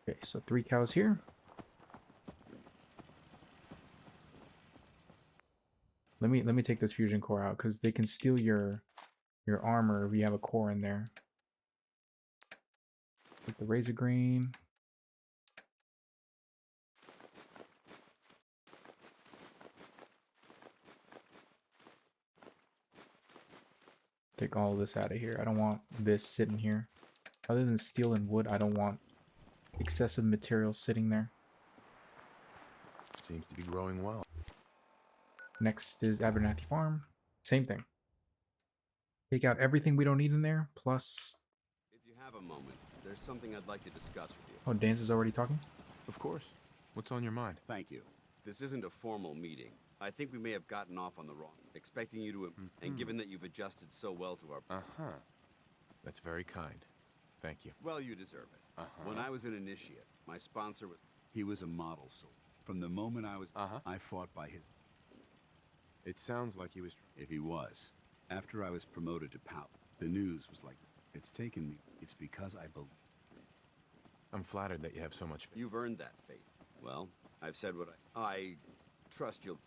Okay, so 3 cows here. Let me take this fusion core out because they can steal your armor if you have a core in there. Take the razor green. Take all of this out of here. I don't want this sitting here. Other than steel and wood, I don't want excessive material sitting there. Seems to be growing well. Next is Abernathy Farm. Same thing. Take out everything we don't need in there, plus... If you have a moment, there's something I'd like to discuss with you. Oh, Dance is already talking? Of course. What's on your mind? Thank you. This isn't a formal meeting. I think we may have gotten off on the wrong. Expecting you to... And given that you've adjusted so well to our... Uh-huh. That's very kind. Thank you. Well, you deserve it. When I was an initiate, my sponsor was... He was a model soldier. From the moment I was... I fought by his... It sounds like he was... If he was. After I was promoted to Pal, the news was like... It's taken me... It's because I believe... I'm flattered that you have so much faith. You've earned that faith. Well, I've said what I trust you'll...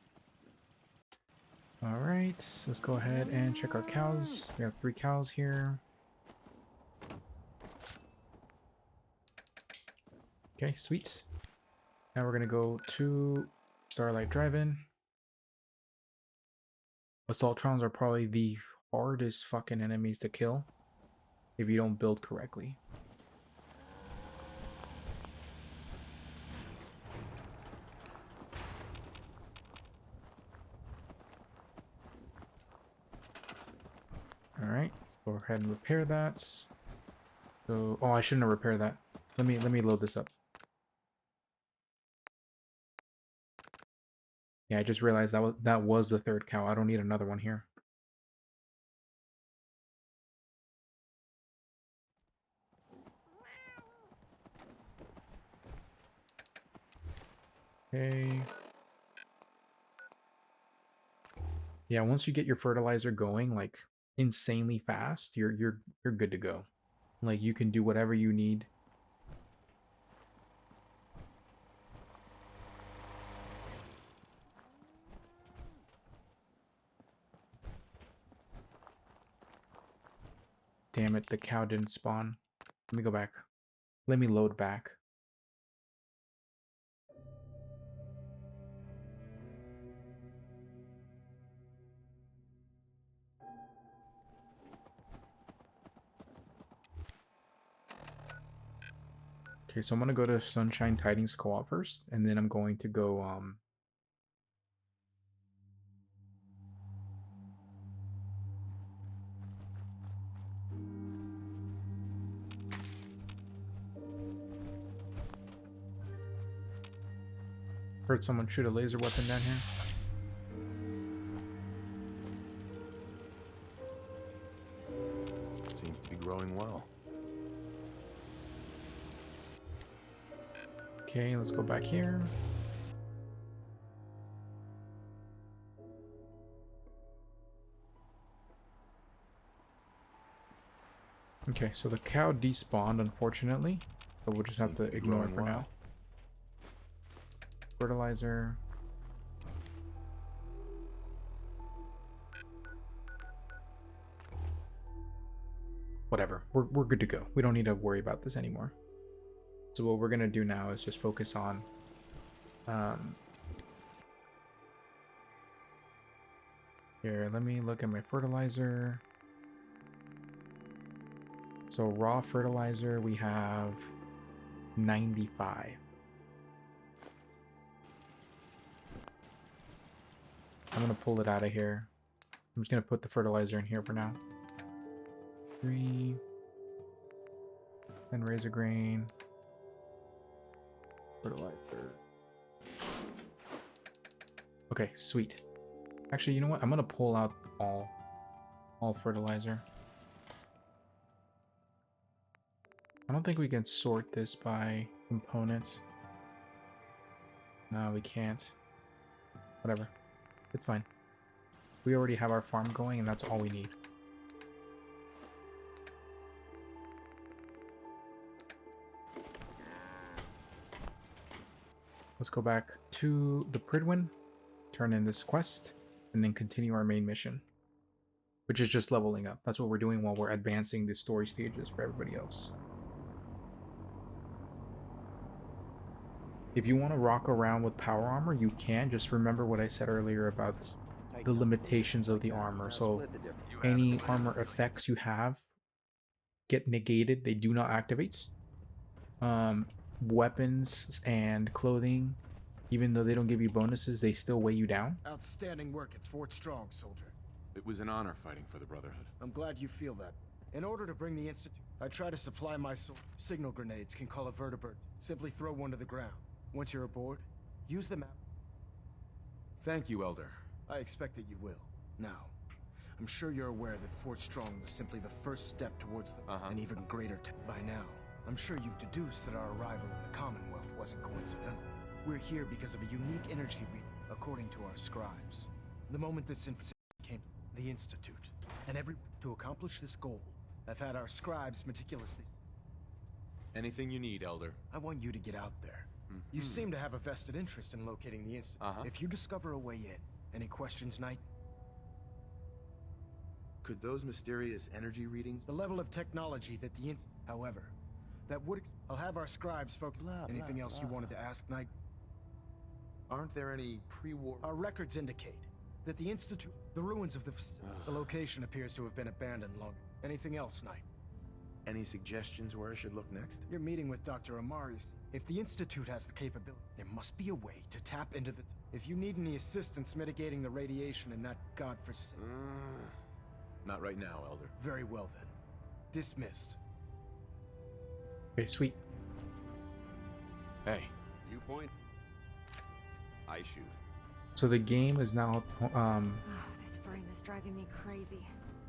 Alright, let's go ahead and check our cows. We have 3 cows here. Okay, sweet. Now we're gonna go to Starlight Drive-In. Assaultrons are probably the hardest fucking enemies to kill if you don't build correctly. Alright, let's go ahead and repair that. So, oh, I shouldn't have repaired that. Let me load this up. Yeah, I just realized that was the 3rd cow. I don't need another one here. Okay. Yeah, once you get your fertilizer going like insanely fast, you're good to go. Like you can do whatever you need. Damn it, the cow didn't spawn. Let me go back. Let me load back. Okay, so I'm gonna go to Sunshine Tidings Co-op first, and then I'm going to go heard someone shoot a laser weapon down here. Seems to be growing well. Okay, let's go back here. Okay, so the cow despawned, unfortunately, but we'll just have to ignore it for now. Fertilizer. Whatever, we're good to go. We don't need to worry about this anymore. So what we're gonna do now is just focus on here, let me look at my fertilizer. So raw fertilizer, we have 95. I'm gonna pull it out of here. I'm just gonna put the fertilizer in here for now. 3 and razor grain. Fertilizer. Okay, sweet. Actually, you know what? I'm gonna pull out all fertilizer. I don't think we can sort this by components. No, we can't. Whatever. It's fine. We already have our farm going, and that's all we need. Let's go back to the Pridwin, turn in this quest, and then continue our main mission, which is just leveling up. That's what we're doing while we're advancing the story stages for everybody else. If you want to rock around with power armor, you can. Just remember what I said earlier about the limitations of the armor. So any armor effects you have get negated. They do not activate. Weapons and clothing, even though they don't give you bonuses, they still weigh you down. Outstanding work at Fort Strong, soldier. It was an honor fighting for the Brotherhood. I'm glad you feel that. In order to bring the Institute, I try to supply my signal grenades can call a vertebrate. Simply throw one to the ground. Once you're aboard, use the map. Thank you, Elder. I expect that you will. Now, I'm sure you're aware that Fort Strong was simply the first step towards an even greater by now. I'm sure you've deduced that our arrival in the Commonwealth wasn't coincidental. We're here because of a unique energy reading, according to our scribes. The moment this information came, the Institute, and to accomplish this goal, I've had our scribes meticulously. Anything you need, Elder. I want you to get out there. You seem to have a vested interest in locating the Institute. If you discover a way in, any questions, Knight? Could those mysterious energy readings? The level of technology that the however, that would I'll have our scribes focus. Anything else you wanted to ask, Knight? Aren't there any pre-war? Our records indicate that the Institute, the ruins of the location appears to have been abandoned long. Anything else, Knight? Any suggestions where I should look next? You're meeting with Dr. Amaris. If the Institute has the capability, there must be a way to tap into the... If you need any assistance mitigating the radiation in that godforsaken... Not right now, Elder. Very well, then. Dismissed. Okay, sweet. Hey. Viewpoint. I shoot. So the game is now... This frame is driving me crazy.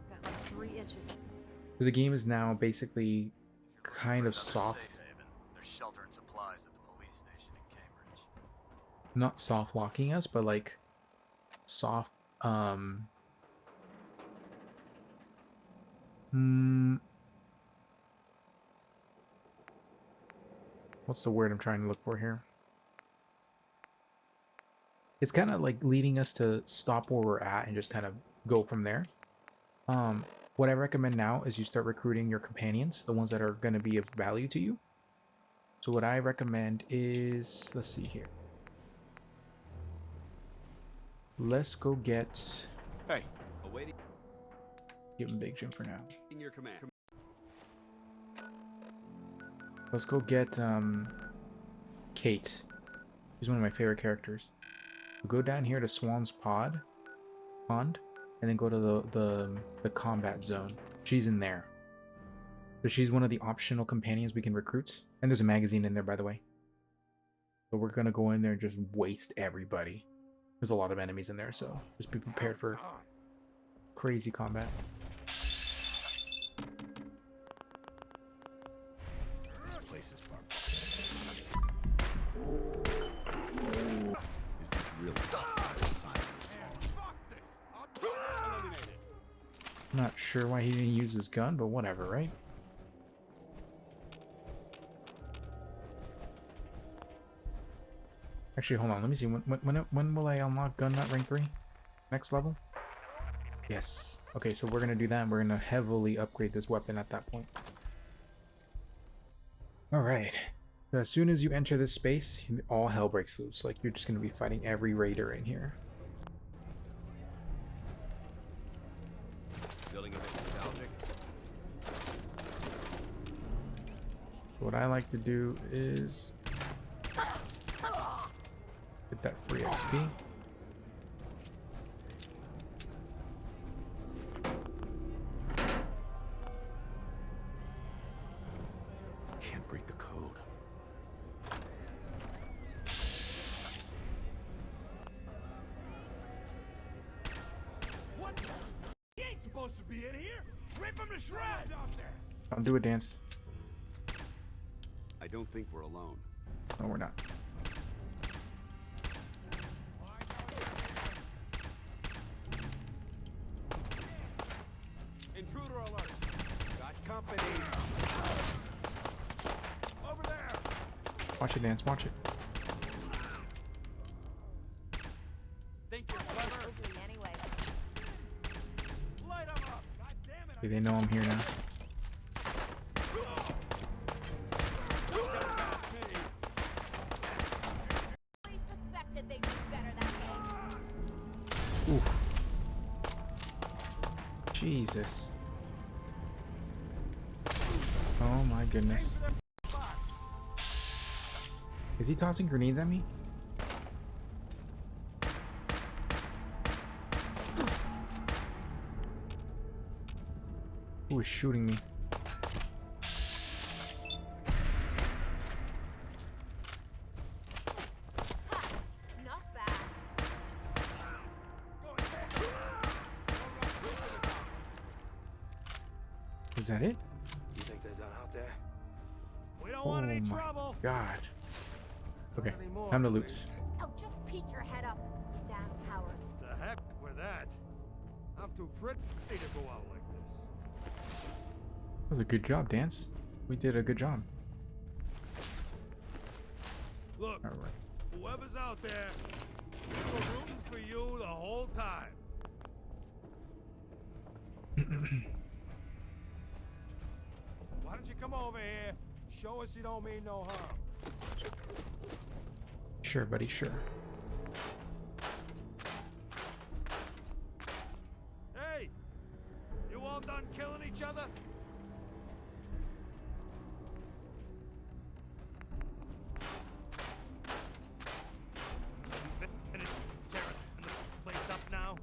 Got like 3 itches. So the game is now basically kind of soft. There's shelter and supplies at the police station in Cambridge. Not soft locking us, but like soft what's the word I'm trying to look for here? It's kind of like leading us to stop where we're at and just kind of go from there. What I recommend now is you start recruiting your companions, the ones that are going to be of value to you. So what I recommend is, let's see here. Let's go get... Hey. Awaiting. Give him Big Jim for now. Your command. Let's go get Kate. She's one of my favorite characters. We'll go down here to Swan's Pond, and then go to the combat zone. She's in there. So she's one of the optional companions we can recruit. And there's a magazine in there, by the way. So we're gonna go in there and just waste everybody. There's a lot of enemies in there, so just be prepared for crazy combat. This place is barbed. Is this really Dr. Simon? Not sure why he didn't use his gun, but whatever, right? Actually, hold on. Let me see. When will I unlock Gun Nut rank 3? Next level? Yes. Okay, so we're going to do that, and we're going to heavily upgrade this weapon at that point. Alright. So as soon as you enter this space, all hell breaks loose. Like, you're just going to be fighting every raider in here. Feeling a bit nostalgic? What I like to do is get that free XP. Can't break the code. supposed to be in here? Rip him to shreds out there. Don't do it, Dance. I don't think we're alone. No, we're not. Intruder alert. Got company. Over there. Watch it, Dance. Watch it. Think you're clever? Anyway. Light him up. God damn it. Okay, they know I'm here now. We suspected they'd do better that way. Oof. Jesus. Oh my goodness. Is he tossing grenades at me? Who is shooting me? Not bad. Is that it? You think they're done out there? We don't Oh want any my trouble. god. Okay, anymore, time to at loot. least. Oh, just peek your head up, you damn coward. The heck with that. I'm too pretty to go out like this. That was a good job, Dance. We did a good job. Look, Alright. whoever's out there, we were rooting for you the whole time. Why don't you come over here? Show us you don't mean no harm. Sure, buddy, sure. Hey! You all done killing each other? You finished tearing the place up now?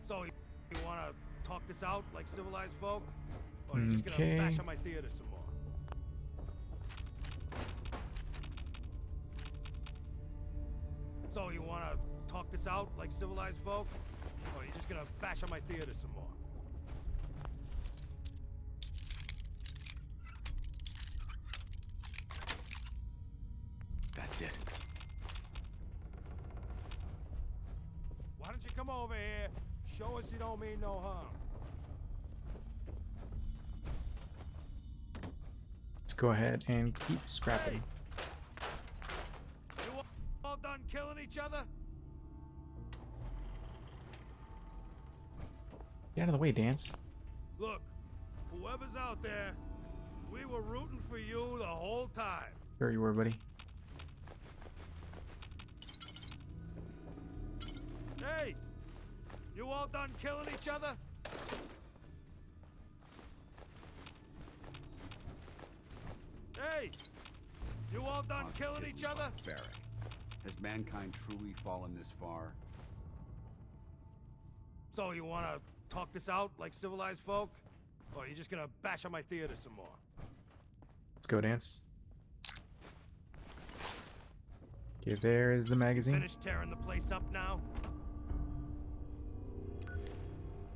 So you wanna talk this out like civilized folk? Or are you just gonna Okay. bash on my theater some more? So you wanna talk this out like civilized folk? Or are you just gonna bash on my theater some more? That's it. Why don't you come over here? Show us you don't mean no harm. Let's go ahead and keep scrapping. You all done killing each other? Get out of the way, Dance. Look, whoever's out there, we were rooting for you the whole time. There you were, buddy. Hey! You all done killing each other? Hey! You all done killing each other? Barbaric. Has mankind truly fallen this far? So you wanna talk this out like civilized folk? Or are you just gonna bash on my theater some more? Let's go, Dance. Okay, there is the magazine. Finish tearing the place up now?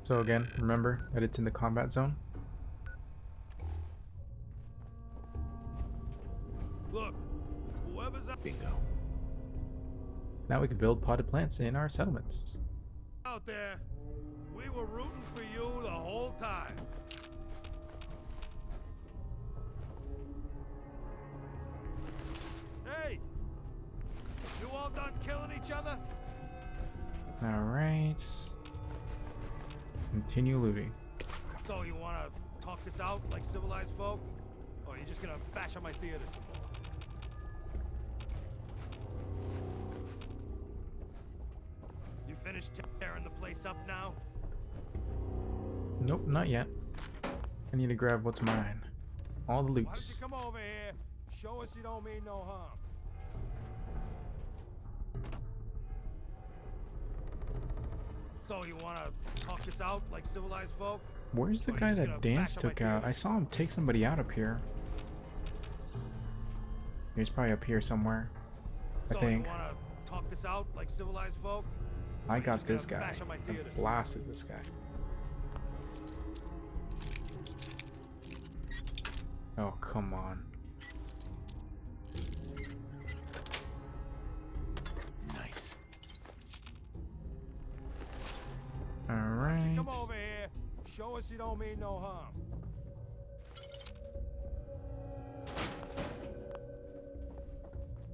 So again, remember that it's in the combat zone. Look, whoever's Bingo. Now we can build potted plants in our settlements. out there, we were rooting for you the whole time. Hey! You all done killing each other? Alright. Continue looting. So you wanna talk this out like civilized folk? Or are you just gonna bash on my theater some more? You finished tearing the place up now? Nope, not yet. I need to grab what's mine. All the Why don't you loots. come over here? Show us you don't mean no harm. So you wanna talk this out like civilized folk? Where's the Or are you guy just that gonna Dance bash on my took out? I theaters? saw him take somebody out up here. He's probably up here somewhere. I So think. you wanna talk this out like civilized folk? I Or you got just this gonna guy. bash on my I theaters? blasted this guy. Oh, come on. Nice. Come Alright. over here. Show us you don't mean no harm.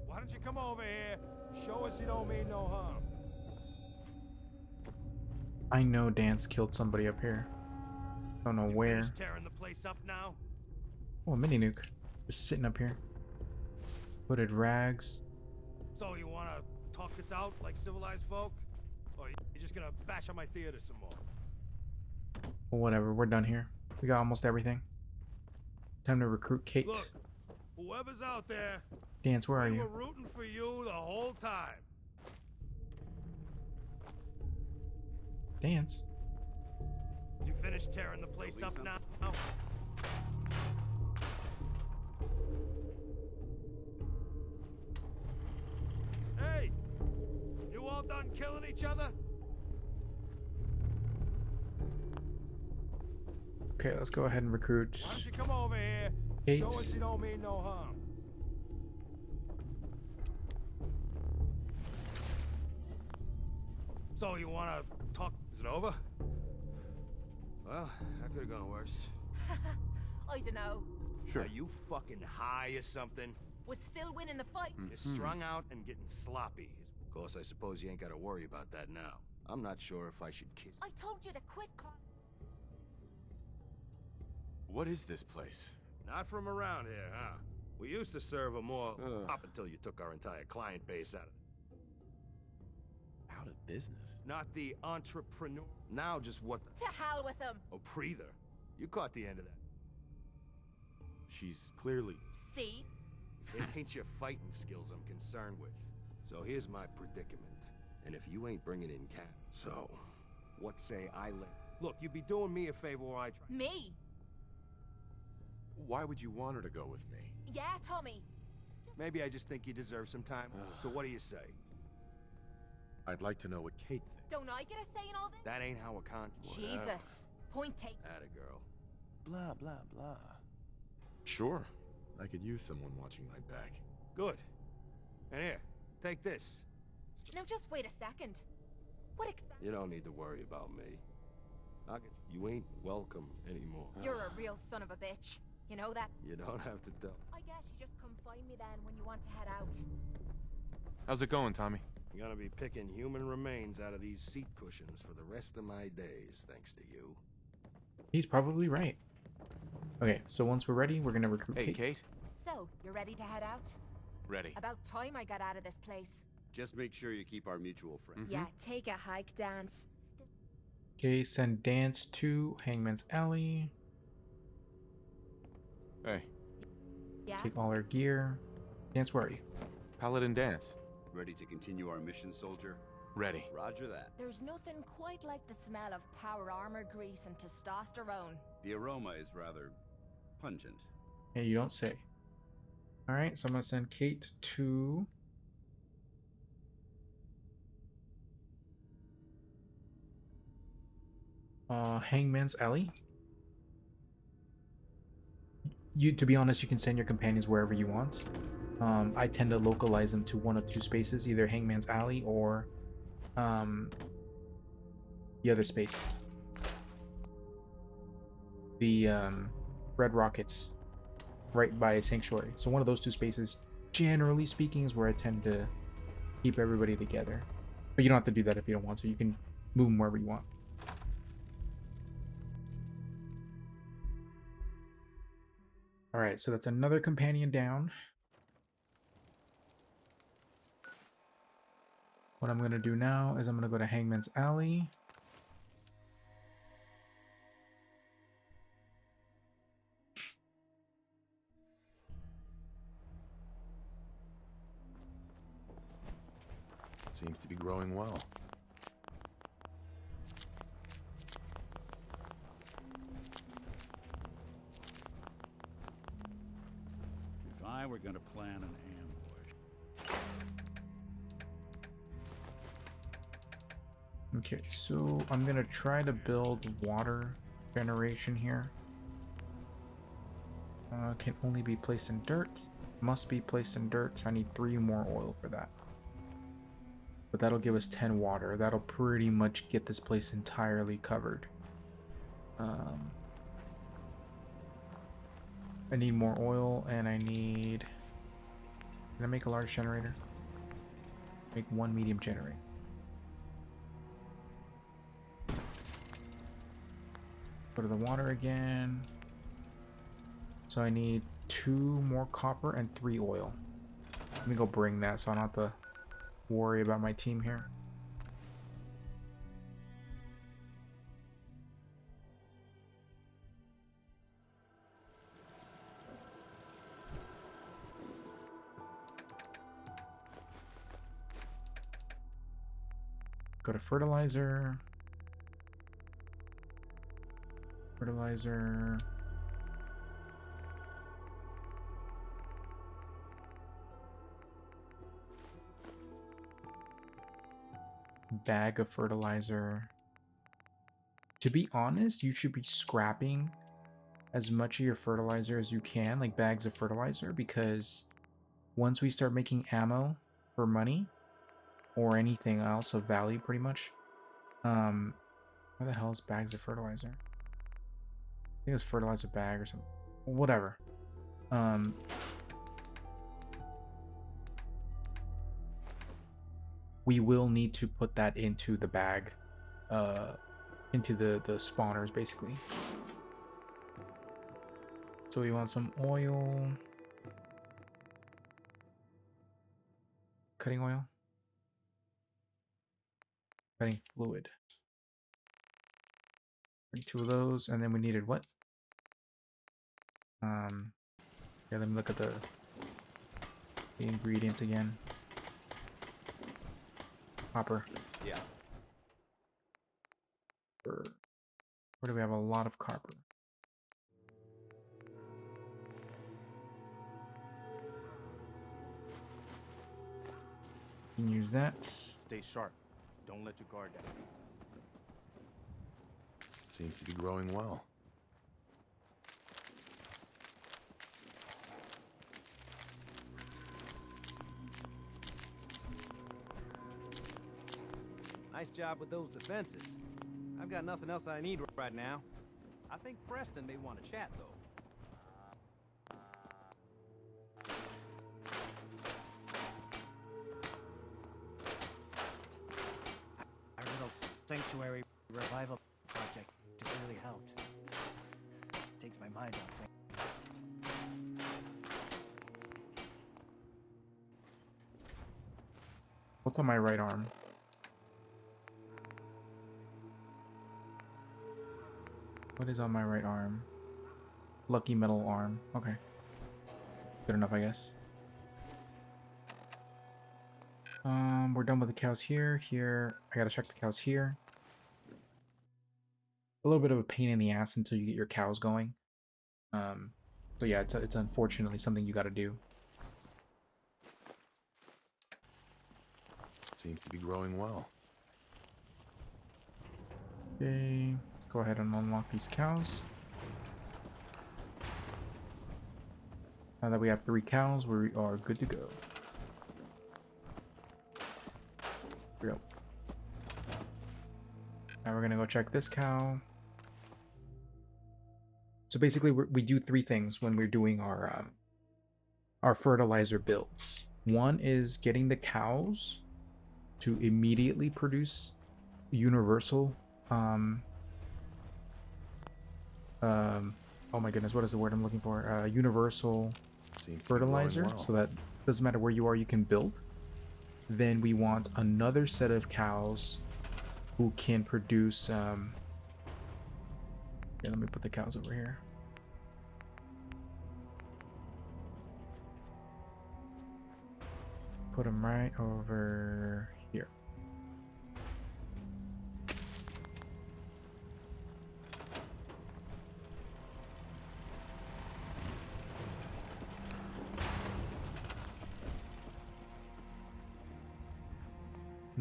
Why don't you come over here? Show us you don't mean no harm. I know Dance killed somebody up here. Don't know where. Finish tearing the place up now? Oh, a mini nuke. Just sitting up here. Hooded rags. So you wanna talk this out like civilized folk? Or you just gonna bash on my theater some more? Well, whatever, we're done here. We got almost everything. Time to recruit Kate. Look, whoever's out there, Dance, where are we you? were rooting for you the whole time. Dance. You finished tearing the place up now? Hey! You all done killing each other? Okay, let's go ahead and recruit Why don't you come over here? Kate. Show us you don't mean no harm. So you wanna talk? Is it over? Well, that could have gone worse. I don't know. Sure. Are you fucking high or something? Was still winning the fight. You're strung out and getting sloppy. Of course, I suppose you ain't gotta worry about that now. I'm not sure if I should kiss. I told you to quit. What is this place? Not from around here, huh? We used to serve a more up until you took our entire client base out of Out of business. Not the entrepreneur. Now just what the... To hell with him. Oh, breather. You caught the end of that. She's clearly... See? It ain't your fighting skills I'm concerned with. So here's my predicament. And if you ain't bringing in cash... So, what say I let... Look, you'd be doing me a favor or I try... Me? Why would you want her to go with me? Yeah, Tommy. Maybe I just think you deserve some time. So what do you say? I'd like to know what Kate thinks. Don't I get a say in all this? That ain't how a con... Jesus. Point take. Atta girl. Blah, blah, blah. Sure. I could use someone watching my back. Good. And here, take this. Now just wait a second. What exactly? You don't need to worry about me. You ain't welcome anymore. You're a real son of a bitch. You know that? You don't have to tell. I guess you just come find me then when you want to head out. How's it going, Tommy? I'm gonna be picking human remains out of these seat cushions for the rest of my days, thanks to you. He's probably right. Okay, so once we're ready, we're gonna recruit Hey, Kate. Kate? So, you ready to head out? Ready. About time I got out of this place. Just make sure you keep our mutual friend. Yeah, take a hike, Dance. Okay, send Dance to Hangman's Alley. Hey, Yeah? Take all our gear. Dance, where are you? Paladin Dance. Ready to continue our mission, soldier? Ready. Roger that. There's nothing quite like the smell of power armor grease and testosterone. The aroma is rather pungent. Hey, you don't say. Alright, so I'm gonna send Kate to... Hangman's Alley. To be honest, you can send your companions wherever you want. I tend to localize them to one of two spaces, either Hangman's Alley or the other space. The Red Rockets, right by Sanctuary. So one of those two spaces, generally speaking, is where I tend to keep everybody together. But you don't have to do that if you don't want to. You can move them wherever you want. Alright, so that's another companion down. What I'm going to do now is I'm going to go to Hangman's Alley. Seems to be growing well. If I I were gonna plan an ambush. Okay, so I'm gonna try to build water generation here. Can only be placed in dirt. Must be placed in dirt. So I need 3 more oil for that. But that'll give us 10 water. That'll pretty much get this place entirely covered. I need more oil, and I need... Can I make a large generator? Make 1 medium generator. Go to the water again. So I need 2 more copper and 3 oil. Let me go bring that so I don't have to worry about my team here. Go to fertilizer. Fertilizer. Bag of fertilizer. To be honest, you should be scrapping as much of your fertilizer as you can, like bags of fertilizer, because once we start making ammo for money or anything else of value, pretty much, where the hell is bags of fertilizer? I think it's fertilizer bag or something. Whatever. We will need to put that into the bag, into the spawners, basically. So we want some oil. Cutting oil. Cutting fluid. Bring 2 of those, and then we needed what? Yeah, let me look at the ingredients again. Copper. Yeah. Where do we have a lot of copper? You can use that. Stay sharp. Don't let your guard down. Seems to be growing well. Nice job with those defenses. I've got nothing else I need right now. I think Preston may want to chat, though. Our little sanctuary revival project just really helped. Takes my mind off things. What's on my right arm? What is on my right arm? Lucky metal arm. Okay. Good enough, I guess. We're done with the cows here. Here, I gotta check the cows here. A little bit of a pain in the ass until you get your cows going. So yeah, it's unfortunately something you gotta do. Seems to be growing well. Okay, let's go ahead and unlock these cows. Now that we have 3 cows, we are good to go. Here we go. Now we're gonna go check this cow. So basically, we do 3 things when we're doing our fertilizer builds. One is getting the cows to immediately produce universal. Oh my goodness, what is the word I'm looking for? Universal fertilizer, well. so that doesn't matter where you are, you can build. Then we want another set of cows who can produce. Yeah, let me put the cows over here. Put them right over here.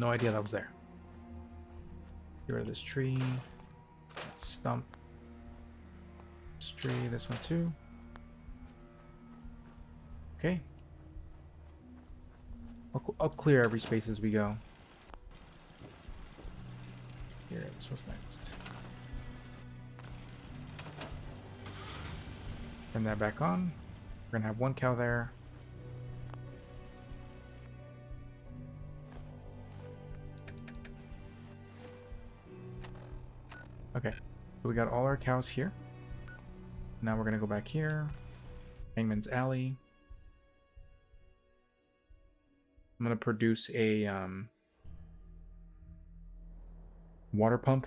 No idea that was there. Get rid of this tree. That stump. This tree, this one too. Okay. I'll clear every space as we go. Here, this was next. Turn that back on. We're gonna have one cow there. Okay, so we got all our cows here. Now we're gonna go back here. Hangman's Alley. I'm gonna produce a water pump.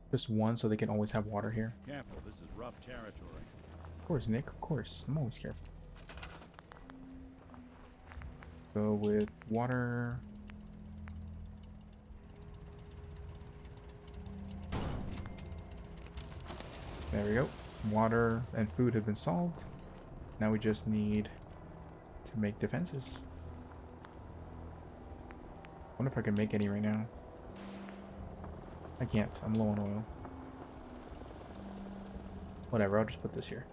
Just one, so they can always have water here. Careful, this is rough territory. Of course, Nick, of course. I'm always careful. Go with water. There we go. Water and food have been solved. Now we just need to make defenses. Wonder if I can make any right now. I can't. I'm low on oil. Whatever, I'll just put this here.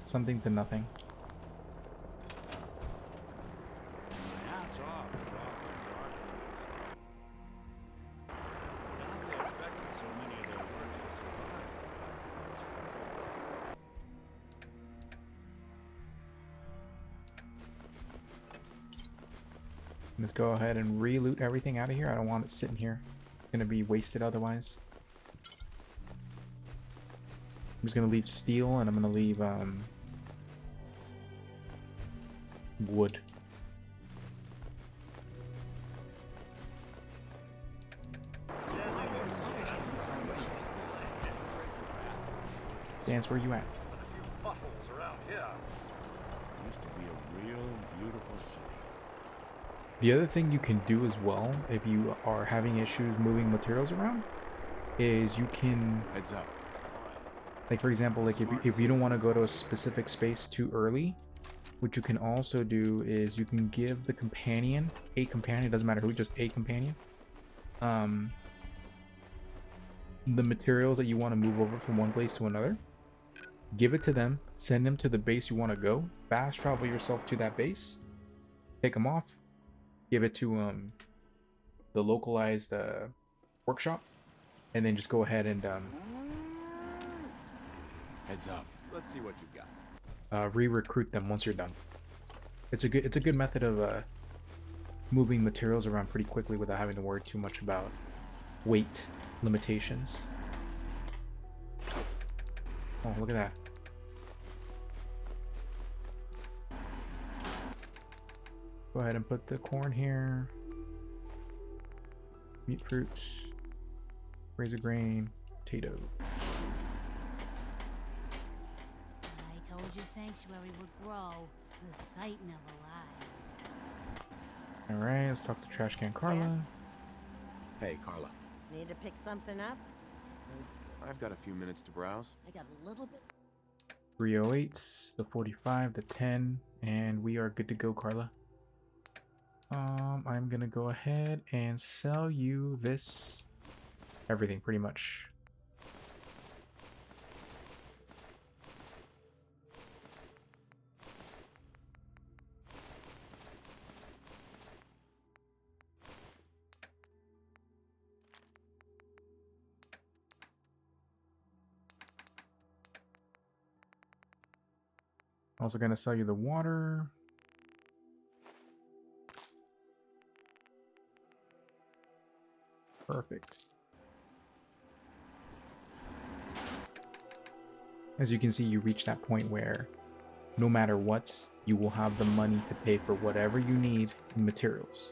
Something to nothing. Hats off to Austin's architects. Now they're expecting so many of their works to survive. Let's go ahead and re-loot everything out of here. I don't want it sitting here. It's gonna be wasted otherwise. I'm just gonna leave steel and I'm gonna leave wood. Dance, where you at? Potholes around here. Used to be a real beautiful city. The other thing you can do as well, if you are having issues moving materials around, is you can... Heads up. Like, for example, like if you don't want to go to a specific space too early, what you can also do is you can give the companion, a companion, doesn't matter who, just a companion, the materials that you want to move over from one place to another. Give it to them, send them to the base you want to go, fast travel yourself to that base, take them off, give it to the localized workshop, and then just go ahead and Heads up. Let's see what you got. re-recruit them once you're done. It's a good method of moving materials around pretty quickly without having to worry too much about weight limitations. Oh, look at that. Go ahead and put the corn here. Meat fruits. Razor grain. Potato. I told you Sanctuary would grow. The sight never lies. Alright, let's talk to Trash Can Carla. Hey, Carla. Need to pick something up? I've got a few minutes to browse. I got a little bit. 308, the 45, the 10, and we are good to go, Carla. I'm gonna go ahead and sell you this. Everything, pretty much. Also gonna sell you the water. Perfect. As you can see, you reach that point where no matter what, you will have the money to pay for whatever you need in materials.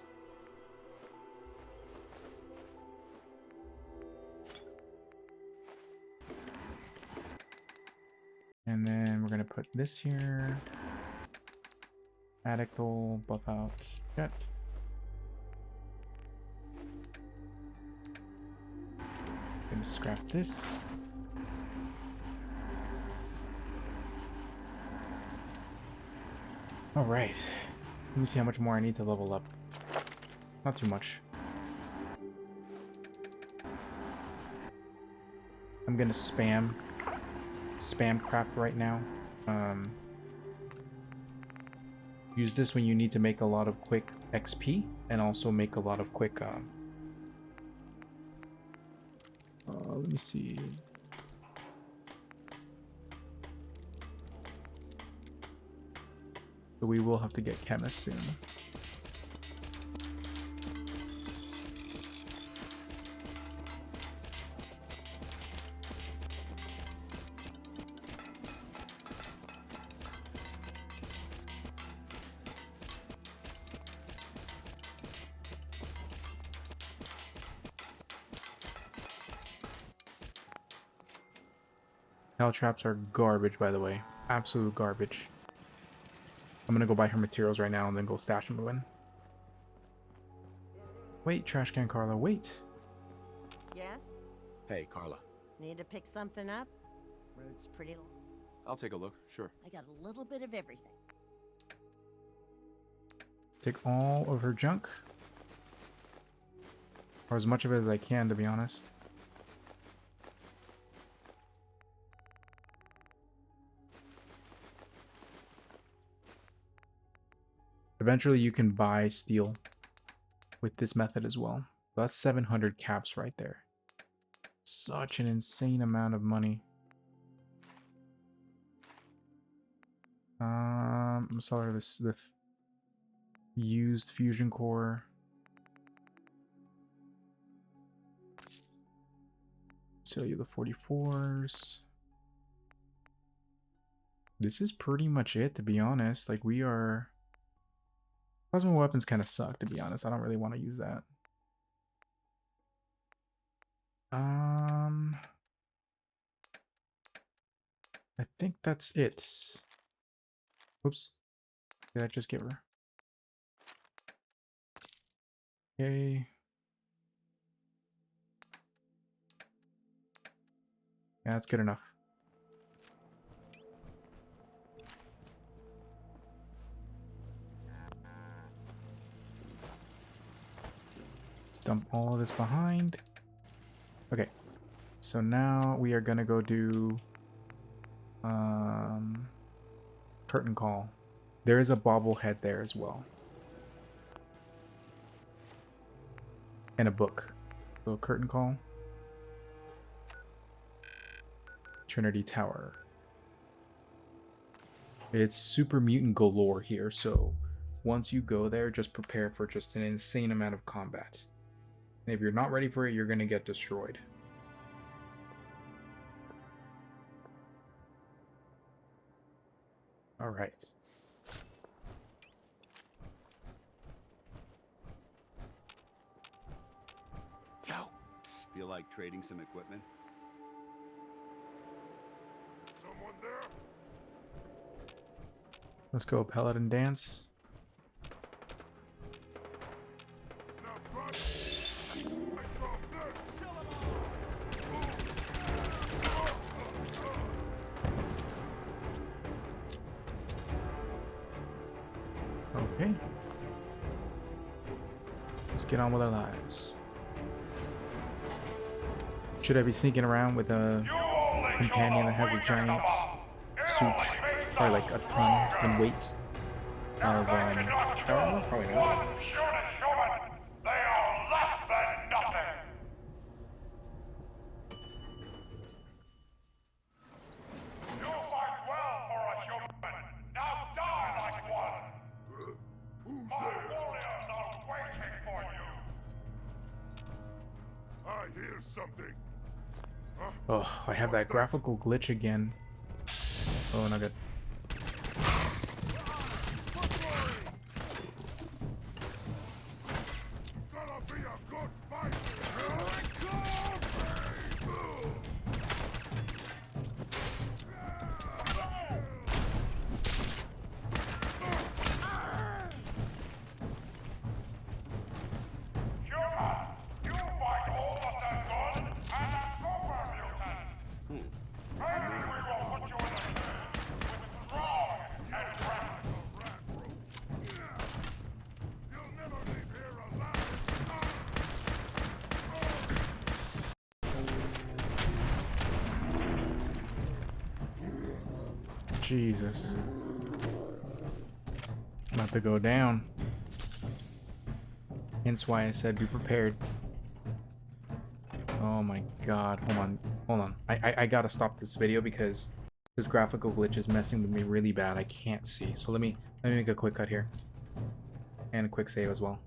And then we're gonna put this here. Addictal, buff out, jet. Gonna scrap this. Alright. Let me see how much more I need to level up. Not too much. I'm gonna spam craft right now. Use this when you need to make a lot of quick XP and also make a lot of quick let me see. So we will have to get chemist soon. Hell traps are garbage, by the way. Absolute garbage. I'm gonna go buy her materials right now and then go stash them away. Wait, trash can Carla, wait. Yes? Hey, Carla. Need to pick something up? Road's pretty long. I'll take a look, sure. I got a little bit of everything. Take all of her junk. Or as much of it as I can, to be honest. Eventually you can buy steel with this method as well. That's 700 caps right there. Such an insane amount of money. I'm sorry, the used fusion core. Sell you the 44s. This is pretty much it, to be honest. Like, we are... Plasma weapons kind of suck, to be honest. I don't really want to use that. I think that's it. Oops. Did I just give her? Okay. Yeah, that's good enough. Dump all of this behind. Okay, so now we are gonna go do curtain call. There is a bobblehead there as well, and a book. So curtain call, Trinity Tower. It's super mutant galore here, so once you go there, just prepare for just an insane amount of combat. And if you're not ready for it, you're going to get destroyed. All right. Yo, feel like trading some equipment? Someone there? Let's go, Paladin Dance. Okay. Let's get on with our lives. Should I be sneaking around with a companion that has a giant suit, or like a ton in weight of armor? Probably not. Oh, I have that graphical glitch again. Oh, not good. Jesus. About to go down. Hence why I said be prepared. Oh my god. Hold on. I gotta stop this video because this graphical glitch is messing with me really bad. I can't see. So let me make a quick cut here. And a quick save as well.